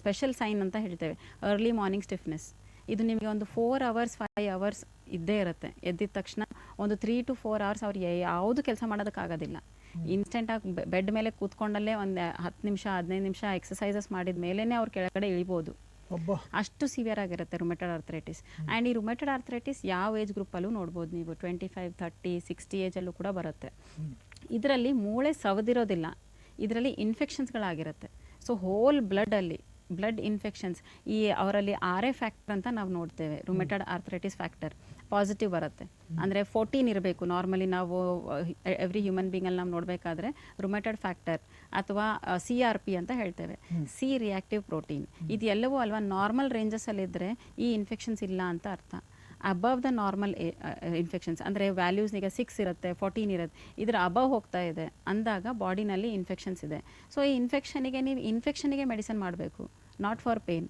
ಸ್ಪೆಷಲ್ ಸೈನ್ ಅಂತ ಹೇಳ್ತೇವೆ, ಅರ್ಲಿ ಮಾರ್ನಿಂಗ್ ಸ್ಟಿಫ್ನೆಸ್. ಇದು ನಿಮಗೆ ಒಂದು 4 hours 5 hours ಇದ್ದೇ ಇರುತ್ತೆ. ಎದ್ದಿದ ತಕ್ಷಣ ಒಂದು 3 to 4 hours ಅವ್ರಿಗೆ ಯಾವುದು ಕೆಲಸ ಮಾಡೋದಕ್ಕಾಗೋದಿಲ್ಲ. ಇನ್ಸ್ಟೆಂಟಾಗಿ ಬೆಡ್ ಮೇಲೆ ಕೂತ್ಕೊಂಡಲ್ಲೇ ಒಂದು 10 ನಿಮಿಷ 15 ನಿಮಿಷ ಎಕ್ಸಸೈಸಸ್ ಮಾಡಿದ ಮೇಲೇ ಅವ್ರು ಕೆಳಗಡೆ ಇಳಿಬೋದು, ಅಷ್ಟು ಸಿವಿಯರ್ ಆಗಿರುತ್ತೆ ರುಮಟೆಡ್ ಆರ್ಥರೈಟಿಸ್. ಆ್ಯಂಡ್ ಈ ರುಮಟೆಡ್ ಆರ್ಥರೈಟಿಸ್ ಯಾವ ಏಜ್ ಗ್ರೂಪಲ್ಲೂ ನೋಡ್ಬೋದು ನೀವು, 25-30-60 ಏಜಲ್ಲೂ ಕೂಡ ಬರುತ್ತೆ. ಇದರಲ್ಲಿ ಮೂಳೆ ಸವದಿರೋದಿಲ್ಲ, ಇದರಲ್ಲಿ ಇನ್ಫೆಕ್ಷನ್ಸ್ಗಳಾಗಿರುತ್ತೆ. ಸೊ ಹೋಲ್ ಬ್ಲಡ್ ಇನ್ಫೆಕ್ಷನ್ಸ್, ಈ ಅವರಲ್ಲಿ RA ಫ್ಯಾಕ್ಟರ್ ಅಂತ ನಾವು ನೋಡ್ತೇವೆ, ರುಮಟೆಡ್ ಆರ್ಥರೈಟಿಸ್ ಫ್ಯಾಕ್ಟರ್ ಪಾಸಿಟಿವ್ ಬರುತ್ತೆ. ಅಂದರೆ 14 ಇರಬೇಕು ನಾರ್ಮಲಿ. ನಾವು ಎವ್ರಿ ಹ್ಯೂಮನ್ ಬೀಂಗಲ್ಲಿ ನಾವು ನೋಡಬೇಕಾದ್ರೆ ರುಮಟೆಡ್ ಫ್ಯಾಕ್ಟರ್ ಅಥವಾ CRP ಅಂತ ಹೇಳ್ತೇವೆ, ಸಿ ರಿಯಾಕ್ಟಿವ್ ಪ್ರೋಟೀನ್. ಇದು ಎಲ್ಲವೂ ಅಲ್ವಾ ನಾರ್ಮಲ್ ರೇಂಜಸಲ್ಲಿದ್ದರೆ ಈ ಇನ್ಫೆಕ್ಷನ್ಸ್ ಇಲ್ಲ ಅಂತ ಅರ್ಥ. ಅಬವ್ ದ ನಾರ್ಮಲ್ ಇನ್ಫೆಕ್ಷನ್ಸ್ ಅಂದರೆ ವ್ಯಾಲ್ಯೂಸ್ ಈಗ 6 ಇರುತ್ತೆ 14 ಇರುತ್ತೆ, ಇದರ ಅಬವ್ ಹೋಗ್ತಾ ಇದೆ ಅಂದಾಗ ಬಾಡಿನಲ್ಲಿ ಇನ್ಫೆಕ್ಷನ್ಸ್ ಇದೆ. ಸೊ ಈ ಇನ್ಫೆಕ್ಷನಿಗೆ ಮೆಡಿಸಿನ್ ಮಾಡಬೇಕು, ನಾಟ್ ಫಾರ್ ಪೇನ್.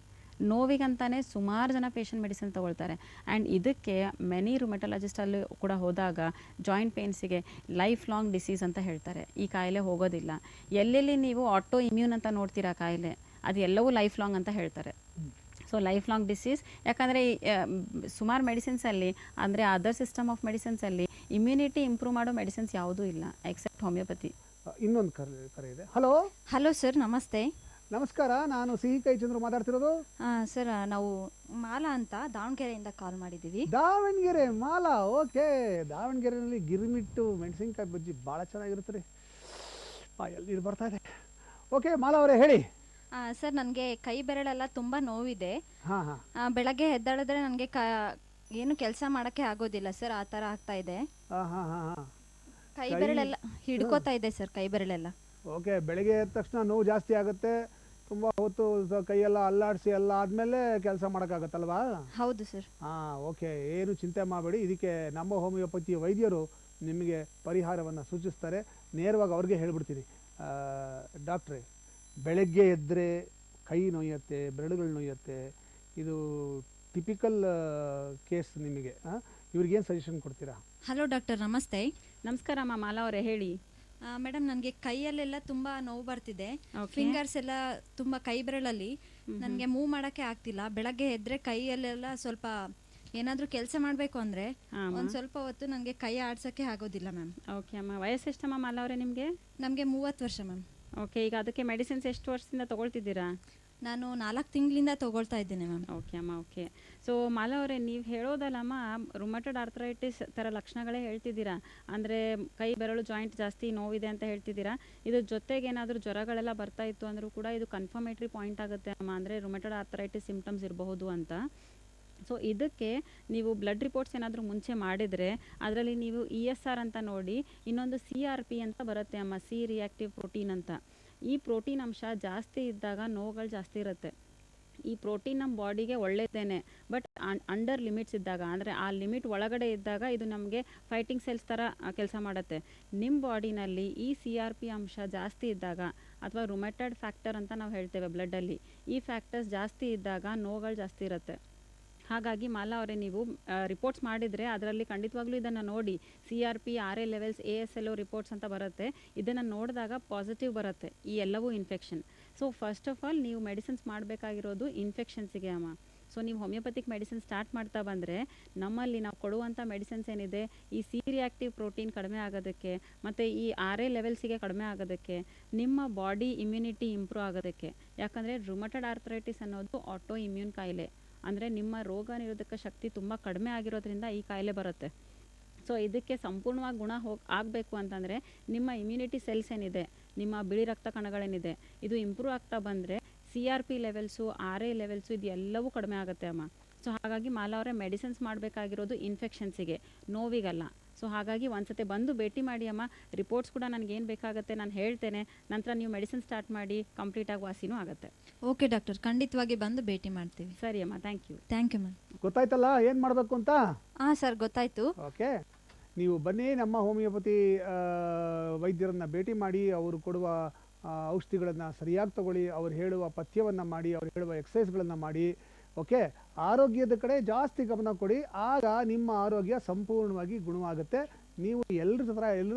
ನೋವಿಗಂತಾನೆ ಸುಮಾರು ಜನ ಪೇಷಂಟ್ ಮೆಡಿಸಿನ್ ತೊಗೊಳ್ತಾರೆ. ಆ್ಯಂಡ್ ಇದಕ್ಕೆ ಮೆನಿ ರುಮೆಟಾಲಜಿಸ್ಟಲ್ಲಿ ಕೂಡ ಹೋದಾಗ ಜಾಯಿಂಟ್ ಪೇನ್ಸಿಗೆ ಲೈಫ್ ಲಾಂಗ್ ಡಿಸೀಸ್ ಅಂತ ಹೇಳ್ತಾರೆ, ಈ ಕಾಯಿಲೆ ಹೋಗೋದಿಲ್ಲ. ಎಲ್ಲೆಲ್ಲಿ ನೀವು ಆಟೋ ಇಮ್ಯೂನ್ ಅಂತ ನೋಡ್ತೀರಾ ಕಾಯಿಲೆ, ಅದು ಎಲ್ಲವೂ ಲೈಫ್ ಲಾಂಗ್ ಅಂತ ಹೇಳ್ತಾರೆ. So life long disease. ಯಾಕಂದರೆ ಸುಮಾರು ಮೆಡಿಸಿನ್ಸಲ್ಲಿ ಅಂದರೆ ಅದರ್ ಸಿಸ್ಟಮ್ ಆಫ್ ಮೆಡಿಸಿನ್ಸಲ್ಲಿ ಇಮ್ಯುನಿಟಿ ಇಂಪ್ರೂವ್ ಮಾಡೋ ಮೆಡಿಸಿನ್ಸ್ ಯಾವುದೂ ಇಲ್ಲ ಎಕ್ಸೆಪ್ಟ್ ಹೋಮಿಯೋಪತಿ. ಇನ್ನೊಂದು ಕರೆ ಇದೆ. ಹಲೋ ಹಲೋ ಸರ್, ನಮಸ್ತೆ. ನಮಸ್ಕಾರ, ನಾನು ಸಿಹಿ ಕೈ ಚಂದ್ರು ಮಾತಾಡ್ತಿರೋದು. ಸರ್, ನಾವು ಮಾಲಾ ಅಂತ ದಾವಣಗೆರೆಯಿಂದ ಕಾಲ್ ಮಾಡಿದ್ದೀವಿ. ದಾವಣಗೆರೆ ಮಾಲಾ, ಓಕೆ. ದಾವಣಗೆರೆಯಲ್ಲಿ ಗಿರಿಮಿಟ್ಟು ಮೆಣಸಿನ್ಕಾಯಿ ಬಜ್ಜಿ ಭಾಳ ಚೆನ್ನಾಗಿರುತ್ತೆ ರೀ. ಎಲ್ಲಿ ಬರ್ತಾ ಇದೆ. ಓಕೆ ಮಾಲಾ ಅವರೇ ಹೇಳಿ. ಸರ್, ನನಗೆ ಕೈ ಬೆರಳೆಲ್ಲ ತುಂಬ ನೋವಿದೆ. ಹಾಂ ಹಾಂ ಬೆಳಗ್ಗೆ ಎದ್ದಾಡಿದ್ರೆ ನನಗೆ ಏನು ಕೆಲಸ ಮಾಡೋಕ್ಕೆ ಆಗೋದಿಲ್ಲ ಸರ್, ಆ ಥರ ಆಗ್ತಾ ಇದೆ. ಹಾಂ ಹಾಂ ಹಾಂ ಹಾಂ ಕೈ ಬೆರಳೆಲ್ಲ ಹಿಡ್ಕೋತಾ ಇದೆ ಸರ್, ಕೈ ಬೆರಳೆಲ್ಲ. ಓಕೆ, ಬೆಳಗ್ಗೆ ಎದ್ದ ತಕ್ಷಣ ನೋವು ಜಾಸ್ತಿ ಆಗುತ್ತೆ, ತುಂಬ ಹೊತ್ತು ಕೈಯೆಲ್ಲ ಅಲ್ಲಾಡಿಸಿ ಎಲ್ಲ ಆದಮೇಲೆ ಕೆಲಸ ಮಾಡೋಕ್ಕಾಗತ್ತಲ್ವಾ? ಹೌದು ಸರ್. ಹಾಂ, ಓಕೆ, ಏನು ಚಿಂತೆ ಮಾಡಬೇಡಿ. ಇದಕ್ಕೆ ನಮ್ಮ ಹೋಮಿಯೋಪತಿ ವೈದ್ಯರು ನಿಮಗೆ ಪರಿಹಾರವನ್ನು ಸೂಚಿಸ್ತಾರೆ. ನೇರವಾಗಿ ಅವ್ರಿಗೆ ಹೇಳ್ಬಿಡ್ತೀನಿ, ಡಾಕ್ಟ್ರೇ ಬೆಳಗ್ಗೆ ಎದ್ದರೆ ಕೈ ನೋಯುತ್ತೆ, ಬೆರಳುಗಳು ನೋಯುತ್ತೆ, ಇದು ಟಿಪಿಕಲ್ ಕೇಸ್ ನಿಮಗೆ. ಇವ್ರಿಗೇನು ಸಜೆಷನ್ ಕೊಡ್ತೀರಾ? ಹಲೋ ಡಾಕ್ಟರ್, ನಮಸ್ತೆ. ನಮಸ್ಕಾರಮ್ಮ ಮಾಲಾ ಅವರೇ ಹೇಳಿ. ಮೇಡಮ್, ನನಗೆ ಕೈಯಲ್ಲೆಲ್ಲ ತುಂಬ ನೋವು ಬರ್ತಿದೆ. Okay. ಫಿಂಗರ್ಸ್ ಎಲ್ಲ ತುಂಬ ಕೈ ಬೆರಳಲ್ಲಿ ನನಗೆ ಮೂವ್ ಮಾಡೋಕ್ಕೆ ಆಗ್ತಿಲ್ಲ. ಬೆಳಗ್ಗೆ ಎದ್ದರೆ ಕೈಯಲ್ಲೆಲ್ಲ ಸ್ವಲ್ಪ ಏನಾದರೂ ಕೆಲಸ ಮಾಡಬೇಕು ಅಂದರೆ ಒಂದು ಸ್ವಲ್ಪ ಹೊತ್ತು ನನಗೆ ಕೈ ಆಡ್ಸೋಕ್ಕೆ ಆಗೋದಿಲ್ಲ ಮ್ಯಾಮ್. ಓಕೆ ಅಮ್ಮ, ವಯಸ್ಸು ಎಷ್ಟಮ್ಮ ಮಾಲಾ ಅವರೇ ನಿಮಗೆ? ನಮಗೆ 30 ವರ್ಷ ಮ್ಯಾಮ್. ಓಕೆ, ಈಗ ಅದಕ್ಕೆ ಮೆಡಿಸಿನ್ಸ್ ಎಷ್ಟು ವರ್ಷದಿಂದ ತೊಗೊಳ್ತಿದ್ದೀರಾ? ನಾನು 4 ತಿಂಗಳಿಂದ ತೊಗೊಳ್ತಾ ಇದ್ದೇನೆ ಮ್ಯಾಮ್. ಓಕೆ ಅಮ್ಮ, ಓಕೆ. ಸೊ ಮಾಲಾ ಅವರೇ, ನೀವು ಹೇಳೋದಲ್ಲಮ್ಮ ರುಮಟೆಡ್ ಆರ್ಥರೈಟಿಸ್ ಥರ ಲಕ್ಷಣಗಳೇ ಹೇಳ್ತಿದ್ದೀರಾ. ಅಂದರೆ ಕೈ ಬೆರಳು ಜಾಯಿಂಟ್ ಜಾಸ್ತಿ ನೋವಿದೆ ಅಂತ ಹೇಳ್ತಿದ್ದೀರಾ. ಇದ್ರ ಜೊತೆಗೆ ಏನಾದರೂ ಜ್ವರಗಳೆಲ್ಲ ಬರ್ತಾ ಇತ್ತು ಅಂದರೂ ಕೂಡ ಇದು ಕನ್ಫರ್ಮೇಟ್ರಿ ಪಾಯಿಂಟ್ ಆಗುತ್ತೆ ಅಮ್ಮ, ಅಂದರೆ ರುಮಟೆಡ್ ಆರ್ಥರೈಟಿಸ್ ಸಿಂಪ್ಟಮ್ಸ್ ಇರಬಹುದು ಅಂತ. ಸೊ ಇದಕ್ಕೆ ನೀವು ಬ್ಲಡ್ ರಿಪೋರ್ಟ್ಸ್ ಏನಾದರೂ ಮುಂಚೆ ಮಾಡಿದರೆ ಅದರಲ್ಲಿ ನೀವು ESR ಅಂತ ನೋಡಿ, ಇನ್ನೊಂದು CRP ಅಂತ ಬರುತ್ತೆ ಅಮ್ಮ, ಸಿ ರಿಯಾಕ್ಟಿವ್ ಪ್ರೋಟೀನ್ ಅಂತ. ಈ ಪ್ರೋಟೀನ್ ಅಂಶ ಜಾಸ್ತಿ ಇದ್ದಾಗ ನೋವುಗಳು ಜಾಸ್ತಿ ಇರುತ್ತೆ. ಈ ಪ್ರೋಟೀನ್ ನಮ್ಮ ಬಾಡಿಗೆ ಒಳ್ಳೆಯದೇನೆ, ಬಟ್ ಅಂಡರ್ ಲಿಮಿಟ್ಸ್ ಇದ್ದಾಗ, ಅಂದರೆ ಆ ಲಿಮಿಟ್ ಒಳಗಡೆ ಇದ್ದಾಗ ಇದು ನಮಗೆ ಫೈಟಿಂಗ್ ಸೆಲ್ಸ್ ಥರ ಕೆಲಸ ಮಾಡುತ್ತೆ. ನಿಮ್ಮ ಬಾಡಿನಲ್ಲಿ ಈ CRP ಅಂಶ ಜಾಸ್ತಿ ಇದ್ದಾಗ, ಅಥವಾ ರುಮೆಟೆಡ್ ಫ್ಯಾಕ್ಟರ್ ಅಂತ ನಾವು ಹೇಳ್ತೇವೆ ಬ್ಲಡ್ಡಲ್ಲಿ, ಈ ಫ್ಯಾಕ್ಟರ್ಸ್ ಜಾಸ್ತಿ ಇದ್ದಾಗ ನೋವುಗಳು ಜಾಸ್ತಿ ಇರುತ್ತೆ. ಹಾಗಾಗಿ ಮಾಲಾ ಅವರೇ, ನೀವು ರಿಪೋರ್ಟ್ಸ್ ಮಾಡಿದರೆ ಅದರಲ್ಲಿ ಖಂಡಿತವಾಗ್ಲೂ ಇದನ್ನು ನೋಡಿ, CRP, RA levels, ASLO reports ಅಂತ ಬರುತ್ತೆ. ಇದನ್ನು ನೋಡಿದಾಗ ಪಾಸಿಟಿವ್ ಬರುತ್ತೆ ಈ ಎಲ್ಲವೂ infection. So first of all ನೀವು ಮೆಡಿಸಿನ್ಸ್ ಮಾಡಬೇಕಾಗಿರೋದು ಇನ್ಫೆಕ್ಷನ್ಸಿಗೆ ಅಮ್ಮ. ಸೊ ನೀವು ಹೋಮಿಯೋಪತಿಕ್ ಮೆಡಿಸಿನ್ ಸ್ಟಾರ್ಟ್ ಮಾಡ್ತಾ ಬಂದರೆ ನಮ್ಮಲ್ಲಿ ನಾವು ಕೊಡುವಂಥ ಮೆಡಿಸಿನ್ಸ್ ಏನಿದೆ, ಈ ಸಿ ರಿಯಾಕ್ಟಿವ್ ಪ್ರೋಟೀನ್ ಕಡಿಮೆ ಆಗೋದಕ್ಕೆ, ಮತ್ತು ಈ RA ಲೆವೆಲ್ಸಿಗೆ ಕಡಿಮೆ ಆಗೋದಕ್ಕೆ, ನಿಮ್ಮ ಬಾಡಿ ಇಮ್ಯುನಿಟಿ ಇಂಪ್ರೂವ್ ಆಗೋದಕ್ಕೆ. ಯಾಕಂದರೆ ರುಮಟೆಡ್ ಆರ್ಥರೈಟಿಸ್ ಅನ್ನೋದು ಆಟೋ ಇಮ್ಯೂನ್ ಕಾಯಿಲೆ, ಅಂದರೆ ನಿಮ್ಮ ರೋಗ ನಿರೋಧಕ ಶಕ್ತಿ ತುಂಬ ಕಡಿಮೆ ಆಗಿರೋದ್ರಿಂದ ಈ ಕಾಯಿಲೆ ಬರುತ್ತೆ. ಸೊ ಇದಕ್ಕೆ ಸಂಪೂರ್ಣವಾಗಿ ಗುಣ ಆಗಬೇಕು ಅಂತಂದರೆ ನಿಮ್ಮ ಇಮ್ಯುನಿಟಿ ಸೆಲ್ಸ್ ಏನಿದೆ, ನಿಮ್ಮ ಬಿಳಿ ರಕ್ತ ಕಣಗಳೇನಿದೆ, ಇದು ಇಂಪ್ರೂವ್ ಆಗ್ತಾ ಬಂದರೆ CRP ಲೆವೆಲ್ಸು, RA ಲೆವೆಲ್ಸು ಇದು ಎಲ್ಲವೂ ಕಡಿಮೆ ಆಗುತ್ತೆ ಅಮ್ಮ. ಸೊ ಹಾಗಾಗಿ ಮಾಲಾ ಅವರೇ, ಮೆಡಿಸಿನ್ಸ್ ಮಾಡಬೇಕಾಗಿರೋದು ಇನ್ಫೆಕ್ಷನ್ಸಿಗೆ, ನೋವಿಗಲ್ಲ. ಸೊ ಹಾಗಾಗಿ ಒಂದ್ಸತಿ ಬಂದು ಭೇಟಿ ಮಾಡಿ ಅಮ್ಮ. ರಿಪೋರ್ಟ್ಸ್ ಕೂಡ ನನಗೇನು ಬೇಕಾಗುತ್ತೆ ನಾನು ಹೇಳ್ತೇನೆ, ನಂತರ ನೀವು ಮೆಡಿಸಿನ್ ಸ್ಟಾರ್ಟ್ ಮಾಡಿ ಕಂಪ್ಲೀಟಾಗಿ ವಾಸಿನೂ ಆಗುತ್ತೆ. ಓಕೆ ಡಾಕ್ಟರ್, ಖಂಡಿತವಾಗಿ ಬಂದು ಭೇಟಿ ಮಾಡ್ತೀವಿ. ಸರಿ ಅಮ್ಮ, thank you. Thank you ma'am. ಗೊತ್ತಾಯ್ತಲ್ಲ ಏನು ಮಾಡಬೇಕು ಅಂತ? ಹಾಂ ಸರ್, ಗೊತ್ತಾಯಿತು. ಓಕೆ, ನೀವು ಬನ್ನಿ, ನಮ್ಮ ಹೋಮಿಯೋಪತಿ ವೈದ್ಯರನ್ನು ಭೇಟಿ ಮಾಡಿ, ಅವರು ಕೊಡುವ ಔಷಧಿಗಳನ್ನು ಸರಿಯಾಗಿ ತಗೊಳ್ಳಿ, ಅವ್ರು ಹೇಳುವ ಪಥ್ಯವನ್ನು ಮಾಡಿ, ಅವ್ರು ಹೇಳುವ ಎಕ್ಸಸೈಸ್ಗಳನ್ನು ಮಾಡಿ. ಓಕೆ, ಆರೋಗ್ಯದ ಕಡೆ ಜಾಸ್ತಿ ಗಮನ ಕೊಡಿ, ಆಗ ನಿಮ್ಮ ಆರೋಗ್ಯ ಸಂಪೂರ್ಣವಾಗಿ ಗುಣವಾಗುತ್ತೆ. ನೀವು ಎಲ್ಲರ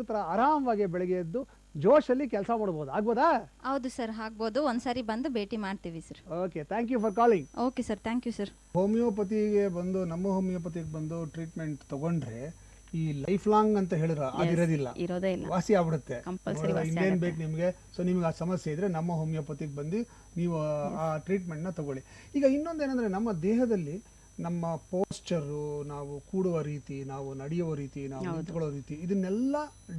ಥರ ಆರಾಮವಾಗಿ ಬೆಳಗ್ಗೆ ಎದ್ದು ಜೋಶಲ್ಲಿ ಕೆಲಸ ಮಾಡ್ಬೋದು. ಆಗ್ಬೋದಾ? ಹೌದು ಸರ್, ಆಗ್ಬೋದು. ಒಂದ್ಸರಿ ಬಂದು ಭೇಟಿ ಮಾಡ್ತೀವಿ sir. Okay, thank you for calling. Okay sir, thank you sir. ಹೋಮಿಯೋಪತಿಗೆ ಬಂದು, ನಮ್ಮ ಹೋಮಿಯೋಪತಿಗೆ ಬಂದು ಟ್ರೀಟ್ಮೆಂಟ್ ತಗೊಂಡ್ರೆ ಈ ಲೈಫ್ ಲಾಂಗ್ ಅಂತ ಹೇಳಿದ್ರೆ ಅದಿರೋದಿಲ್ಲ, ಇರೋದೇ ಇಲ್ಲ, ವಾಸಿ ಆಗ್ಬಿಡುತ್ತೆ. ಕಂಪಲ್ಸರಿ ವಾಸಿ ಇನ್ನೇನು ಆಗುತ್ತೆ. ಬೇಕು ನಿಮಗೆ? ಸೊ ನಿಮ್ಗೆ ಆ ಸಮಸ್ಯೆ ಇದ್ರೆ ನಮ್ಮ ಹೋಮಿಯೋಪತಿಗೆ ಬಂದು ನೀವು ಆ ಟ್ರೀಟ್ಮೆಂಟ್ನ ತಗೊಳ್ಳಿ. ಈಗ ಇನ್ನೊಂದೇನೆಂದರೆ, ನಮ್ಮ ದೇಹದಲ್ಲಿ ನಮ್ಮ ಪೋಸ್ಚರು, ನಾವು ಕೂಡುವ ರೀತಿ, ನಾವು ನಡೆಯುವ ರೀತಿ, ನಾವು ನಿಂತ್ಕೊಳ್ಳೋ ರೀತಿ, ಇದನ್ನೆಲ್ಲ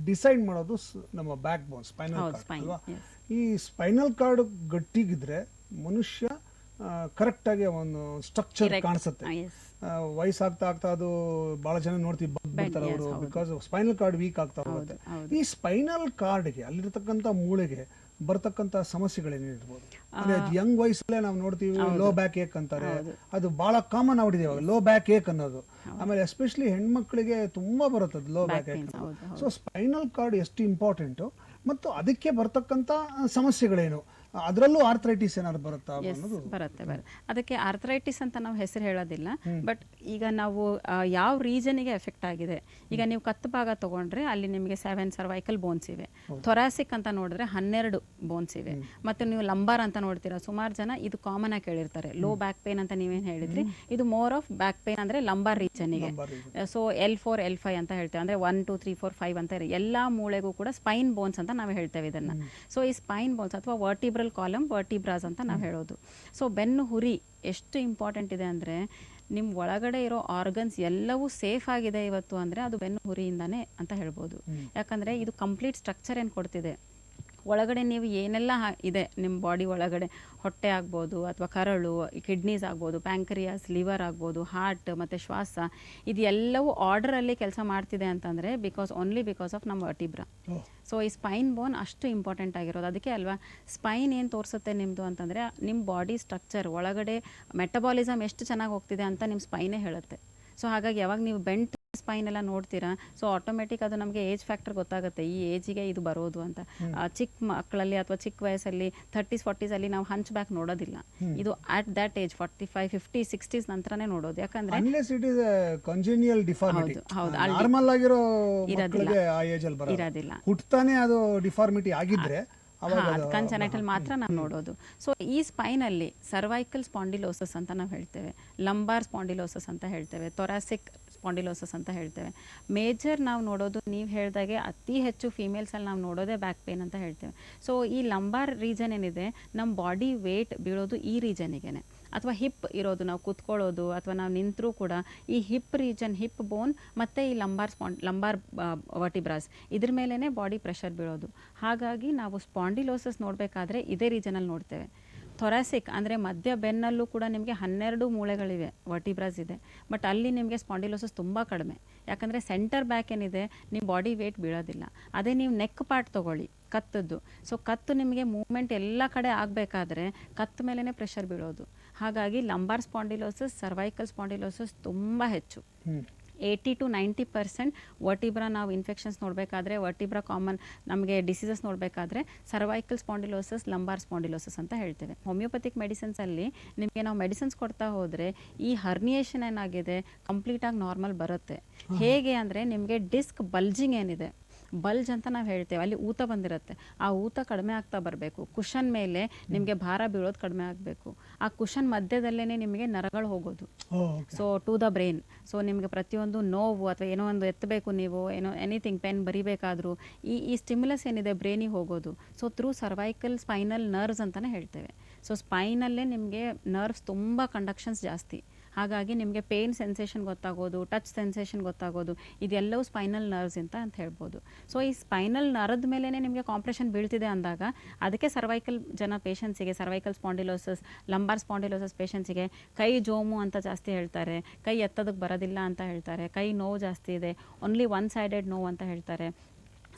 ಡಿಸೈಡ್ ಮಾಡೋದು ನಮ್ಮ ಬ್ಯಾಕ್ ಬೋನ್, ಸ್ಪೈನಲ್ ಕಾರ್ಡ್ ಅಲ್ವಾ? ಈ ಸ್ಪೈನಲ್ ಕಾರ್ಡ್ ಗಟ್ಟಿಗಿದ್ರೆ ಮನುಷ್ಯ ಕರೆಕ್ಟಾಗಿ ಒಂದು ಸ್ಟ್ರಕ್ಚರ್ ಕಾಣಿಸುತ್ತೆ. ವಯಸ್ಸಾಗ್ತಾ ಆಗ್ತಾ ಅದು ಬಹಳ ಜನ ನೋಡ್ತೀವಿ ಬರ್ತಾರೆ ಅವರು, ಬಿಕಾಸ್ ಸ್ಪೈನಲ್ ಕಾರ್ಡ್ ವೀಕ್ ಆಗ್ತಾ ಹೋಗುತ್ತೆ. ಈ ಸ್ಪೈನಲ್ ಕಾರ್ಡ್ಗೆ, ಅಲ್ಲಿರ್ತಕ್ಕಂಥ ಮೂಳೆಗೆ ಬರ್ತಕ್ಕಂಥ ಸಮಸ್ಯೆಗಳೇನಿರ್ಬೋದು, ಅಂದ್ರೆ ಯಂಗ್ ವಯಸ್ಸಲ್ಲೇ ನಾವು ನೋಡ್ತೀವಿ ಲೋ ಬ್ಯಾಕ್ ಏಕ್ ಅಂತಾರೆ, ಅದು ಬಹಳ ಕಾಮನ್ ಆಗ್ಬಿಟ್ಟಿದೆ ಇವಾಗ ಲೋ ಬ್ಯಾಕ್ ಏಕ್ ಅನ್ನೋದು. ಆಮೇಲೆ ಎಸ್ಪೆಷಲಿ ಹೆಣ್ಮಕ್ಳಿಗೆ ತುಂಬಾ ಬರುತ್ತೆ ಲೋ ಬ್ಯಾಕ್ ಏಕ್. ಸೊ ಸ್ಪೈನಲ್ ಕಾರ್ಡ್ ಎಷ್ಟು ಇಂಪಾರ್ಟೆಂಟು ಮತ್ತು ಅದಕ್ಕೆ ಬರ್ತಕ್ಕಂಥ ಸಮಸ್ಯೆಗಳೇನು, ಅದರಲ್ಲೂ ಆರ್ಥರೈಟಿಸ್ ಏನಾದ್ರು ಬರುತ್ತಾ ಎಸ್ ಅನ್ನೋದು? ಬರುತ್ತೆ ಅದಕ್ಕೆ ಆರ್ಥರೈಟಿಸ್ ಅಂತ ನಾವು ಹೆಸರು ಹೇಳೋದಿಲ್ಲ. ಬಟ್ ಈಗ ನಾವು ಯಾವ ರೀಜನಿಗೆ ಎಫೆಕ್ಟ್ ಆಗಿದೆ, ಈಗ ನೀವು ಕತ್ತು ಭಾಗ ತಗೊಂಡ್ರೆ ಅಲ್ಲಿ ನಿಮಗೆ 7 ಸರ್ವೈಕಲ್ ಬೋನ್ಸ್ ಇವೆ. ಥೊರಾಸಿಕ್ ಅಂತ ನೋಡಿದ್ರೆ 12 ಬೋನ್ಸ್ ಇವೆ. ಮತ್ತು ನೀವು ಲಂಬಾರ್ ಅಂತ ನೋಡ್ತೀರಾ, ಸುಮಾರು ಜನ ಇದು ಕಾಮನ್ ಆಗಿ ಕೇಳಿರ್ತಾರೆ. ಲೋ ಬ್ಯಾಕ್ ಪೇನ್ ಅಂತ ನೀವೇನು ಹೇಳಿದ್ರಿ, ಇದು ಮೋರ್ ಆಫ್ ಬ್ಯಾಕ್ ಪೇನ್ ಅಂದರೆ ಲಂಬಾರ್ ರೀಜನಿಗೆ. ಸೊ L4 L5 ಅಂತ ಹೇಳ್ತೇವೆ, ಅಂದರೆ 1 2 3 4 5 ಅಂತ ಇರಿ. ಎಲ್ಲ ಮೂಳೆಗೂ ಕೂಡ ಸ್ಪೈನ್ ಬೋನ್ಸ್ ಅಂತ ನಾವು ಹೇಳ್ತೇವೆ ಇದನ್ನು. ಸೊ ಈ ಸ್ಪೈನ್ ಬೋನ್ಸ್ ಅಥವಾ ವರ್ಟಿಬ್ರಲ್ ಕಾಲಮ್, ವರ್ಟಿಬ್ರಾಸ್ ಅಂತ ನಾವು ಹೇಳೋದು. ಸೊ ಬೆನ್ನು ಹುರಿ ಎಷ್ಟು ಇಂಪಾರ್ಟೆಂಟ್ ಇದೆ ಅಂದರೆ, ನಿಮ್ಮ ಒಳಗಡೆ ಇರೋ ಆರ್ಗನ್ಸ್ ಎಲ್ಲವೂ ಸೇಫ್ ಆಗಿದೆ ಇವತ್ತು ಅಂದರೆ ಅದು ಬೆನ್ನು ಹುರಿಯಿಂದಾನೇ ಅಂತ ಹೇಳ್ಬೋದು. ಯಾಕಂದರೆ ಇದು ಕಂಪ್ಲೀಟ್ ಸ್ಟ್ರಕ್ಚರ್ ಏನು ಕೊಡ್ತಿದೆ, ಒಳಗಡೆ ನೀವು ಏನೆಲ್ಲ ಇದೆ ನಿಮ್ಮ ಬಾಡಿ ಒಳಗಡೆ, ಹೊಟ್ಟೆ ಆಗ್ಬೋದು ಅಥವಾ ಕರಳು, ಕಿಡ್ನೀಸ್ ಆಗ್ಬೋದು, ಪ್ಯಾಂಕ್ರಿಯಾಸ್, ಲಿವರ್ ಆಗ್ಬೋದು, ಹಾರ್ಟ್ ಮತ್ತು ಶ್ವಾಸ, ಇದು ಎಲ್ಲವೂ ಆರ್ಡರಲ್ಲಿ ಕೆಲಸ ಮಾಡ್ತಿದೆ ಅಂತಂದರೆ ಓನ್ಲಿ ಬಿಕಾಸ್ ಆಫ್ ನಮ್ಮ ವರ್ಟಿಬ್ರಾ. ಸೊ ಈ ಸ್ಪೈನ್ ಬೋನ್ ಅಷ್ಟು ಇಂಪಾರ್ಟೆಂಟ್ ಆಗಿರೋದು. ಅದಕ್ಕೆ ಅಲ್ವಾ ಸ್ಪೈನ್ ಏನು ತೋರಿಸುತ್ತೆ ನಿಮ್ಮದು ಅಂತಂದರೆ, ನಿಮ್ಮ ಬಾಡಿ ಸ್ಟ್ರಕ್ಚರ್ ಒಳಗಡೆ ಮೆಟಬಾಲಿಸಮ್ ಎಷ್ಟು ಚೆನ್ನಾಗಿ ಹೋಗ್ತಿದೆ ಅಂತ ನಿಮ್ಮ ಸ್ಪೈನೇ ಹೇಳುತ್ತೆ. ಸೊ ಹಾಗಾಗಿ ಯಾವಾಗ ನೀವು ಬೆಂಟ್ ಸ್ಪೈನ್ ಎಲ್ಲ ನೋಡ್ತೀರಾ, ಸೊ ಆಟೋಮೆಟಿಕ್ ಅದು ನಮಗೆ ಏಜ್ ಫ್ಯಾಕ್ಟರ್ ಗೊತ್ತಾಗುತ್ತೆ, ಈ ಏಜಿಗೆ ಇದು ಬರೋದು ಅಂತ. ಚಿಕ್ಕ ಮಕ್ಕಳಲ್ಲಿ ಅಥವಾ ಚಿಕ್ಕ ವಯಸ್ಸಲ್ಲಿ 30s 40s ಅಲ್ಲಿ ನಾವು ಹಂಚ್ ಬ್ಯಾಕ್ ನೋಡೋದಿಲ್ಲ. ಇದು ಅಟ್ ದಟ್ ಏಜ್ 45 50 60s ನಂತರನೇ ನೋಡೋದು. ಯಾಕಂದ್ರೆ ಅನ್ಲೆಸ್ ಇಟ್ ಇಸ್ ಕಾಂಜೆನಿಯಲ್ ಡಿಫಾರ್ಮಿಟಿ, ಹೌದು, ನಾರ್ಮಲ್ ಆಗಿರೋ ಮಕ್ಕಳಿಗೆ ಆ ಏಜ್ ಅಲ್ಲಿ ಇರೋದಿಲ್ಲ. ಹುಟ್ಟತಾನೆ ಅದು ಡಿಫಾರ್ಮಿಟಿ ಆಗಿದ್ರೆ ಕನ್ಜನೈಟಲ್ ಮಾತ್ರ ನಾವು ನೋಡೋದು. ಸೊ ಈ ಸ್ಪೈನಲ್ಲಿ ಸರ್ವೈಕಲ್ ಸ್ಪಾಂಡಿಲೋಸಿಸ್ ಅಂತ ನಾವು ಹೇಳ್ತೇವೆ, ಲಂಬಾರ್ ಸ್ಪಾಂಡಿಲೋಸಿಸ್ ಅಂತ ಹೇಳ್ತೇವೆ, ಥೊರಾಸಿಕ್ ಸ್ಪಾಂಡಿಲೋಸಿಸ್ ಅಂತ ಹೇಳ್ತೇವೆ. ಮೇಜರ್ ನಾವು ನೋಡೋದು, ನೀವು ಹೇಳ್ದಾಗೆ ಅತಿ ಹೆಚ್ಚು ಫೀಮೇಲ್ಸಲ್ಲಿ ನಾವು ನೋಡೋದೇ ಬ್ಯಾಕ್ ಪೇನ್ ಅಂತ ಹೇಳ್ತೇವೆ. ಸೊ ಈ ಲಂಬಾರ್ ರೀಜನ್ ಏನಿದೆ, ನಮ್ಮ ಬಾಡಿ ವೇಟ್ ಬೀಳೋದು ಈ ರೀಜನಿಗೆ. ಅಥವಾ ಹಿಪ್ ಇರೋದು, ನಾವು ಕೂತ್ಕೊಳ್ಳೋದು ಅಥವಾ ನಾವು ನಿಂತರೂ ಕೂಡ ಈ ಹಿಪ್ ರೀಜನ್, ಹಿಪ್ ಬೋನ್ ಮತ್ತು ಈ ಲಂಬಾರ್ ವರ್ಟಿಬ್ರಾಸ್ ಇದ್ರ ಮೇಲೇ ಬಾಡಿ ಪ್ರೆಷರ್ ಬೀಳೋದು. ಹಾಗಾಗಿ ನಾವು ಸ್ಪಾಂಡಿಲೋಸಿಸ್ ನೋಡಬೇಕಾದ್ರೆ ಇದೇ ರೀಜನಲ್ಲಿ ನೋಡ್ತೇವೆ. ಥೊರಾಸಿಕ್ ಅಂದರೆ ಮಧ್ಯ ಬೆನ್ನಲ್ಲೂ ಕೂಡ ನಿಮಗೆ 12 ಮೂಳೆಗಳಿವೆ, ವರ್ಟಿಬ್ರಾಸ್ ಇದೆ. ಬಟ್ ಅಲ್ಲಿ ನಿಮಗೆ ಸ್ಪಾಂಡಿಲೋಸಿಸ್ ತುಂಬ ಕಡಿಮೆ. ಯಾಕಂದರೆ ಸೆಂಟರ್ ಬ್ಯಾಕ್ ಏನಿದೆ, ನಿಮ್ಮ ಬಾಡಿ ವೇಟ್ ಬೀಳೋದಿಲ್ಲ. ಅದೇ ನೀವು ನೆಕ್ ಪಾರ್ಟ್ ತೊಗೊಳ್ಳಿ, ಕತ್ತದ್ದು. ಸೊ ಕತ್ತು ನಿಮಗೆ ಮೂವ್ಮೆಂಟ್ ಎಲ್ಲ ಕಡೆ ಆಗಬೇಕಾದ್ರೆ ಕತ್ತು ಮೇಲೇ ಪ್ರೆಷರ್ ಬೀಳೋದು. ಹಾಗಾಗಿ ಲಂಬಾರ್ ಸ್ಪಾಂಡಿಲೋಸಿಸ್, ಸರ್ವೈಕಲ್ ಸ್ಪಾಂಡಿಲೋಸಿಸ್ ತುಂಬ ಹೆಚ್ಚು. 80 to 90% ವರ್ಟಿಬ್ರಾ ನಾವು ಇನ್ಫೆಕ್ಷನ್ಸ್ ನೋಡಬೇಕಾದ್ರೆ, ವರ್ಟಿಬ್ರಾ ಕಾಮನ್ ನಮಗೆ ಡಿಸೀಸಸ್ ನೋಡಬೇಕಾದ್ರೆ ಸರ್ವೈಕಲ್ ಸ್ಪಾಂಡಿಲೋಸಿಸ್, ಲಂಬಾರ್ ಸ್ಪಾಂಡಿಲೋಸಿಸ್ ಅಂತ ಹೇಳ್ತೇವೆ. ಹೋಮಿಯೋಪತಿಕ್ ಮೆಡಿಸಿನ್ಸಲ್ಲಿ ನಿಮಗೆ ನಾವು ಮೆಡಿಸಿನ್ಸ್ ಕೊಡ್ತಾ ಹೋದರೆ ಈ ಹರ್ನಿಯೇಷನ್ ಏನಾಗಿದೆ ಕಂಪ್ಲೀಟಾಗಿ ನಾರ್ಮಲ್ ಬರುತ್ತೆ. ಹೇಗೆ ಅಂದರೆ, ನಿಮಗೆ ಡಿಸ್ಕ್ ಬಲ್ಜಿಂಗ್ ಏನಿದೆ, ಬಲ್ಜ್ ಅಂತ ನಾವು ಹೇಳ್ತೇವೆ, ಅಲ್ಲಿ ಊತ ಬಂದಿರುತ್ತೆ, ಆ ಊತ ಕಡಿಮೆ ಆಗ್ತಾ ಬರಬೇಕು. ಕುಷನ್ ಮೇಲೆ ನಿಮಗೆ ಭಾರ ಬೀಳೋದು ಕಡಿಮೆ ಆಗಬೇಕು. ಆ ಕುಷನ್ ಮಧ್ಯದಲ್ಲೇ ನಿಮಗೆ ನರಗಳು ಹೋಗೋದು, so to the brain. So ನಿಮಗೆ ಪ್ರತಿಯೊಂದು ನೋವು ಅಥವಾ ಏನೋ ಒಂದು ಎತ್ತಬೇಕು, ನೀವು ಏನೋ ಎನಿಥಿಂಗ್ ಪೆನ್ ಬರಿಬೇಕಾದ್ರೂ ಈ ಸ್ಟಿಮ್ಯುಲಸ್ ಏನಿದೆ ಬ್ರೈನಿಗೆ ಹೋಗೋದು. So through cervical spinal nerves ಅಂತಲೇ ಹೇಳ್ತೇವೆ. ಸೊ ಸ್ಪೈನಲ್ಲೇ ನಿಮಗೆ ನರ್ವ್ಸ್ ತುಂಬ ಕಂಡಕ್ಷನ್ಸ್ ಜಾಸ್ತಿ. ಹಾಗಾಗಿ ನಿಮಗೆ ಪೇನ್ ಸೆನ್ಸೇಷನ್ ಗೊತ್ತಾಗೋದು, ಟಚ್ ಸೆನ್ಸೇಷನ್ ಗೊತ್ತಾಗೋದು, ಇದೆಲ್ಲವೂ ಸ್ಪೈನಲ್ ನರ್ವ್ಸ್ ಅಂತ ಹೇಳ್ಬೋದು. ಸೊ ಈ ಸ್ಪೈನಲ್ ನರದ ಮೇಲೇ ನಿಮಗೆ ಕಾಂಪ್ರೆಷನ್ ಬೀಳ್ತಿದೆ ಅಂದಾಗ, ಅದಕ್ಕೆ ಸರ್ವೈಕಲ್ ಪೇಷಂಟ್ಸಿಗೆ ಸರ್ವೈಕಲ್ ಸ್ಪಾಂಡಿಲೋಸಿಸ್, ಲಂಬಾರ್ ಸ್ಪಾಂಡಿಲೋಸಿಸ್ ಪೇಷಂಟ್ಸಿಗೆ ಕೈ ಜೋಮು ಅಂತ ಜಾಸ್ತಿ ಹೇಳ್ತಾರೆ, ಕೈ ಎತ್ತೋದಕ್ಕೆ ಬರೋದಿಲ್ಲ ಅಂತ ಹೇಳ್ತಾರೆ, ಕೈ ನೋವು ಜಾಸ್ತಿ ಇದೆ, ಓನ್ಲಿ ಒನ್ ಸೈಡೆಡ್ ನೋವು ಅಂತ ಹೇಳ್ತಾರೆ.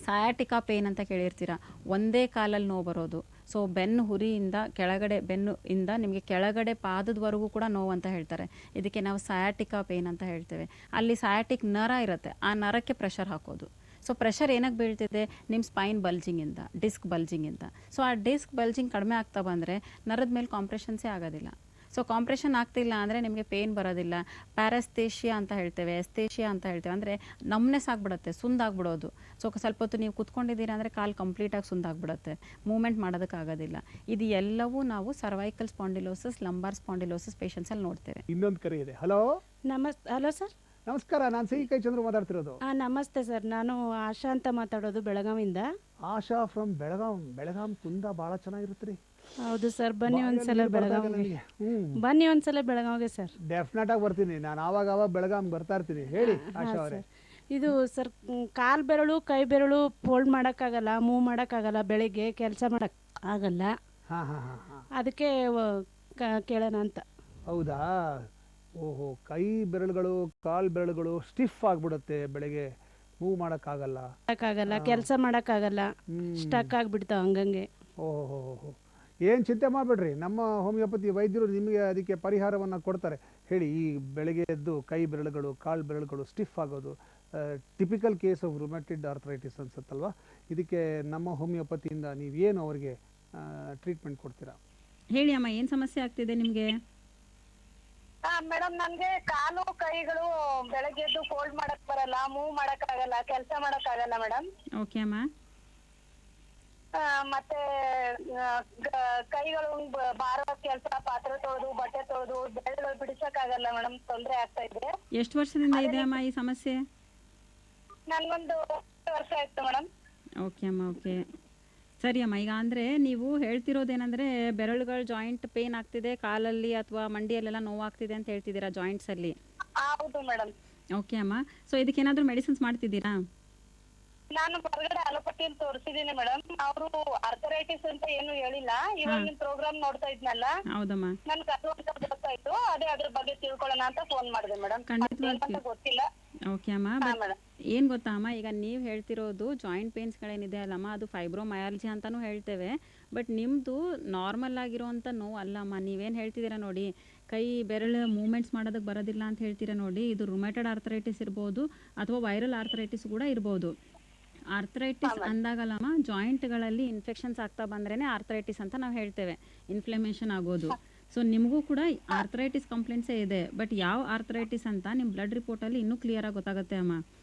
ಸಯಾಟಿಕಾ ಪೇನ್ ಅಂತ ಕೇಳಿರ್ತೀರ, ಒಂದೇ ಕಾಲಲ್ಲಿ ನೋವು ಬರೋದು. ಸೊ ಬೆನ್ನು ಹುರಿಯಿಂದ ಕೆಳಗಡೆ, ಬೆನ್ನು ಇಂದ ನಿಮಗೆ ಕೆಳಗಡೆ ಪಾದದವರೆಗೂ ಕೂಡ ನೋವು ಅಂತ ಹೇಳ್ತಾರೆ. ಇದಕ್ಕೆ ನಾವು ಸಯಾಟಿಕಾ ಪೇನ್ ಅಂತ ಹೇಳ್ತೇವೆ. ಅಲ್ಲಿ ಸಯಾಟಿಕ್ ನರ ಇರುತ್ತೆ, ಆ ನರಕ್ಕೆ ಪ್ರೆಷರ್ ಹಾಕೋದು. ಸೊ ಪ್ರೆಷರ್ ಏನಕ್ಕೆ ಬೀಳ್ತಿದೆ, ನಿಮ್ಮ ಸ್ಪೈನ್ ಬಲ್ಜಿಂಗಿಂದ, ಡಿಸ್ಕ್ ಬಲ್ಜಿಂಗಿಂದ. ಸೊ ಆ ಡಿಸ್ಕ್ ಬಲ್ಜಿಂಗ್ ಕಡಿಮೆ ಆಗ್ತಾ ಬಂದರೆ ನರದ ಮೇಲೆ ಕಾಂಪ್ರೆಷನ್ಸೇ ಆಗೋದಿಲ್ಲ. ಸೊ ಕಾಂಪ್ರೆಷನ್ ಆಗ್ತಿಲ್ಲ ಅಂದರೆ ನಿಮಗೆ ಪೇನ್ ಬರೋದಿಲ್ಲ. ಪ್ಯಾರಸ್ಥೇಷಿಯಾ ಅಂತ ಹೇಳ್ತೇವೆ, ಎಸ್ಥೇಷಿಯಾ ಅಂತ ಹೇಳ್ತೇವೆ, ಅಂದರೆ ನಮ್ನೆಸ್ ಆಗಿಬಿಡುತ್ತೆ, ಸುಂದಾಗ್ಬಿಡೋದು. ಸೊ ಸ್ವಲ್ಪ ಹೊತ್ತು ನೀವು ಕುತ್ಕೊಂಡಿದ್ದೀರಾ ಅಂದರೆ ಕಾಲು ಕಂಪ್ಲೀಟಾಗಿ ಸುಂದಾಗ್ಬಿಡುತ್ತೆ, ಮೂವ್ಮೆಂಟ್ ಮಾಡೋದಕ್ಕಾಗೋದಿಲ್ಲ. ಇದು ಎಲ್ಲವೂ ನಾವು ಸರ್ವೈಕಲ್ ಸ್ಪಾಂಡಿಲೋಸಿಸ್, ಲಂಬಾರ್ ಸ್ಪಾಂಡಿಲೋಸಿಸ್ ಪೇಷಂಟ್ಸಲ್ಲಿ ನೋಡ್ತೇವೆ. ಇನ್ನೊಂದು ಕರೆ ಇದೆ. ಹಲೋ ಹಲೋ ಸರ್, ನಮಸ್ಕಾರ. ನಾನು ಸಿ ಕೈ ಚಂದ್ರು ಮಾತಾಡ್ತಿರೋದು. ನಮಸ್ತೆ ಸರ್, ನಾನು ಆಶಾ ಅಂತ ಮಾತಾಡೋದು ಬೆಳಗಾವಿಂದ. ಆಶಾ ಫ್ರಮ್ ಬೆಳಗಾಂ ತುಂಬ ಭಾಳ ಚೆನ್ನಾಗಿರುತ್ತೆ ರೀ. ಹೌದು ಸರ್, ಬನ್ನಿ ಒಂದ್ಸಲ ಬೆಳಗಾವಿಗೆ, ಬನ್ನಿ ಒಂದ್ಸಲ ಬೆಳಗಾವಿಗೆ ಸರ್. ಡೆಫಿನೆಟ್ ಆಗಿ ಬರ್ತೀನಿ, ನಾನು ಆವಾಗ ಬೆಳಗಾಂ ಬರ್ತಾ ಇರ್ತೀನಿ. ಹೇಳಿ ಆಶಾ ಅವರೇ. ಇದು ಸರ್, ಕಾಲು ಬೆರಳು ಕೈ ಬೆರಳು ಫೋಲ್ಡ್ ಮಾಡೋಕ್ಕಾಗಲ್ಲ, ಮೂವ್ ಮಾಡೋಕ್ಕಾಗಲ್ಲ, ಬೆಳಿಗ್ಗೆ ಕೆಲಸ ಮಾಡಕ್ ಆಗಲ್ಲ. ಅದಕ್ಕೆ ಕೇಳೋಣ ಅಂತ. ಹೌದಾ? ಓಹೋ, ಕೈ ಬೆರಳುಗಳು ಕಾಲು ಬೆರಳುಗಳು ಸ್ಟಿಫ್ ಆಗಿಬಿಡುತ್ತೆ, ಬೆಳಗ್ಗೆ ಮೂವ್ ಮಾಡೋಕ್ಕಾಗಲ್ಲ, ಕೆಲಸ ಮಾಡೋಕ್ಕಾಗಲ್ಲ, ಸ್ಟಕ್ ಆಗಿಬಿಡ್ತಾವೆ ಹಂಗಂಗೆ. ಓಹೋ, ಏನು ಚಿಂತೆ ಮಾಡಬೇಡ್ರಿ, ನಮ್ಮ ಹೋಮಿಯೋಪತಿ ವೈದ್ಯರು ನಿಮಗೆ ಅದಕ್ಕೆ ಪರಿಹಾರವನ್ನು ಕೊಡ್ತಾರೆ. ಹೇಳಿ, ಈ ಬೆಳಗ್ಗೆ ಎದ್ದು ಕೈ ಬೆರಳುಗಳು ಕಾಲು ಬೆರಳುಗಳು ಸ್ಟಿಫ್ ಆಗೋದು ಟಿಪಿಕಲ್ ಕೇಸ್ ಆಫ್ ರುಮ್ಯಾಟಿಡ್ ಆರ್ಥರೈಟಿಸ್ ಅನ್ಸುತ್ತಲ್ವ? ಇದಕ್ಕೆ ನಮ್ಮ ಹೋಮಿಯೋಪತಿಯಿಂದ ನೀವೇನು ಅವರಿಗೆ ಟ್ರೀಟ್ಮೆಂಟ್ ಕೊಡ್ತೀರಾ? ಹೇಳಿ ಅಮ್ಮ, ಏನು ಸಮಸ್ಯೆ ಆಗ್ತಿದೆ ನಿಮಗೆ? ಮೇಡಮ್ ನನ್ಗೆ ಕಾಲು ಕೈಗಳು ಬೆಳಗ್ಗೆ ಎದ್ದು ಫೋಲ್ಡ್ ಮಾಡಕ್ ಬರಲ್ಲ, ಮೂವ್ ಮಾಡಕ್ ಆಗಲ್ಲ, ಕೆಲಸ ಮಾಡಕ್ ಆಗಲ್ಲ ಮೇಡಮ್. ಓಕೆ ಅಮ್ಮ. ಮತ್ತೆ ಕೈಗಳು ಬಾರೋ ಕೆಲಸ, ಪಾತ್ರೆ ತೊಳೆದು ಬಟ್ಟೆ ತೊಳೆದು ಬೆರಳು ಬಿಡಿಸಕ್ ಆಗಲ್ಲ ಮೇಡಮ್, ತೊಂದ್ರೆ ಆಗ್ತಾ ಇದೆ. ಎಷ್ಟು ವರ್ಷದಿಂದ ಇದೆ ಅಮ್ಮ ಈ ಸಮಸ್ಯೆ? ನನ್ಗೊಂದು 10 ವರ್ಷ ಆಯ್ತು ಮೇಡಮ್. ಓಕೆ ಅಮ್ಮ, ಓಕೆ. ಸರಿ ಅಮ್ಮ, ಈಗ ಅಂದರೆ ನೀವು ಹೇಳ್ತಿರೋದೇನೆಂದರೆ ಬೆರಳುಗಳ ಜಾಯಿಂಟ್ ಪೇನ್ ಆಗ್ತಿದೆ, ಕಾಲಲ್ಲಿ ಅಥವಾ ಮಂಡಿಯಲ್ಲೆಲ್ಲ ನೋವಾಗ್ತಿದೆ ಅಂತ ಹೇಳ್ತಿದ್ದೀರಾ, ಜಾಯಿಂಟ್ಸಲ್ಲಿ. ಹೌದು ಮೇಡಮ್. ಓಕೆ ಅಮ್ಮ. ಸೊ ಇದಕ್ಕೇನಾದರೂ ಮೆಡಿಸಿನ್ಸ್ ಮಾಡ್ತಿದ್ದೀರಾ? ನಾನು ಹೊರಗಡೆ ಅಲೋಪತಿಯಲ್ಲಿ ತೋರಿಸಿದೀನಿ ಮೇಡಮ್. ಅವರು ಅರ್ಥರೈಟಿಸ್ ಅಂತ ಏನು ಹೇಳಿಲ್ಲ. ಇವಾಗ ನಿಮ್ ಪ್ರೋಗ್ರಾಮ್ ನೋಡ್ತಾ ಇದ್ನಲ್ಲ, ಹೌದಮ್ಮ. ನನ್ಗೆ ಅದು ಅಂತ ಗೊತ್ತಾಯ್ತು. ಅದ್ರ ಬಗ್ಗೆ ತಿಳ್ಕೊಳ್ಳೋಣ ಅಂತ ಫೋನ್ ಮಾಡಿದೆ ಮೇಡಮ್. ಖಂಡಿತವಾಗಿ ಗೊತ್ತಿಲ್ಲ. ಓಕೆ ಅಮ್ಮ. ಬಟ್ ಏನು ಗೊತ್ತಾ ಅಮ್ಮ, ಈಗ ನೀವು ಹೇಳ್ತಿರೋದು ಜಾಯಿಂಟ್ ಪೇನ್ಸ್ಗಳೇನಿದೆ ಅಲ್ಲಮ್ಮ, ಅದು ಫೈಬ್ರೋಮಯಾಲಜಿ ಅಂತಲೂ ಹೇಳ್ತೇವೆ. ಬಟ್ ನಿಮ್ಮದು ನಾರ್ಮಲ್ ಆಗಿರೋವಂಥ ನೋವು ಅಲ್ಲಮ್ಮ. ನೀವೇನು ಹೇಳ್ತಿದ್ದೀರಾ ನೋಡಿ, ಕೈ ಬೆರಳು ಮೂಮೆಂಟ್ಸ್ ಮಾಡೋದಕ್ಕೆ ಬರೋದಿಲ್ಲ ಅಂತ ಹೇಳ್ತೀರಾ ನೋಡಿ, ಇದು ರುಮ್ಯಾಟೆಡ್ ಆರ್ಥರೈಟಿಸ್ ಇರ್ಬೋದು ಅಥವಾ ವೈರಲ್ ಆರ್ಥರೈಟಿಸ್ ಕೂಡ ಇರ್ಬೋದು. ಆರ್ಥರೈಟಿಸ್ ಅಂದಾಗಲ್ಲಮ್ಮ, ಜಾಯಿಂಟ್ಗಳಲ್ಲಿ ಇನ್ಫೆಕ್ಷನ್ಸ್ ಆಗ್ತಾ ಬಂದ್ರೇ ಆರ್ಥರೈಟಿಸ್ ಅಂತ ನಾವು ಹೇಳ್ತೇವೆ, ಇನ್ಫ್ಲಮೇಷನ್ ಆಗೋದು. ಸೊ ನಿಮಗೂ ಕೂಡ ಆರ್ಥರೈಟಿಸ್ ಕಂಪ್ಲೇಂಟ್ಸೇ ಇದೆ. ಬಟ್ ಯಾವ ಆರ್ಥರೈಟಿಸ್ ಅಂತ ನಿಮ್ಮ ಬ್ಲಡ್ ರಿಪೋರ್ಟಲ್ಲಿ ಇನ್ನೂ ಕ್ಲಿಯರಾಗಿ ಗೊತ್ತಾಗುತ್ತೆ ಅಮ್ಮ.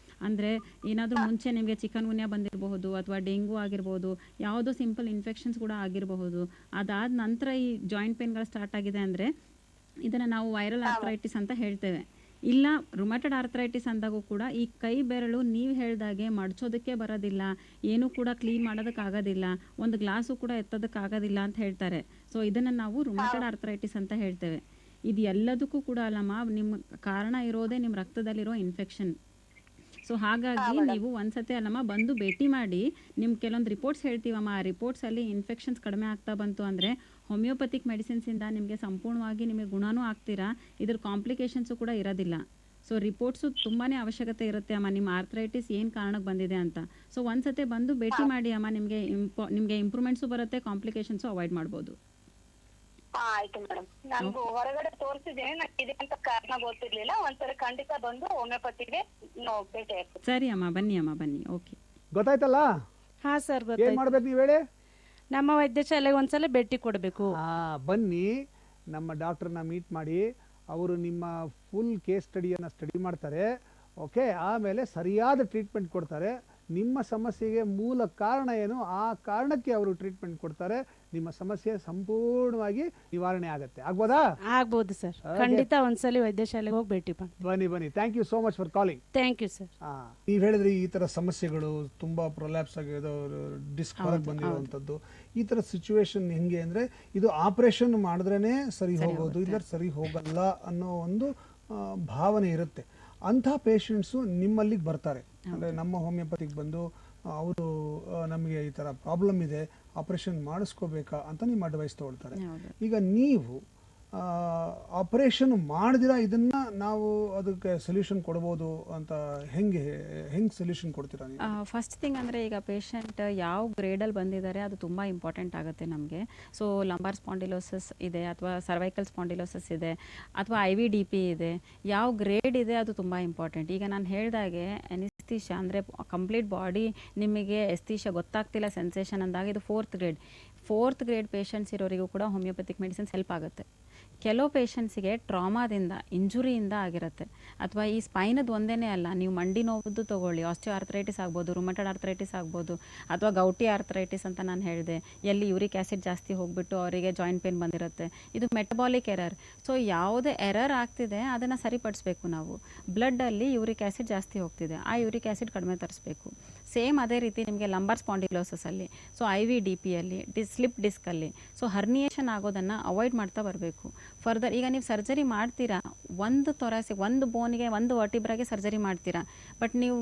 ಅಂದರೆ ಏನಾದರೂ ಮುಂಚೆ ನಿಮಗೆ ಚಿಕನ್ ಗುನ್ಯಾ ಬಂದಿರಬಹುದು ಅಥವಾ ಡೆಂಗು ಆಗಿರ್ಬೋದು, ಯಾವುದೋ ಸಿಂಪಲ್ ಇನ್ಫೆಕ್ಷನ್ಸ್ ಕೂಡ ಆಗಿರಬಹುದು. ಅದಾದ ನಂತರ ಈ ಜಾಯಿಂಟ್ ಪೇನ್ಗಳು ಸ್ಟಾರ್ಟ್ ಆಗಿದೆ ಅಂದರೆ ಇದನ್ನು ನಾವು ವೈರಲ್ ಆರ್ಥರೈಟಿಸ್ ಅಂತ ಹೇಳ್ತೇವೆ. ಇಲ್ಲ ರುಮ್ಯಾಟೆಡ್ ಆರ್ಥರೈಟಿಸ್ ಅಂದಾಗೂ ಕೂಡ ಈ ಕೈ ಬೆರಳು ನೀವು ಹೇಳ್ದಾಗೆ ಮಡ್ಚೋದಕ್ಕೆ ಬರೋದಿಲ್ಲ, ಏನೂ ಕೂಡ ಕ್ಲೀನ್ ಮಾಡೋದಕ್ಕಾಗೋದಿಲ್ಲ, ಒಂದು ಗ್ಲಾಸು ಕೂಡ ಎತ್ತೋದಕ್ಕಾಗೋದಿಲ್ಲ ಅಂತ ಹೇಳ್ತಾರೆ. ಸೊ ಇದನ್ನು ನಾವು ರುಮ್ಯಾಟೆಡ್ ಆರ್ಥರೈಟಿಸ್ ಅಂತ ಹೇಳ್ತೇವೆ. ಇದು ಎಲ್ಲದಕ್ಕೂ ಕೂಡ ಅಲ್ಲಮ್ಮ, ನಿಮ್ಮ ಕಾರಣ ಇರೋದೇ ನಿಮ್ಮ ರಕ್ತದಲ್ಲಿರೋ ಇನ್ಫೆಕ್ಷನ್. ಸೊ ಹಾಗಾಗಿ ನೀವು ಒಂದ್ಸತಿ ಅಲ್ಲಮ್ಮ ಬಂದು ಭೇಟಿ ಮಾಡಿ, ನಿಮ್ಮ ಕೆಲವೊಂದು ರಿಪೋರ್ಟ್ಸ್ ಹೇಳ್ತೀವಮ್ಮ. ಆ ರಿಪೋರ್ಟ್ಸಲ್ಲಿ ಇನ್ಫೆಕ್ಷನ್ಸ್ ಕಡಿಮೆ ಆಗ್ತಾ ಬಂತು ಅಂದರೆ ಹೋಮಿಯೋಪತಿಕ್ ಮೆಡಿಸಿನ್ಸಿಂದ ನಿಮಗೆ ಸಂಪೂರ್ಣವಾಗಿ ನಿಮಗೆ ಗುಣನೂ ಆಗ್ತೀರಾ, ಇದ್ರ ಕಾಂಪ್ಲಿಕೇಶನ್ಸು ಕೂಡ ಇರೋದಿಲ್ಲ. ಸೊ ರಿಪೋರ್ಟ್ಸು ತುಂಬಾ ಅವಶ್ಯಕತೆ ಇರುತ್ತೆ ಅಮ್ಮ, ನಿಮ್ಮ ಆರ್ಥರೈಟಿಸ್ ಏನು ಕಾರಣಕ್ಕೆ ಬಂದಿದೆ ಅಂತ. ಸೊ ಒಂದ್ಸತಿ ಬಂದು ಭೇಟಿ ಮಾಡಿ ಅಮ್ಮ, ನಿಮಗೆ ಇಂಪ್ರೂವ್ಮೆಂಟ್ಸು ಬರುತ್ತೆ, ಕಾಂಪ್ಲಿಕೇಶನ್ಸು ಅವಾಯ್ಡ್ ಮಾಡ್ಬೋದು. ಆಯ್ತು ಮೇಡಮ್. ನಾನು ಹೊರಗಡೆ ತೋರಿಸಿದ್ದೇನೆ, ನನಗೆ ಇದೆ ಅಂತ ಕಾರಣ ಗೊತ್ತಿರ್ಲಿಲ್ಲ. ಒಂದ್ಸರಿ ಖಂಡಿತ ಬಂದು ಹೋಮಿಯೋಪತಿಗೆ ಭೇಟಿ ಆಗ್ತೀನಿ. ಸರಿ ಅಮ್ಮ, ಬನ್ನಿ ಅಮ್ಮ, ಬನ್ನಿ. ಓಕೆ, ಗೊತ್ತಾಯ್ತಲ್ಲ? ಹಾಂ ಸರ್, ಏನ್ ಗೊತ್ತಾಯ್ತು. ಮಾಡ್ಬೇಕು ನೀವು ಹೇಳಿ? ನಮ್ಮ ವೈದ್ಯಶಾಲೆಗೆ ಒಂದ್ಸಲ ಭೇಟಿ ಕೊಡಬೇಕು. ಬನ್ನಿ, ನಮ್ಮ ಡಾಕ್ಟರ್ನ ಮೀಟ್ ಮಾಡಿ, ಅವರು ನಿಮ್ಮ ಫುಲ್ ಕೇಸ್ ಸ್ಟಡಿಯನ್ನು ಸ್ಟಡಿ ಮಾಡ್ತಾರೆ. ಓಕೆ, ಆಮೇಲೆ ಸರಿಯಾದ ಟ್ರೀಟ್ಮೆಂಟ್ ಕೊಡ್ತಾರೆ. ನಿಮ್ಮ ಸಮಸ್ಯೆಗೆ ಮೂಲ ಕಾರಣ ಏನು, ಆ ಕಾರಣಕ್ಕೆ ಅವರು ಟ್ರೀಟ್ಮೆಂಟ್ ಕೊಡ್ತಾರೆ. ನಿಮ್ಮ ಸಮಸ್ಯೆ ಸಂಪೂರ್ಣವಾಗಿ ನಿವಾರಣೆ ಆಗುತ್ತೆ. ಆಗ್ಬೋದಾ? ಆಗ್ಬೋದು ಸರ್, ಖಂಡಿತ ಒಂದ್ಸಲಿ ವೈದ್ಯಶಾಲೆಗೆ ಹೋಗಿ ಭೇಟಿ ಮಾಡಿ. ಬನ್ನಿ ಬನ್ನಿ. Thank you so much for calling. Thank you sir. ನೀವು ಹೇಳಿದ್ರಿ ಈ ಥರ ಸಮಸ್ಯೆಗಳು ತುಂಬ ಪ್ರೊಲ್ಯಾಪ್ಸ್ ಆಗಿರೋ, ಡಿಸ್ಕ್ ಹೊರಗೆ ಬಂದಿರುವಂಥದ್ದು, ಈ ಥರ ಸಿಚುವೇಶನ್ ಹೆಂಗೆ ಅಂದರೆ ಇದು ಆಪರೇಷನ್ ಮಾಡಿದ್ರೇ ಸರಿ ಹೋಗೋದು, ಇಲ್ಲ ಸರಿ ಹೋಗಲ್ಲ ಅನ್ನೋ ಒಂದು ಭಾವನೆ ಇರುತ್ತೆ. ಅಂಥ ಪೇಷಂಟ್ಸು ನಿಮ್ಮಲ್ಲಿಗೆ ಬರ್ತಾರೆ. ಅಂದರೆ ನಮ್ಮ ಹೋಮಿಯೋಪತಿಗೆ ಬಂದು ಅವರು ನಮಗೆ ಈ ಥರ ಪ್ರಾಬ್ಲಮ್ ಇದೆ, ಆಪರೇಷನ್ ಮಾಡಿಸ್ಕೋಬೇಕಾ ಅಂತ ನಿಮ್ಮ ಅಡ್ವೈಸ್ ತೊಗೊಳ್ತಾರೆ. ಈಗ ನೀವು ಆಪರೇಷನ್ ಮಾಡಿದಿರ ಇದನ್ನ ನಾವು ಅದಕ್ಕೆ ಸೊಲ್ಯೂಷನ್ ಕೊಡ್ಬೋದು ಅಂತ ಹೆಂಗೆ ಸೊಲ್ಯೂಷನ್ ಕೊಡ್ತೀರಾ ನೀವು? ಫಸ್ಟ್ ಥಿಂಗ್ ಅಂದರೆ ಈಗ ಪೇಷಂಟ್ ಯಾವ ಗ್ರೇಡಲ್ಲಿ ಬಂದಿದ್ದಾರೆ ಅದು ತುಂಬ ಇಂಪಾರ್ಟೆಂಟ್ ಆಗುತ್ತೆ ನಮಗೆ. ಸೊ ಲಂಬಾರ್ ಸ್ಪಾಂಡಿಲೋಸಿಸ್ ಇದೆ ಅಥವಾ ಸರ್ವೈಕಲ್ ಸ್ಪಾಂಡಿಲೋಸಿಸ್ ಇದೆ ಅಥವಾ IVDP ಇದೆ, ಯಾವ ಗ್ರೇಡ್ ಇದೆ ಅದು ತುಂಬ ಇಂಪಾರ್ಟೆಂಟ್. ಈಗ ನಾನು ಹೇಳಿದಾಗೆ ಎನಿಸ್ಥೀಶಿಯಾ ಅಂದರೆ ಕಂಪ್ಲೀಟ್ ಬಾಡಿ ನಿಮಗೆ ಎಸ್ಥೀಶಿಯಾ ಗೊತ್ತಾಗ್ತಿಲ್ಲ ಸೆನ್ಸೇಷನ್ ಅಂದಾಗ ಇದು 4th ಗ್ರೇಡ್ ಪೇಷಂಟ್ಸ್ ಇರೋರಿಗೂ ಕೂಡ ಹೋಮಿಯೋಪತಿಕ್ ಮೆಡಿಸಿನ್ಸ್ ಹೆಲ್ಪ್ ಆಗುತ್ತೆ. ಕೆಲವು ಪೇಷಂಟ್ಸಿಗೆ ಟ್ರಾಮಾದಿಂದ, ಇಂಜುರಿಯಿಂದ ಆಗಿರುತ್ತೆ. ಅಥವಾ ಈ ಸ್ಪೈನದ್ದು ಒಂದೇ ಅಲ್ಲ, ನೀವು ಮಂಡಿ ನೋವುದು ತೊಗೊಳ್ಳಿ, ಆಸ್ಟಿಯೋ ಆರ್ಥರೈಟಿಸ್ ಆಗ್ಬೋದು, ರುಮಟೆಡ್ ಆರ್ಥರೈಟಿಸ್ ಆಗ್ಬೋದು, ಅಥವಾ ಗೌಟಿ ಆರ್ಥರೈಟಿಸ್ ಅಂತ ನಾನು ಹೇಳಿದೆ, ಎಲ್ಲಿ ಯೂರಿಕ್ ಆ್ಯಸಿಡ್ ಜಾಸ್ತಿ ಹೋಗಿಬಿಟ್ಟು ಅವರಿಗೆ ಜಾಯಿಂಟ್ ಪೇನ್ ಬಂದಿರುತ್ತೆ. ಇದು ಮೆಟಬಾಲಿಕ್ ಎರರ್. ಸೊ ಯಾವುದೇ ಎರರ್ ಆಗ್ತಿದೆ ಅದನ್ನು ಸರಿಪಡಿಸ್ಬೇಕು ನಾವು. ಬ್ಲಡ್ಡಲ್ಲಿ ಯೂರಿಕ್ ಆ್ಯಸಿಡ್ ಜಾಸ್ತಿ ಹೋಗ್ತಿದೆ, ಆ ಯೂರಿಕ್ ಆ್ಯಸಿಡ್ ಕಡಿಮೆ ತರಿಸ್ಬೇಕು. ಸೇಮ್ ಅದೇ ರೀತಿ ನಿಮಗೆ ಲಂಬಾರ್ ಸ್ಪಾಂಡಿಲೋಸಸಲ್ಲಿ, ಸೊ IVDPಯಲ್ಲಿ, ಸ್ಲಿಪ್ ಡಿಸ್ಕಲ್ಲಿ, ಸೊ ಹರ್ನಿಯೇಷನ್ ಆಗೋದನ್ನು ಅವಾಯ್ಡ್ ಮಾಡ್ತಾ ಬರಬೇಕು. ಫರ್ದರ್ ಈಗ ನೀವು ಸರ್ಜರಿ ಮಾಡ್ತೀರಾ, ಒಂದು ತೊರಾಸಿಗೆ, ಒಂದು ಬೋನಿಗೆ, ಒಂದು ವರ್ಟಿಬ್ರಾಗೆ ಸರ್ಜರಿ ಮಾಡ್ತೀರಾ, ಬಟ್ ನೀವು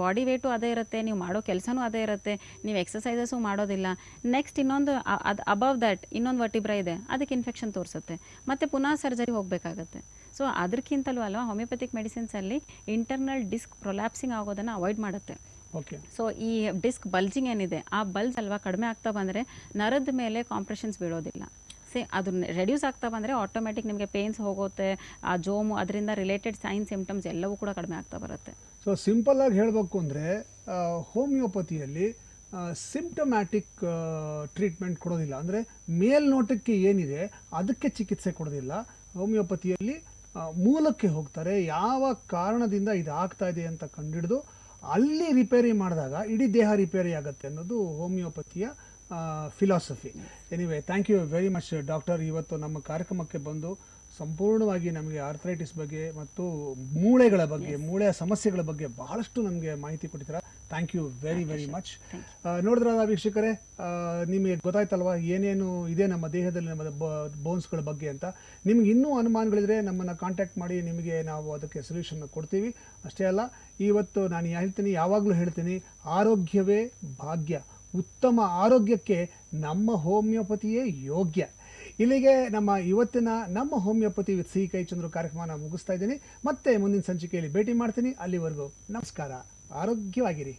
ಬಾಡಿ ವೇಟು ಅದೇ ಇರುತ್ತೆ, ನೀವು ಮಾಡೋ ಕೆಲಸನೂ ಅದೇ ಇರುತ್ತೆ, ನೀವು ಎಕ್ಸಸೈಸಸ್ಸು ಮಾಡೋದಿಲ್ಲ. ನೆಕ್ಸ್ಟ್ ಇನ್ನೊಂದು ಅದು ಅಬವ್ ದ್ಯಾಟ್ ಇನ್ನೊಂದು ವರ್ಟಿಬ್ರಾ ಇದೆ, ಅದಕ್ಕೆ ಇನ್ಫೆಕ್ಷನ್ ತೋರಿಸುತ್ತೆ, ಮತ್ತು ಪುನಃ ಸರ್ಜರಿ ಹೋಗಬೇಕಾಗತ್ತೆ. ಸೊ ಅದಕ್ಕಿಂತಲೂ ಅಲ್ವಾ ಹೋಮಿಯೋಪತಿಕ್ ಮೆಡಿಸಿನ್ಸಲ್ಲಿ ಇಂಟರ್ನಲ್ ಡಿಸ್ಕ್ ಪ್ರೊಲ್ಯಾಪ್ಸಿಂಗ್ ಆಗೋದನ್ನು ಅವಾಯ್ಡ್ ಮಾಡುತ್ತೆ. ಓಕೆ. ಸೊ ಈ ಡಿಸ್ಕ್ ಬಲ್ಜಿಂಗ್ ಏನಿದೆ, ಆ ಬಲ್ಜ್ ಅಲ್ವಾ ಕಡಿಮೆ ಆಗ್ತಾ ಬಂದರೆ ನರದ ಮೇಲೆ ಕಾಂಪ್ರೆಷನ್ಸ್ ಬೀಳೋದಿಲ್ಲ. ಅದು ರೆಡ್ಯೂಸ್ ಆಗ್ತಾ ಬಂದರೆ ಆಟೋಮೆಟಿಕ್ ನಿಮಗೆ ಪೇನ್ಸ್ ಹೋಗುತ್ತೆ, ಆ ಜೋಮು, ಅದರಿಂದ ರಿಲೇಟೆಡ್ ಸೈನ್ ಸಿಂಪ್ಟಮ್ಸ್ ಎಲ್ಲವೂ ಕೂಡ ಕಡಿಮೆ ಆಗ್ತಾ ಬರುತ್ತೆ. ಸೊ ಸಿಂಪಲ್ ಆಗಿ ಹೇಳಬೇಕು ಅಂದರೆ ಹೋಮಿಯೋಪತಿಯಲ್ಲಿ ಸಿಂಪ್ಟಮ್ಯಾಟಿಕ್ ಟ್ರೀಟ್ಮೆಂಟ್ ಕೊಡೋದಿಲ್ಲ. ಅಂದರೆ ಮೇಲ್ನೋಟಕ್ಕೆ ಏನಿದೆ ಅದಕ್ಕೆ ಚಿಕಿತ್ಸೆ ಕೊಡೋದಿಲ್ಲ. ಹೋಮಿಯೋಪತಿಯಲ್ಲಿ ಮೂಲಕ್ಕೆ ಹೋಗ್ತಾರೆ, ಯಾವ ಕಾರಣದಿಂದ ಇದು ಆಗ್ತಾ ಇದೆ ಅಂತ ಕಂಡುಹಿಡಿದು ಅಲ್ಲಿ ರಿಪೇರಿ ಮಾಡಿದಾಗ ಇಡೀ ದೇಹ ರಿಪೇರಿ ಆಗುತ್ತೆ ಅನ್ನೋದು ಹೋಮಿಯೋಪತಿಯ philosophy. Anyway, thank you very much doctor. ಇವತ್ತು ನಮ್ಮ ಕಾರ್ಯಕ್ರಮಕ್ಕೆ ಬಂದು ಸಂಪೂರ್ಣವಾಗಿ ನಮಗೆ ಆರ್ಥರೈಟಿಸ್ ಬಗ್ಗೆ ಮತ್ತು ಮೂಳೆಗಳ ಬಗ್ಗೆ, ಮೂಳೆಯ ಸಮಸ್ಯೆಗಳ ಬಗ್ಗೆ ಬಹಳಷ್ಟು ನಮಗೆ ಮಾಹಿತಿ ಕೊಟ್ಟಿದ್ದೀರಾ. Thank you very very much. ನೋಡಿದ್ರಲ್ಲ ವೀಕ್ಷಕರೇ, ನಿಮಗೆ ಗೊತ್ತಾಯ್ತಲ್ವಾ ಏನೇನು ಇದೆ ನಮ್ಮ ದೇಹದಲ್ಲಿ, ನಮ್ಮ ಬೋನ್ಸ್ಗಳ ಬಗ್ಗೆ ಅಂತ. ನಿಮ್ಗೆ ಇನ್ನೂ ಅನುಮಾನಗಳಿದ್ರೆ ನಮ್ಮನ್ನು ಕಾಂಟ್ಯಾಕ್ಟ್ ಮಾಡಿ, ನಿಮಗೆ ನಾವು ಅದಕ್ಕೆ ಸೊಲ್ಯೂಷನ್ ಕೊಡ್ತೀವಿ. ಅಷ್ಟೇ ಅಲ್ಲ, ಇವತ್ತು ನಾನು ಯಾವಾಗಲೂ ಹೇಳ್ತೀನಿ, ಆರೋಗ್ಯವೇ ಭಾಗ್ಯ. ಉತ್ತಮ ಆರೋಗ್ಯಕ್ಕೆ ನಮ್ಮ ಹೋಮಿಯೋಪತಿಯೇ ಯೋಗ್ಯ. ಇಲ್ಲಿಗೆ ನಮ್ಮ ಇವತ್ತಿನ ನಮ್ಮ ಹೋಮಿಯೋಪತಿ ವಿತ್ ಸಿ ಕೈ ಚಂದ್ರು ಕಾರ್ಯಕ್ರಮ ಮುಗಿಸ್ತಾ ಇದ್ದೀನಿ. ಮತ್ತೆ ಮುಂದಿನ ಸಂಚಿಕೆಯಲ್ಲಿ ಭೇಟಿ ಮಾಡ್ತೀನಿ. ಅಲ್ಲಿವರೆಗೂ ನಮಸ್ಕಾರ, ಆರೋಗ್ಯವಾಗಿರಿ.